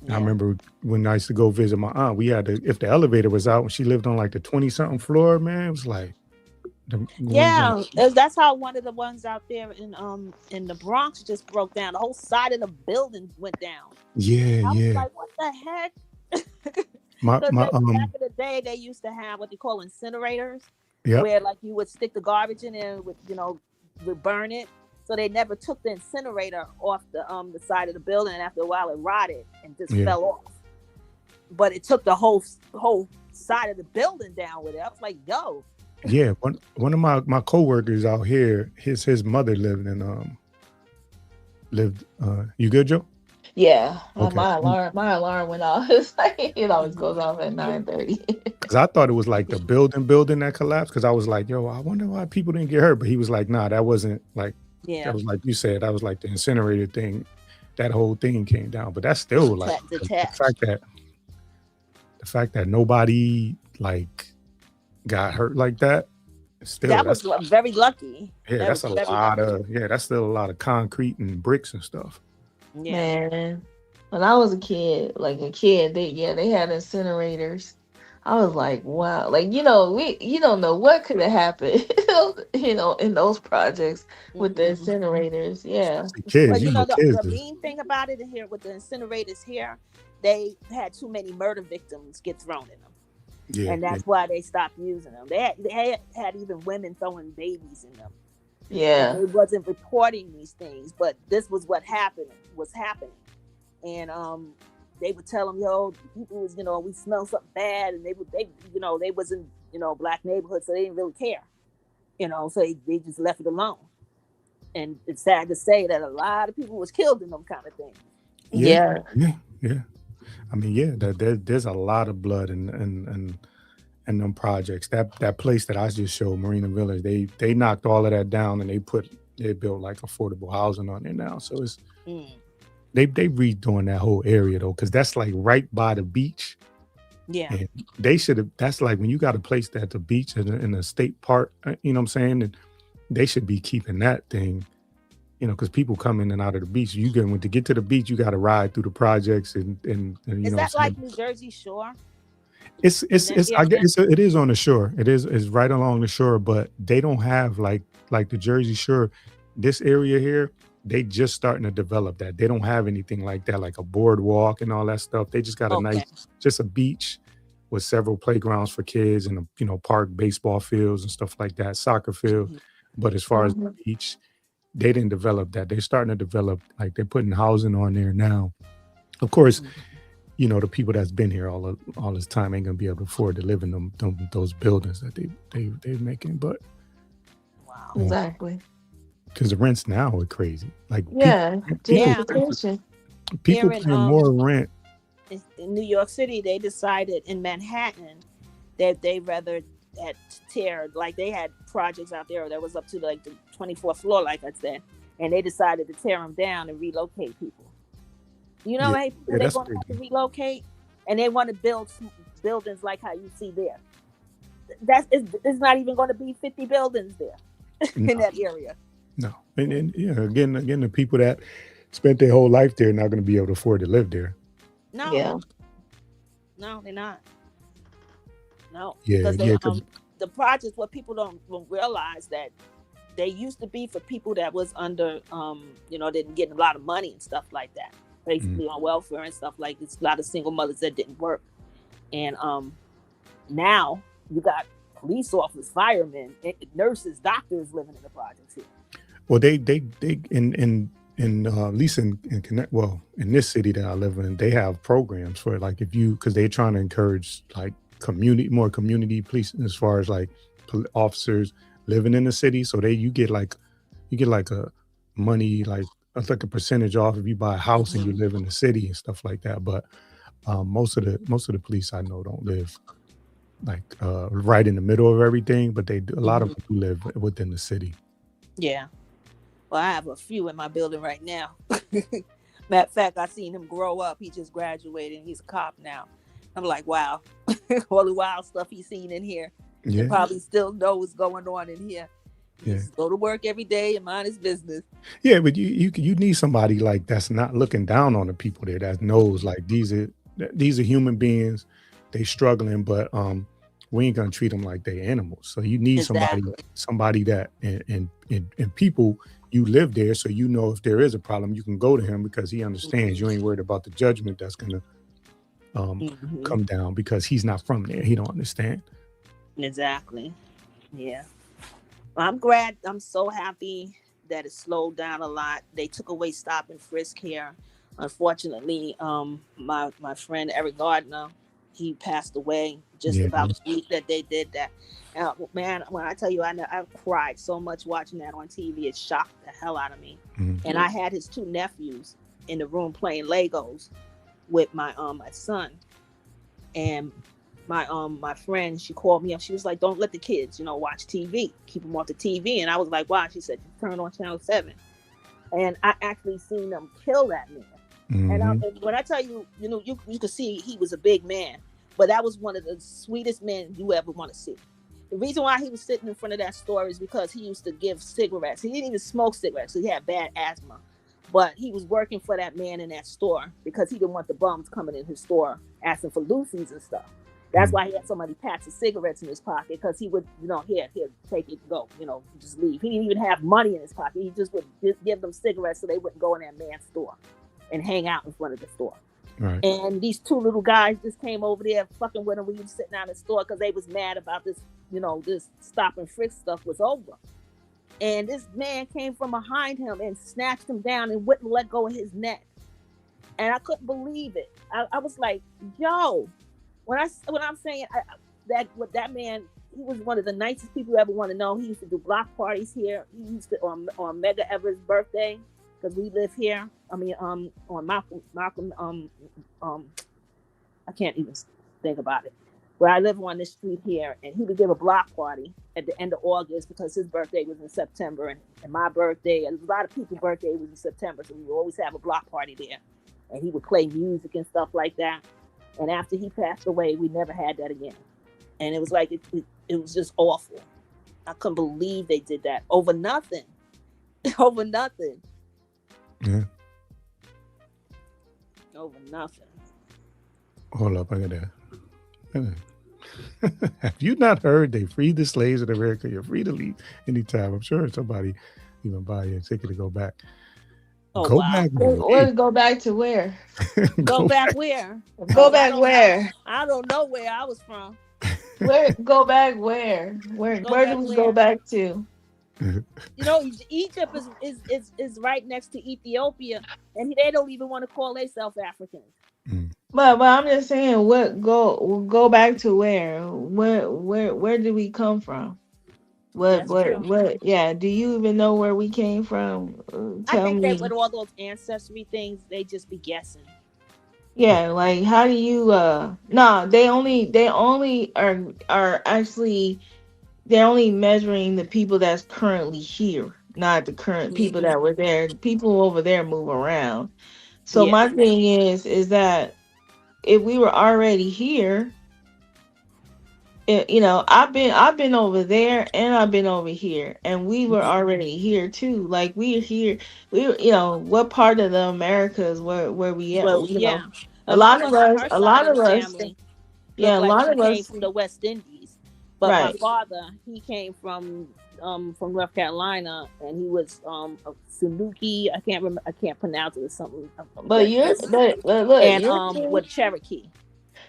I
Yeah.
remember when I used to go visit my aunt, we had to, if the elevator was out when she lived on like the 20 something floor, man, it was like when
Yeah, that's how one of the ones out there in the Bronx just broke down. The whole side of the building went down.
yeah,
I was
yeah.
like, what the heck?
My
Because
my
back in the day, they used to have what they call incinerators,
yep,
where like you would stick the garbage in and would burn it. So they never took the incinerator off the side of the building, and after a while, it rotted and just
yeah.
fell off. But it took the whole side of the building down with it. I was like, yo.
Yeah, one of my coworkers out here, his mother lived you good, Joe?
Yeah,
Okay.
my alarm went off. It's like it always goes off at 9:30.
Because I thought it was like the building that collapsed. Because I was like, yo, I wonder why people didn't get hurt. But he was like, nah, that wasn't like
Yeah,
that was like you said, that was like the incinerator thing. That whole thing came down. But that's still like
detached.
the fact that nobody like got hurt like that. Still,
That was very lucky.
yeah,
That
that's
was
a
very
lot
lucky.
that's still a lot of concrete and bricks and stuff.
Yeah.
Man, when I was a kid, they had incinerators. I was like, wow, like you don't know what could have happened, in those projects with the
Mhm.
incinerators. Yeah,
Especially kids,
But
you know, kids
the
is
mean thing about it here with the incinerators here, they had too many murder victims get thrown in them,
yeah,
and that's why they stopped using them. They had even women throwing babies in them, and
yeah,
they wasn't reporting these things. But this was what was happening, and they would tell them, yo, people was we smell something bad, and they was in black neighborhoods, so they didn't really care, so they just left it alone. And it's sad to say that a lot of people was killed in them kind of things.
yeah,
yeah,
yeah. I mean, yeah, there's a lot of blood and them projects. That place that I just showed, Marina Village, they knocked all of that down and they built like affordable housing on there now. So it's
Mm.
they redoing that whole area though, because that's like right by the beach.
Yeah.
And they should have. That's like when you got a place at the beach in a state park. You know what I'm saying? And they should be keeping that thing. Because people come in and out of the beach. To get to the beach, you got to ride through the projects and
Is that like New Jersey Shore?
It's
that
I
area?
guess it is on the shore. It's right along the shore, but they don't have like the Jersey Shore. This area here, they just starting to develop that. They don't have anything like that, like a boardwalk and all that stuff. They just got a
Okay.
nice, just a beach with several playgrounds for kids and park baseball fields and stuff like that, soccer field.
Mhm.
But as far as the
Mhm.
beach, they didn't develop that. They're starting to develop, like they're putting housing on there now. Of course,
Mhm.
the people that's been here all this time ain't gonna be able to afford to live in those buildings that they're making. But
Wow.
exactly.
because the rents now are crazy. Like
Yeah,
Yeah.
gentrification.
people
Here in
paying more rent.
in New York City, they decided in Manhattan that they rather had tear, like they had projects out there that was up to like the 24th floor, like I said, and they decided to tear them down and relocate people.
Yeah,
How people
yeah,
they're
that's
going to have to
crazy.
relocate, and they want to build buildings like how you see there. It's not even going to be 50 buildings there in
No,
that area.
no, and yeah, again, the people that spent their whole life there are not going to be able to afford to live there.
No,
Yeah,
no, they're not. No,
Yeah,
because
yeah, because
the projects, what people don't realize that they used to be for people that was under didn't get a lot of money and stuff like that, basically on welfare and stuff like this. A lot of single mothers that didn't work, and now you got police officers, firemen, nurses, doctors living in the projects here.
well, they in at least in Connect, well, in this city that I live in, they have programs for like if you because they're trying to encourage like more community policing as far as like officers living in the city. So you get like a money like it's like a percentage off if you buy a house and you live in the city and stuff like that. But most of the police I know don't live like right in the middle of everything, but a lot of them do live within the city.
Yeah. Well, I have a few in my building right now. Matter of fact, I seen him grow up. He just graduated and he's a cop now. I'm like, wow, all the wild stuff he's seen in here.
Yeah.
He probably still know what's going on in here.
Yeah.
Just go to work every day and mind his business.
Yeah, but you need somebody like that's not looking down on the people there, that knows like these are human beings, they struggling, but we ain't gonna treat them like they animals. So you need somebody that and people, you live there, so you know if there is a problem, you can go to him because he understands. You ain't worried about the judgment that's gonna come down because he's not from there. He don't understand.
Exactly. Yeah. Well, I'm glad. I'm so happy that it slowed down a lot. They took away stop and frisk here. Unfortunately, my friend Eric Gardner, he passed away just about the week that they did that. Man, when I tell you, I cried so much watching that on TV. It shocked the hell out of me. And I had his two nephews in the room playing Legos with my son. And my friend, she called me up. She was like, "Don't let the kids, watch TV. Keep them off the TV." And I was like, "Why?" She said, "Turn on Channel 7." And I actually seen them kill that man. And when I tell you, you could see he was a big man, but that was one of the sweetest men you ever want to see. The reason why he was sitting in front of that store is because he used to give cigarettes. He didn't even smoke cigarettes, so he had bad asthma. But he was working for that man in that store because he didn't want the bums coming in his store asking for loosies and stuff. That's why he had so many packs of cigarettes in his pocket, because he would, here, take it, go, just leave. He didn't even have money in his pocket. He just would give them cigarettes so they wouldn't go in that man's store and hang out in front of the store.
Right.
And these two little guys just came over there fucking with him when he was sitting out in the store because they was mad about this, this stop and frisk stuff was over. And this man came from behind him and snatched him down and wouldn't let go of his neck. And I couldn't believe it. I was like, yo, when I'm saying that man, he was one of the nicest people you ever want to know. He used to do block parties here. He used to on Medgar Evers' birthday, because we live here. I mean, on Malcolm, I can't even think about it. Where I live on this street here, and he would give a block party at the end of August because his birthday was in September, and my birthday, and a lot of people's birthday was in September, so we would always have a block party there. And he would play music and stuff like that. And after he passed away, we never had that again. And it was like, it was just awful. I couldn't believe they did that over nothing. Over nothing.
Yeah.
Over nothing.
Hold up, I got that. Have you not heard they freed the slaves in America? You're free to leave anytime. I'm sure somebody even buy your ticket to go back.
Oh,
go
wow.
back.
Go back to where?
Go back where?
Go back where?
I don't know where I was from.
Where? Go back where? Where do we go back to?
Egypt is right next to Ethiopia, and they don't even want to call themselves Africans.
But I'm just saying, go back to where? Where did we come from? What? Yeah. Do you even know where we came from?
I think that with all those ancestry things, they just be guessing.
Yeah, like how do you? No, they only are actually, they're only measuring the people that's currently here, not the current people that were there. The people over there move around. So my thing is that if we were already here, I've been over there and I've been over here, and we were already here too. Like we're here. What part of the Americas where we at?
Well,
a lot of us
family,
a lot of us
came from the West Indies, but
right.
My father, he came from North Carolina, and he was a Sanuki. I can't pronounce it or something.
But look,
and with Cherokee.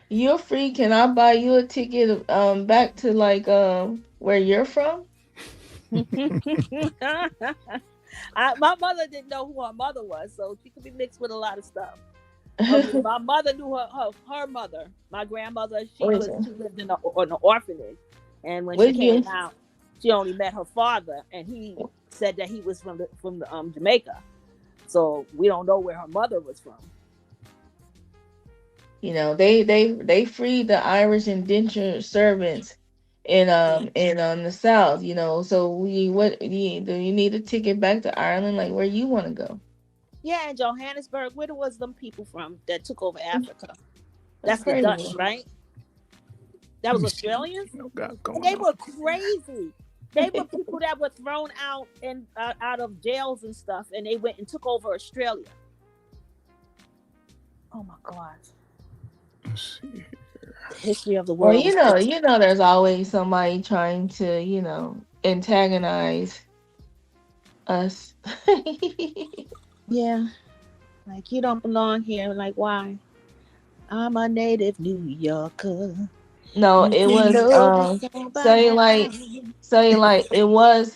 You're free. Can I buy you a ticket back to like where you're from?
My mother didn't know who her mother was, so she could be mixed with a lot of stuff. My mother knew her mother. My grandmother, she
What is it?
lived in an orphanage, and when she
Would
came
you?
out, she only met her father, and he said that he was from Jamaica. So we don't know where her mother was from.
You know, they freed the Irish indentured servants in the South. You know, so do you need a ticket back to Ireland? Like, where you want to go?
Yeah, in Johannesburg, where was them people from that took over Africa?
That's
That's the
crazy.
Dutch, right? That
Let
was
me see what
Australians,
you got
and
going
they
on.
were crazy. They were people that were thrown out and out of jails and stuff, and they went and took over Australia. Oh my God!
Let's see.
The history of the
Well,
world is
there's always somebody trying to, antagonize us.
yeah. Like you don't belong here. Like why? I'm a native New Yorker.
No,
You
it
should
was
know this all by now.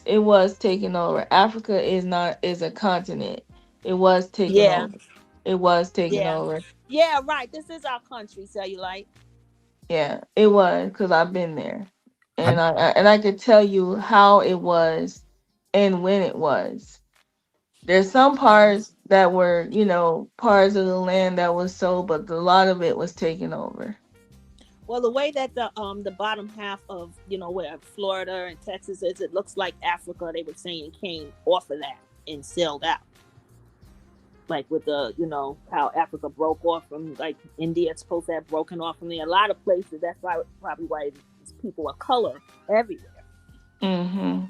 it was taken over. Africa is a continent. It was taken
Yeah,
over. It was taken
yeah,
over.
yeah. Right. This is our country, Cellulite.
Yeah, it was because I've been there,
I,
and I could tell you how it was and when it was. There's some parts that were, parts of the land that was sold, but a lot of it was taken over.
Well, the way that the bottom half of where Florida and Texas is, it looks like Africa. They were saying came off of that and sailed out, like with the how Africa broke off from like India. It's supposed to have broken off from there. A lot of places. That's probably why it's people of color everywhere.
Mm-hmm.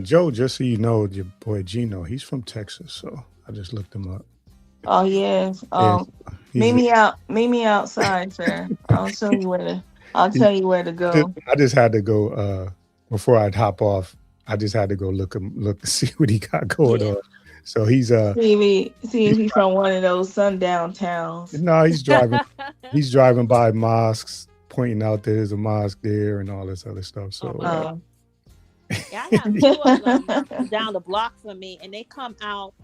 Joe, just so you know, your boy Gino, he's from Texas, so I just looked him up.
Oh yes.
And
Meet
he's
me out. Meet me outside, sir. I'll
he,
tell you where to go.
I just had to go before I'd hop off. I just had to go look to see what he got going
Yeah.
on. So he's
See if he's from one of those sundown towns.
no, he's driving by mosques, pointing out there's a mosque there and all this other stuff. So
wow. Yeah, I have two of them down the block from me, and they come out.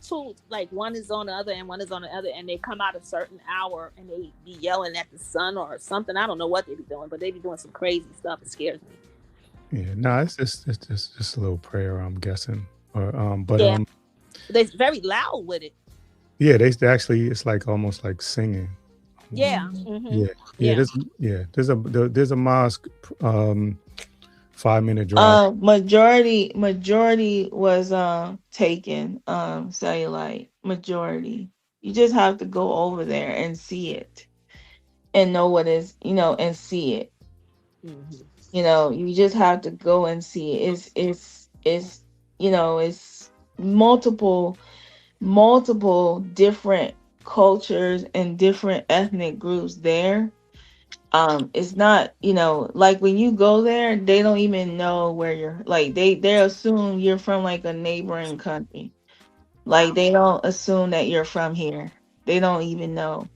Two, like one is on the other and one is on the other, and they come out a certain hour and they be yelling at the sun or something. I don't know what they be doing, but they be doing some crazy stuff. It scares me.
yeah, no, it's just a little prayer, I'm guessing. Or
Yeah. They're very loud with it.
yeah, they actually it's like almost like singing.
Yeah.
Yeah, there's a mosque 5-minute drive.
Majority was taken, cellulite. Majority. You just have to go over there and see it and know what is, and see it. You just have to go and see it. It's multiple different cultures and different ethnic groups there. It's not, like when you go there, they don't even know where you're, like they assume you're from like a neighboring country. Like they don't assume that you're from here. They don't even know.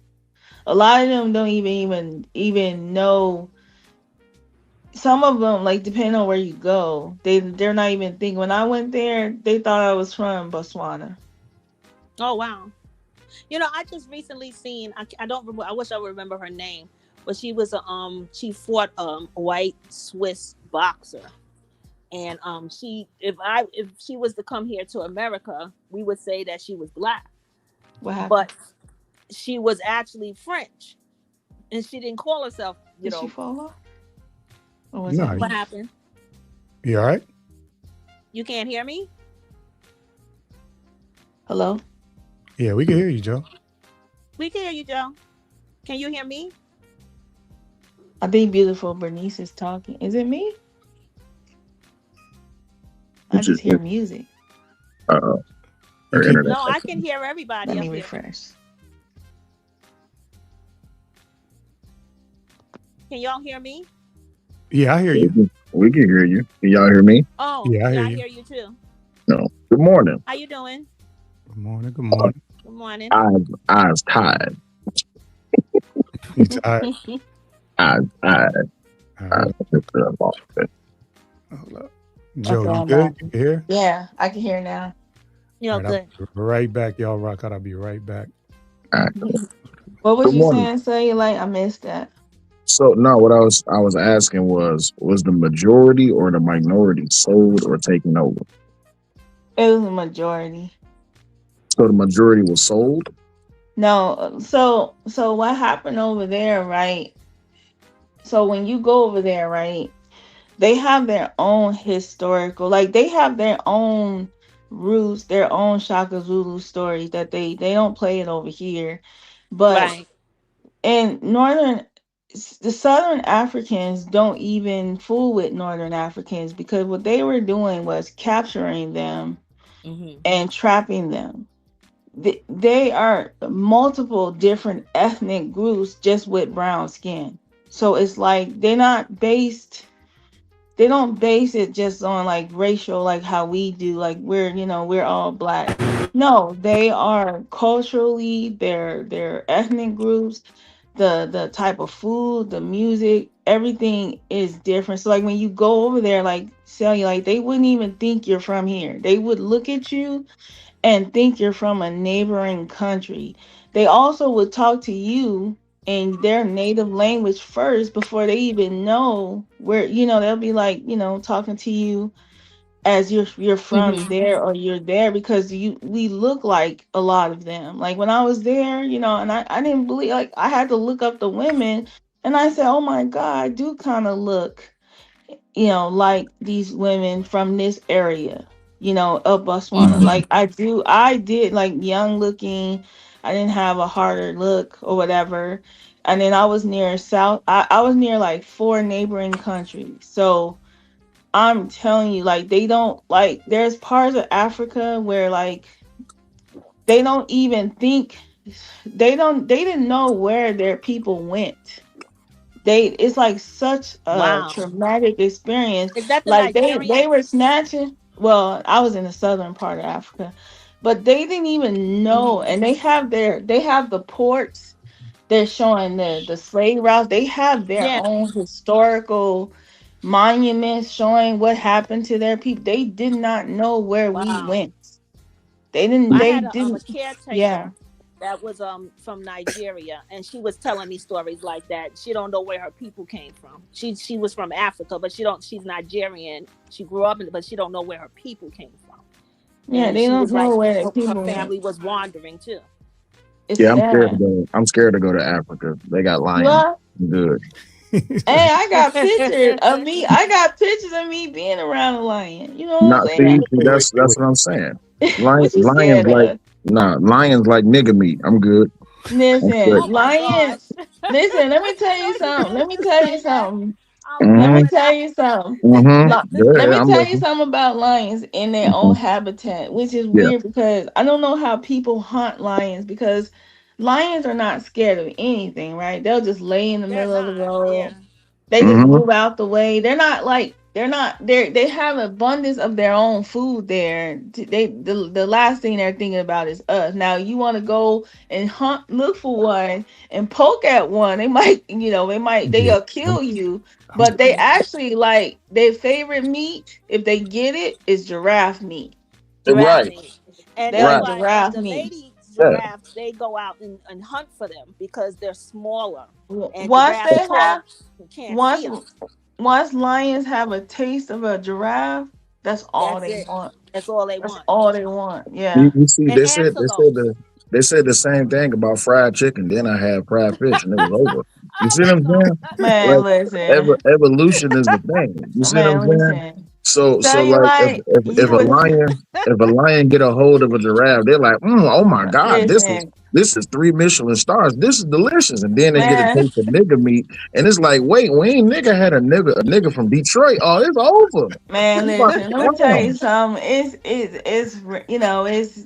A lot of them don't even know. Some of them, like depending on where you go, they're not even thinking. When I went there, they thought I was from Botswana.
Oh wow. I just recently seen, I don't remember, I wish I would remember her name, but she was she fought a white Swiss boxer, and if she was to come here to America, we would say that she was black.
What happened?
But she was actually French, and she didn't call herself.
Did she fall off?
What happened?
You all right?
You can't hear me?
Hello?
Yeah, we can hear you, Joe.
We can hear you, Joe. Can you hear me?
I think beautiful Bernice is talking. Is it me? I just hear music.
Uh-oh.
No, I can hear everybody.
Let me refresh.
Can y'all hear me?
Yeah, I hear you.
We can hear you. Can y'all hear me?
Oh,
yeah, I
hear you too.
No. Good morning.
How you doing?
Good morning. Good morning.
Good morning.
I was tired.
You tired?
I
Hold up. Joe,
Okay,
you good? You can hear?
Yeah, I can hear now.
You're
All right,
good.
I'll be right back, y'all. Rock out. I'll be right back.
All right.
What was
Good
you
morning.
saying? Say like I missed that.
So no, what I was asking was the majority or the minority sold or taken over?
It was a majority.
So the majority was sold.
No, so what happened over there, right? So when you go over there, right, they have their own historical, like they have their own roots, their own Shaka Zulu stories that they don't play it over here. But
Right.
in northern the southern Africans don't even fool with northern Africans because what they were doing was capturing them
Hmm.
and trapping them. They are multiple different ethnic groups just with brown skin. So it's like they don't base it just on like racial like how we do, like we're all black. No, they are culturally, their ethnic groups, the type of food, the music, everything is different. So like when you go over there, like sell you, like they wouldn't even think you're from here. They would look at you and think you're from a neighboring country. They also would talk to you in their native language first before they even know where, they'll be like, talking to you as you're from
Hmm.
there or you're there because we look like a lot of them. Like when I was there, and I didn't believe, like I had to look up the women and I said, oh my God, I do kind of look like these women from this area, of Botswana.
Hmm.
Like I did like young looking. I didn't have a harder look or whatever. And then I was near South, I was near like four neighboring countries. So I'm telling you, like they don't like there's parts of Africa where like they don't even think they didn't know where their people went. It's like such a
Wow.
traumatic experience.
Is that the
Like they were
Nigerians?
snatching. Well, I was in the southern part of Africa, but they didn't even know.
Hmm.
And they have the ports. They're showing the slave routes. They have their
Yeah.
own historical monuments showing what happened to their people. They did not know where we
Wow.
went. They didn't.
I
They
had a
didn't. Yeah.
caretaker that was from Nigeria, and she was telling me stories like that. She don't know where her people came from. She was from Africa, but she's Nigerian. She grew up in, but she don't know where her people came from.
Yeah.
And
They
she
don't
was like
know where their
her
people went.
family was wandering too.
It's
Yeah, I'm scared to
sad.
go. I'm scared to go to Africa. They got
You
lions.
are.
Good.
Hey, I got pictures of me. I got pictures of me being around a lion. You know what I'm
Not
saying?
see, that's what I'm saying.
What you
Lions
scared
like
of?
nah, lions like nigga meat. I'm good. I'm
Oh
Listen,
straight.
my
lion.
gosh!
Listen, let me tell you
Don't you
something. Let
dare
me
just
tell you
say that.
something.
I'm
Let me
Mm-hmm.
blowing
tell
up.
you something.
Mm-hmm.
Let
Yeah,
me
I'm
tell you
listening.
something about lions in their own
Mm-hmm.
habitat, which is
Yeah.
weird because I don't know how people hunt lions because lions are not scared of anything, right? They'll just lay in the
They're
middle of the
not.
road.
Yeah.
They just
Mm-hmm.
move out the way. They have abundance of their own food there. The last thing they're thinking about is us. Now you want to go and hunt, look for one and poke at one. They'll
Yeah,
kill you.
I'm
But they actually like their favorite meat, if they get it, is giraffe meat.
Giraffe
Right.
meat. And
They
that's
Right.
like
why
giraffe
the
meat.
lady
Yeah.
giraffes, they go out and hunt for them because they're smaller. And
Once
giraffes
they have
talk, you can't
once
see them.
once lions have a taste of a giraffe, that's all
That's
they
it.
want.
That's all they
That's
want.
all they want.
You,
Yeah.
you see,
And
they said
antelopes.
the same thing about fried chicken. Then I had fried fish, and it was over. You
Oh
see what
my
I'm
God.
saying?
Man,
Like
listen.
evolution is the thing. You see what I'm
Man,
saying?
listen.
So like
Cellulite,
if
you
a
would
lion get a hold of a giraffe, they're like, oh my god,
listen,
this is three Michelin stars. This is delicious. And then they get a
man,
taste of nigga meat, and it's like, wait, we ain't nigga had a nigga from Detroit. Oh, it's over.
man,
It's like,
listen. Let me tell you
damn.
something. It's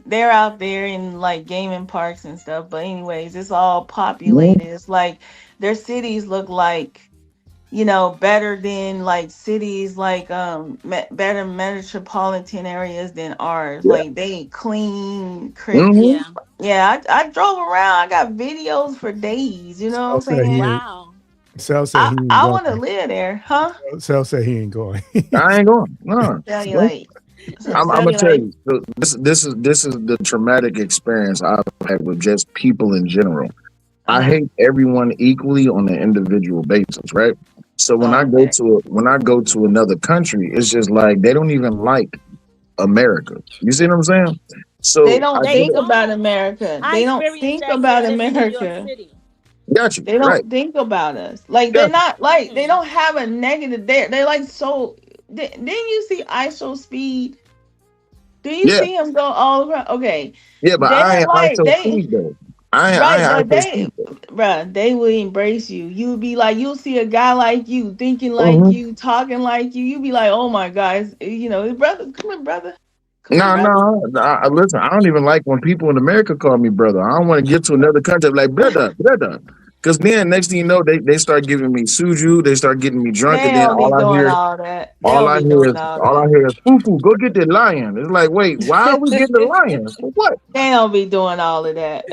they're out there in like gaming parks and stuff. But anyways, it's all
Mhm.
populated. It's like their cities look like better than like cities like better metropolitan areas than ours.
Yeah.
Like they clean, crisp.
Hmm.
Yeah.
Yeah, I drove around. I got videos for days. You know what
Sal
I'm
said he
saying?
ain't.
Wow.
Sal said
I
he ain't
I want to
going.
live there, huh?
Sal said he ain't going.
I ain't going. No.
Tell you
Nope.
like So
I'm gonna tell
cellulite.
you. So this is the traumatic experience I've had with just people in general. I
Uh-huh.
hate everyone equally on an individual basis, right? So
Oh, okay.
when I go to another country, it's just like they don't even like America. You see what I'm saying?
They
So I
don't
go
They
think
to,
about
don't.
America.
I
They don't
experienced
think
that here
about
living in New York
America.
City.
got you,
They
right?
don't think about us. Like they're
Got you.
not like they
Mm-mm.
don't have a negative. They're like so. Didn't you see ISO speed? Do you
Yeah,
see him go all around? Okay,
yeah, but
they're
I ain't
like
ISO
they
speed though. I
right, but
ain't ISO
they,
speed though.
bruh, they will embrace you. You'll be like, you'll see a guy like you, thinking like
Hmm.
you, talking like you. You be like, oh my God, brother, come here, brother, come here,
No,
brother.
no. Listen, I don't even like when people in America call me brother. I don't want to get to another country I'm like brother, brother. Because then next thing you know, they start giving me suju, they start getting me drunk,
They
and then
don't be doing all that. They don't be doing all
all I
that.
hear is foo foo, go get the lion. It's like, wait, why are we getting the lion? For what?
They don't be doing all of that.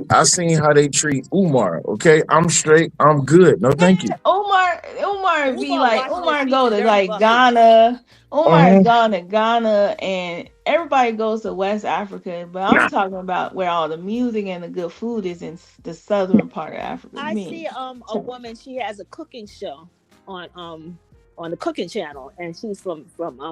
I seen how they treat Umar. Okay, I'm straight. I'm good. No, thank you.
Omar be
Umar
like,
washing his
Omar
feet
go
in
to
dirty
like
buckets.
Ghana. Omar has
Uh-huh.
gone to Ghana, and everybody goes to West Africa. But I'm
Nah.
talking about where all the music and the good food is in the southern part of Africa.
I
Me.
see a woman. She has a cooking show on the cooking channel, and she's from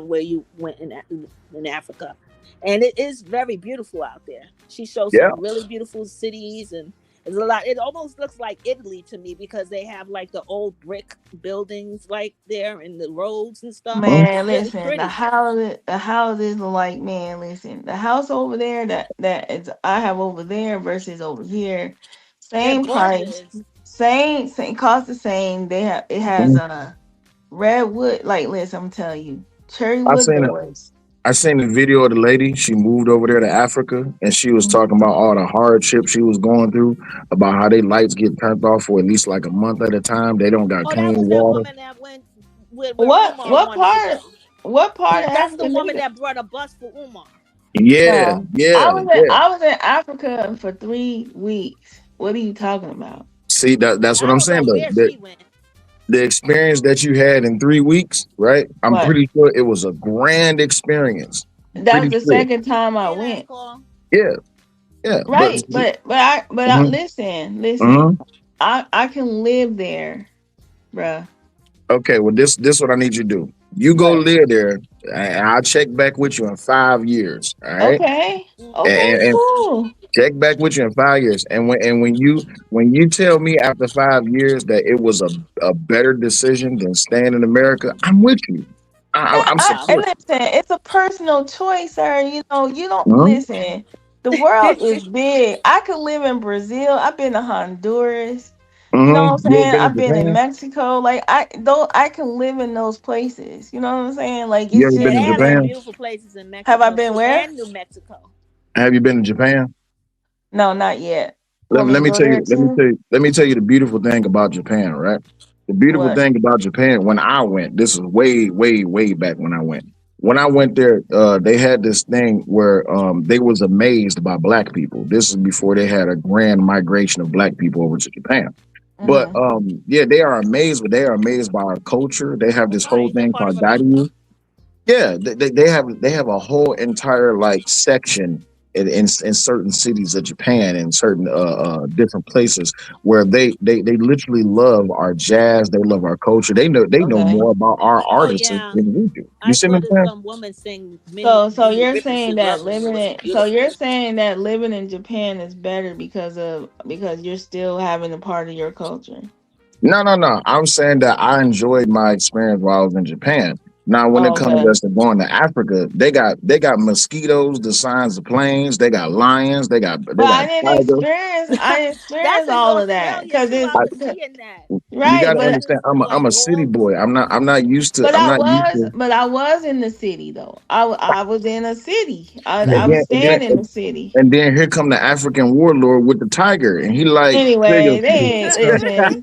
where you went in Africa, and it is very beautiful out there. She shows
Yeah.
some really beautiful cities, and there's a lot. It almost looks like Italy to me because they have like the old brick buildings like there and the roads and stuff.
Mhm.
Man,
Really
listen,
pretty.
the houses are like, man, listen, the house over there that is I have over there versus over here,
They're
same price,
gorgeous.
same cost the same. It has
Mhm.
a redwood, like listen, I'm telling you, cherry
I
wood
seen it.
doors.
I seen the video of the lady. She moved over there to Africa, and she was
Mhm.
talking about all the hardship she was going through, about how they lights get turned off for at least like a month at a time. They don't got
Oh, that was
clean
that
water.
woman that went where
What
Umar
what
wanted to
part
go.
what part of
That's the
Africa
woman
nigga?
that brought a bus for Umar.
Yeah,
No,
yeah, yeah.
I was in Africa for 3 weeks. What are you talking about?
See, that's what
I
I'm
don't know
saying.
where she went.
The experience that you had in 3 weeks, right? I'm
What?
pretty sure it was a grand experience.
That was
Pretty
the
sure.
second time I
Say last
went.
call.
Yeah, yeah. But
Right, but I
mhm,
listen.
mhm.
I can live there, bruh.
Okay, well this what I need you to do. You go
What?
live there, and I'll check back with you in 5 years. All right,
Okay, okay,
and
cool.
check back with you in 5 years. And when you tell me after 5 years that it was a better decision than staying in America, I'm with you. I'm
Wow.
And
supportive.
listen, it's a personal choice, sir. You don't
Mhm.
listen. The world is big. I could live in Brazil. I've been to Honduras. You know what I'm
You ever
saying?
been to
I've been in
Japan?
Mexico. Like I can live in those places. You know what I'm saying? Like
You
it's
ever
Yeah,
been
they
to
just
have some
Japan?
beautiful places in
have I
Mexico
been
too,
where?
and New Mexico.
Have you been to Japan?
No, not yet. You
Let,
want me
let
to
me
go
tell
there
you,
too?
let me tell you the beautiful thing about Japan, right? The beautiful
What?
thing about Japan, when I went, this is way, way, way back when I went. When I went there, they had this thing where they was amazed by black people. This is before they had a grand migration of black people over to Japan. But
Mm-hmm.
yeah, they are amazed, but they are amazed by our culture. They have this whole
Right, they're
thing
part of
called
America.
Gairyu. Yeah, they have a whole entire like section in certain cities of Japan and certain different places where they literally love our jazz, they love our culture. They know
Okay.
more about our
Oh
artists than
yeah,
we do. You
I
see what
saw
I'm
this
saying?
woman sing
So
Minnie
you're
Riperton
saying
Love
that
and it was
you're
beautiful.
saying that living in Japan is better because you're still having a part of your culture.
No, no, no. I'm saying that I enjoyed my experience while I was in Japan. Now, when it
Oh,
comes
okay.
to going to Africa, they got mosquitoes the size of planes. They got lions.
But
They got tigers.
I didn't
That's
experience
in
all of that
Australia
because
too. I
it's
was seeing that.
You
right.
got to
But
understand.
Tigers,
I'm
like
a city
dogs.
boy. I'm not used to. I'm not used to.
I was in the city though. I was in a city.
And
I was
then and then
staying in the city.
and then here come the African warlord with the tiger, and he like clear
Anyway, they
your
ain't listen.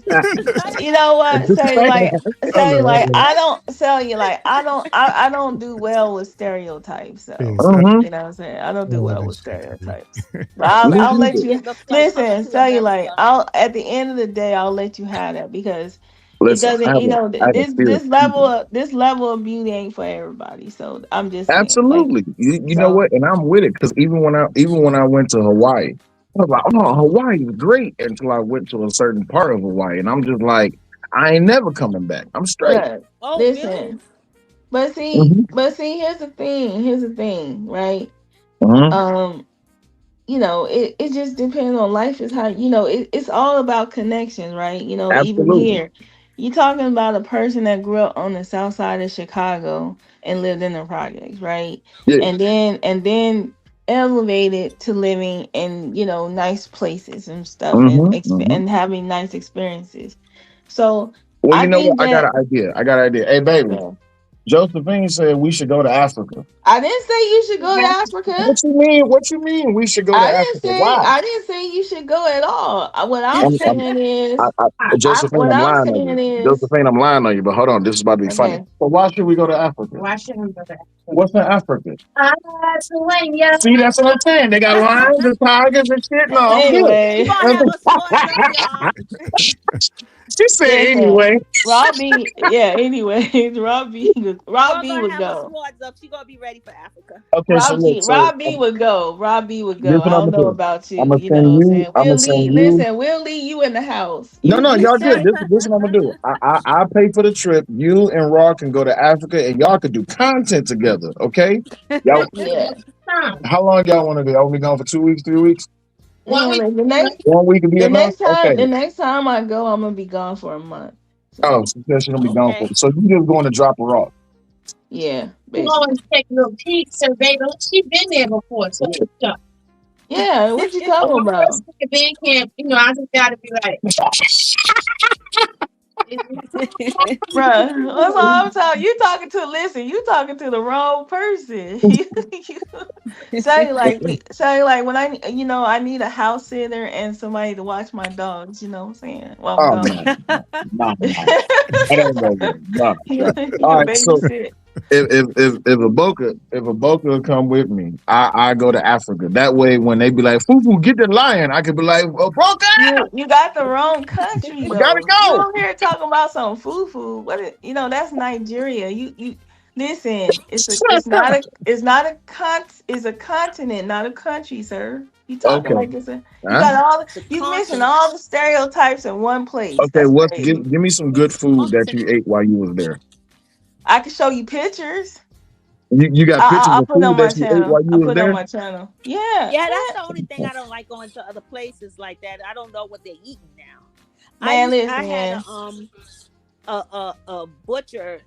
You know what? Say like I don't tell you like I don't do well with stereotypes. So
uh-huh.
you know what I'm saying? I don't do
love
well
this
with
shit, dude.
stereotypes. But
That's
Me
why
I'll
to
let
neither.
me
you
it looks like coming
listen,
to
tell you like
America.
I'll at the end of the day I'll let you have that because It
Listen,
doesn't, you know,
I have a fear.
this level of beauty ain't for everybody. So I'm just saying, like,
Absolutely. You know
so
what? And I'm with it because even when I went to Hawaii, I was like, oh, Hawaii is great until I went to a certain part of Hawaii, and I'm just like, I ain't never coming back. I'm straight.
look,
Oh, really?
listen.
Hmm.
But see, here's the thing. Here's the thing, right?
Hmm.
Um, you know, it just depends on life is how, you know, it's all about connections, right? You know, even
Absolutely.
here, you talking about a person that grew up on the south side of Chicago and lived in the projects, right?
Yeah.
And then elevated to living in, you know, nice places and stuff,
Hmm. Hmm.
and having nice experiences. So
Well,
I
you know what?
think
I got
that,
an idea. I got an idea. Hey, baby,
yeah.
Josephine said we should go to Africa.
I didn't say you should go to Africa.
What you mean? What you mean? We should go to Africa? Why?
I didn't say you should go at all. What I'm
I'm, I'm,
saying is,
Josephine,
what
I'm
I'm
lying on
saying
you.
is,
Josephine, I'm lying on you. But hold on, this is about to be funny.
okay.
So why should we go to Africa? Why should we go to Africa? What's in Africa? See, that's what I'm saying. They got lions and tigers and shit. No, I'm good.
She
Anyway,
gonna have us swords up, y'all.
She said
listen,
anyway.
Robbie. Yeah. Anyways,
We're
Robbie
gonna
would
have her
go.
swords up. She gonna be ready for Africa.
Okay, so look,
Robbie would go. Robbie would
this
go.
is what
I
I'm
don't
gonna
know
do.
about
I'm
you.
gonna
You know
send
what I'm
you.
saying?
I'm
We'll
gonna send
leave.
you.
Listen, we'll leave you in the house.
No,
You
y'all good.
stay.
This is what I'm gonna do. I pay for the trip. You and Raw can go to Africa, and y'all can do content together. Okay? Y'all,
Yeah.
how long y'all want to be? Are we gone for 2 weeks, 3 weeks?
Yeah. Like
One week will be enough. Okay.
the next time I go, I'm gonna be gone for a month.
Oh,
So
she said she's gonna be gone for.
Okay.
So you just going to drop her off?
yeah,
You always
basically.
take little peeks, and baby, she been there before, so
Yeah. What you
on
talking
my
about?
first week of band camp, I just gotta be like,
Bruh, that's all I'm talking. You talking to listen, you talking to the wrong person. Say like when I need a house sitter and somebody to watch my dogs, you know what I'm saying? Well I'm
Oh
gone.
no, no. That ain't no good. No.
you
All
you
right. So
babysit.
if a Boca will come with me, I go to Africa. That way, when they be like, "Fufu, get the lion," I could be like, "Boca,
You got the wrong country
we gotta
though. You
go."
over here talking about some fufu. That's Nigeria. You listen, it's a continent, not a country, sir. You talking
Okay.
like you
Huh?
got
It's a
you missing
continent.
all the stereotypes in one place.
Okay.
That's
What?
crazy.
Give me some good
It's a
food that you
continent.
ate while you was there.
I can show you pictures.
You got pictures
I'll
of
put it
food
on my
that you ate
channel.
while you
I'll
was
put it on
there.
my channel. Yeah.
Yeah, that's the only thing I don't like going to other places like that. I don't know what they're eating now.
Man,
I had
listen.
a butcher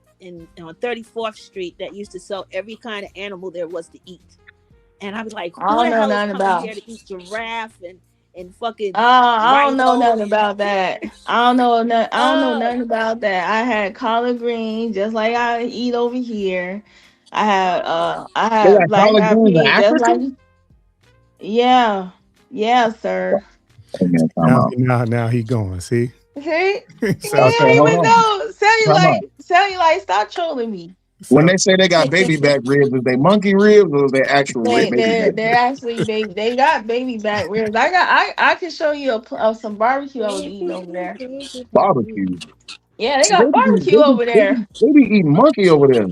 on 34th Street that used to sell every kind of animal there was to eat. And I was like,
I
who
don't
the
know
hell is
nothing
coming
about.
here to eat giraffe and fucking
I don't know
rhino?
nothing about that. I don't know nothing about that. I had collard greens just like I eat over here. I
They
had
got
black
collard
eyed
greens in
peas just
Africa.
like yeah. Yeah, sir.
Hey, man, time out.
Now he going. See,
See? He
so
ain't
Okay, hold
even
on.
know.
Time out.
Cellulite, stop trolling me.
When
so
they say they got baby back ribs, is they monkey ribs or is they actual baby back?
They're actually they got baby back ribs. I can show you some barbecue I was eating over there.
Barbecue.
Yeah, they
See, they
got
be,
barbecue over there.
they be eating monkey over there.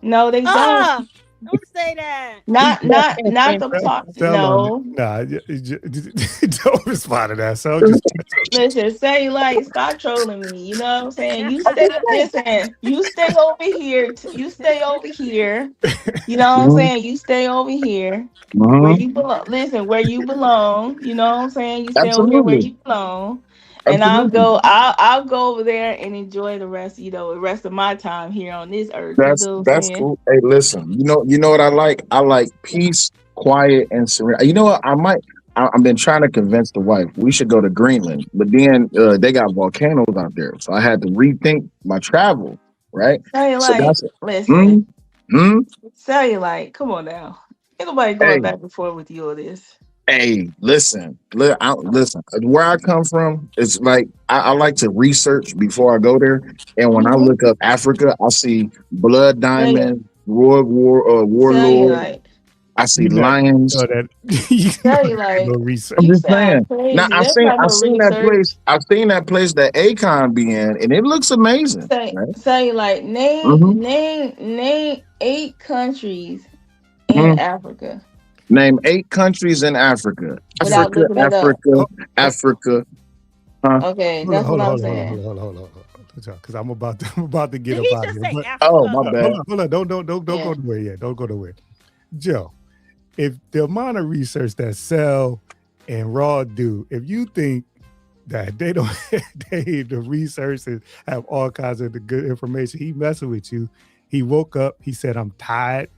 No, they don't.
Ah, don't say that.
Not the part.
tell on you.
No,
Nah, don't respond to that. So just
listen, say like stop trolling me. You know what I'm saying? Listen. You stay over here. You stay over here. You know what I'm
Mhm.
saying? You stay over here where
Mhm.
you belong. Listen, where you belong. You know what I'm saying? You stay over here where
Absolutely.
you belong. And
Absolutely.
I'll go over there and enjoy the rest of my time here on this earth. You know what I'm
That's
saying?
cool. Hey, listen. You know what I like? I like peace, quiet, and serenity. You know what? I've been trying to convince the wife we should go to Greenland, but then they got volcanoes out there, so I had to rethink my travel. Right. So
Cellulite,
that's it.
listen.
Mm, mm.
Cellulite, come on now. Ain't nobody going
Hey,
back and forth with you on this.
hey, listen. Listen. Where I come from, it's like I like to research before I go there, and when I
Mm-hmm.
look up Africa, I see blood
Cell-
diamond, warlord.
Cellulite.
I see
You not
lions.
know that you
Tell you
not
like
no research.
I'm
you
just saying.
sound
Now
crazy. That's not
I've
no
seen that
research.
place. I've seen that place that Akon be in, and it looks amazing. Right?
Say like
Mm-hmm.
name 8 countries in
Mm-hmm.
Africa
Name 8 countries in Africa.
without
Africa,
looking it up.
Africa. Huh?
Okay, that's what I'm saying.
Hold on. Because I'm about to get
Did
up
he
out
just
here.
say
But
Africa?
Oh, my bad.
hold on. Don't
Yeah.
go nowhere yet. Don't go nowhere. Joe, if the amount of research that Cell and Raw do, if you think that they don't the research and have all kinds of the good information, he messing with you. He woke up, he said, I'm tired.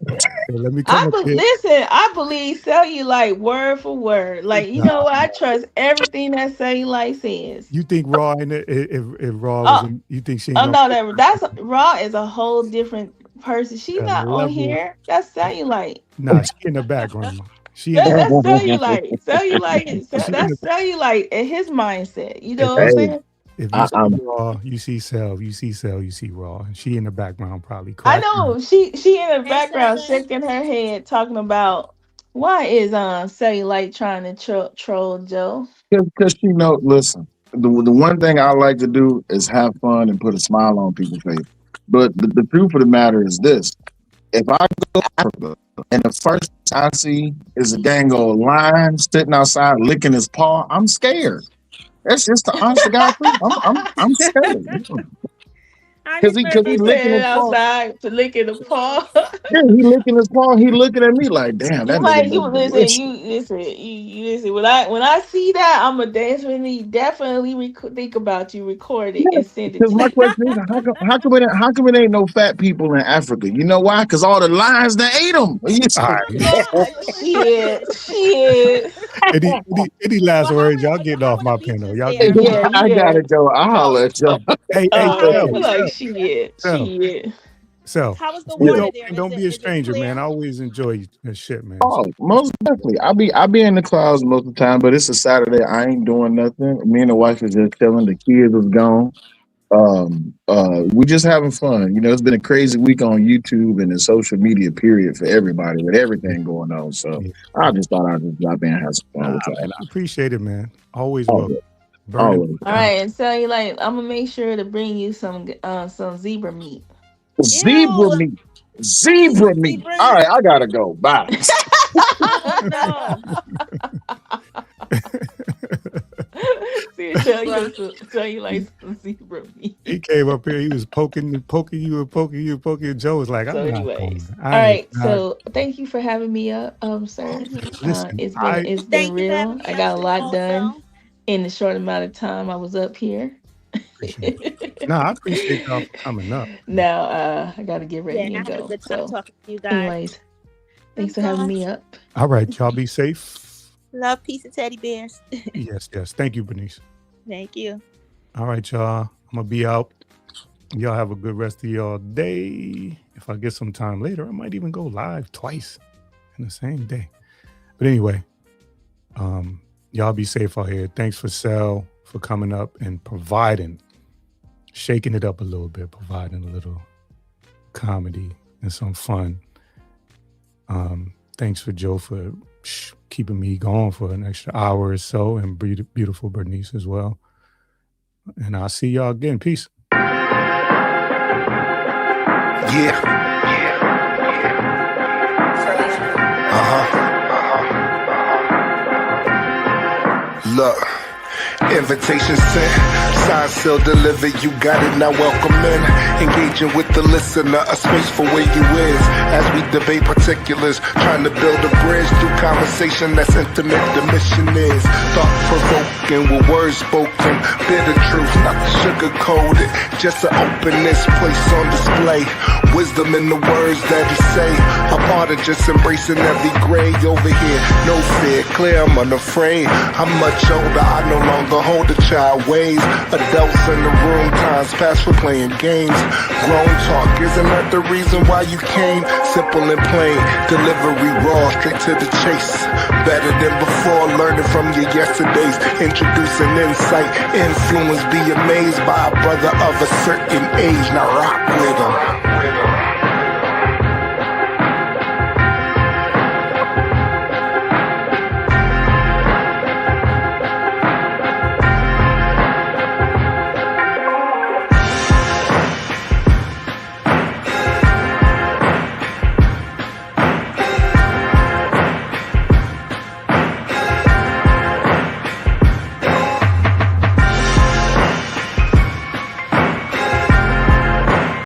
So let me come up here.
Listen, I believe Cellulite word for word. Like, you know what? I trust everything that Cellulite says.
You think Raw in it? If Raw was in, you think she ain't
Oh no, that's Raw is a whole different person. She's not on here. That's Cellulite.
Nah, she in the background.
That's Cellulite. That's Cellulite in his mindset. You know what I'm saying?
If you see Raw, you see Cell. You see Cell, you see Raw. And she in the background probably
I
cracking.
know. She in the background shaking her head talking about why is Cellulite trying to troll Joe?
Because she know, listen, the one thing I like to do is have fun and put a smile on people's face. But the truth of the matter is this. If I go to Africa and the first I see is a dang old lion sitting outside licking his paw, I'm scared. That's just the honest to God truth. I'm scared. Because he licking his paw.
Outside to licking the paw.
Yeah, he licking his paw. He looking at me like, damn. That
You listen. When I see that, I'm gonna definitely think about you, record it, and send it.
Because my question is, how come it ain't no fat people in Africa? You know why? Because all the lions that ate them.
Shit.
Any last words? Y'all getting off my panel. Y'all
I gotta go. I'll holler at y'all.
Hey,
shit.
So,
how was the water there?
Don't be a stranger, man. I always enjoy your shit, man.
Oh, most definitely. I be in the clouds most of the time, but it's a Saturday. I ain't doing nothing. Me and the wife is just chilling. The kids was gone. We just having fun. You know, it's been a crazy week on YouTube and in social media, period, for everybody with everything going on. So I just thought I'd just drop in and have some fun with y'all.
Man, I appreciate it, man. Always
Always.
welcome.
All right, and so I'm gonna make sure to bring you some zebra meat.
Zebra meat. All right, I gotta go. Bye.
Tell you like some zebra meat.
He came up here. He was poking you. Joe was like,
so anyways, all right. So thank you for having me up, sir.
Listen,
it's been real. I got a lot done in the short amount of time I was up here.
I appreciate y'all coming up.
Now I gotta get ready and go. So
talking to you guys.
anyways, thanks for having me up.
All right, y'all be safe.
Love, peace, and teddy bears.
Yes. Thank you, Bernice.
Thank you.
All right, y'all. I'm gonna be out. Y'all have a good rest of y'all day. If I get some time later, I might even go live twice in the same day. But anyway, y'all be safe out here. Thanks for Cell for coming up and shaking it up a little bit, providing a little comedy and some fun. Thanks for Joe for keeping me going for an extra hour or so, and beautiful Bernice as well. And I'll see y'all again. Peace.
Look, invitation sent, signed, sealed, delivered, you got it, now welcome in. Engaging with the listener, a space for where you is. As we debate particulars, trying to build a bridge through conversation that's intimate, the mission is. Thought-provoking with words spoken, bitter truth, not sugar-coated. Just an openness, place on display. Wisdom in the words that he say. A part of just embracing every gray over here. No fear, clear, I'm unafraid. I'm much older, I no longer hold a child ways. Adults in the room, times past for playing games. Grown talk, isn't that the reason why you came? Simple and plain, delivery raw, straight to the chase. Better than before, learning from your yesterdays. Introducing insight, influence, be amazed by a brother of a certain age. Now rock with him.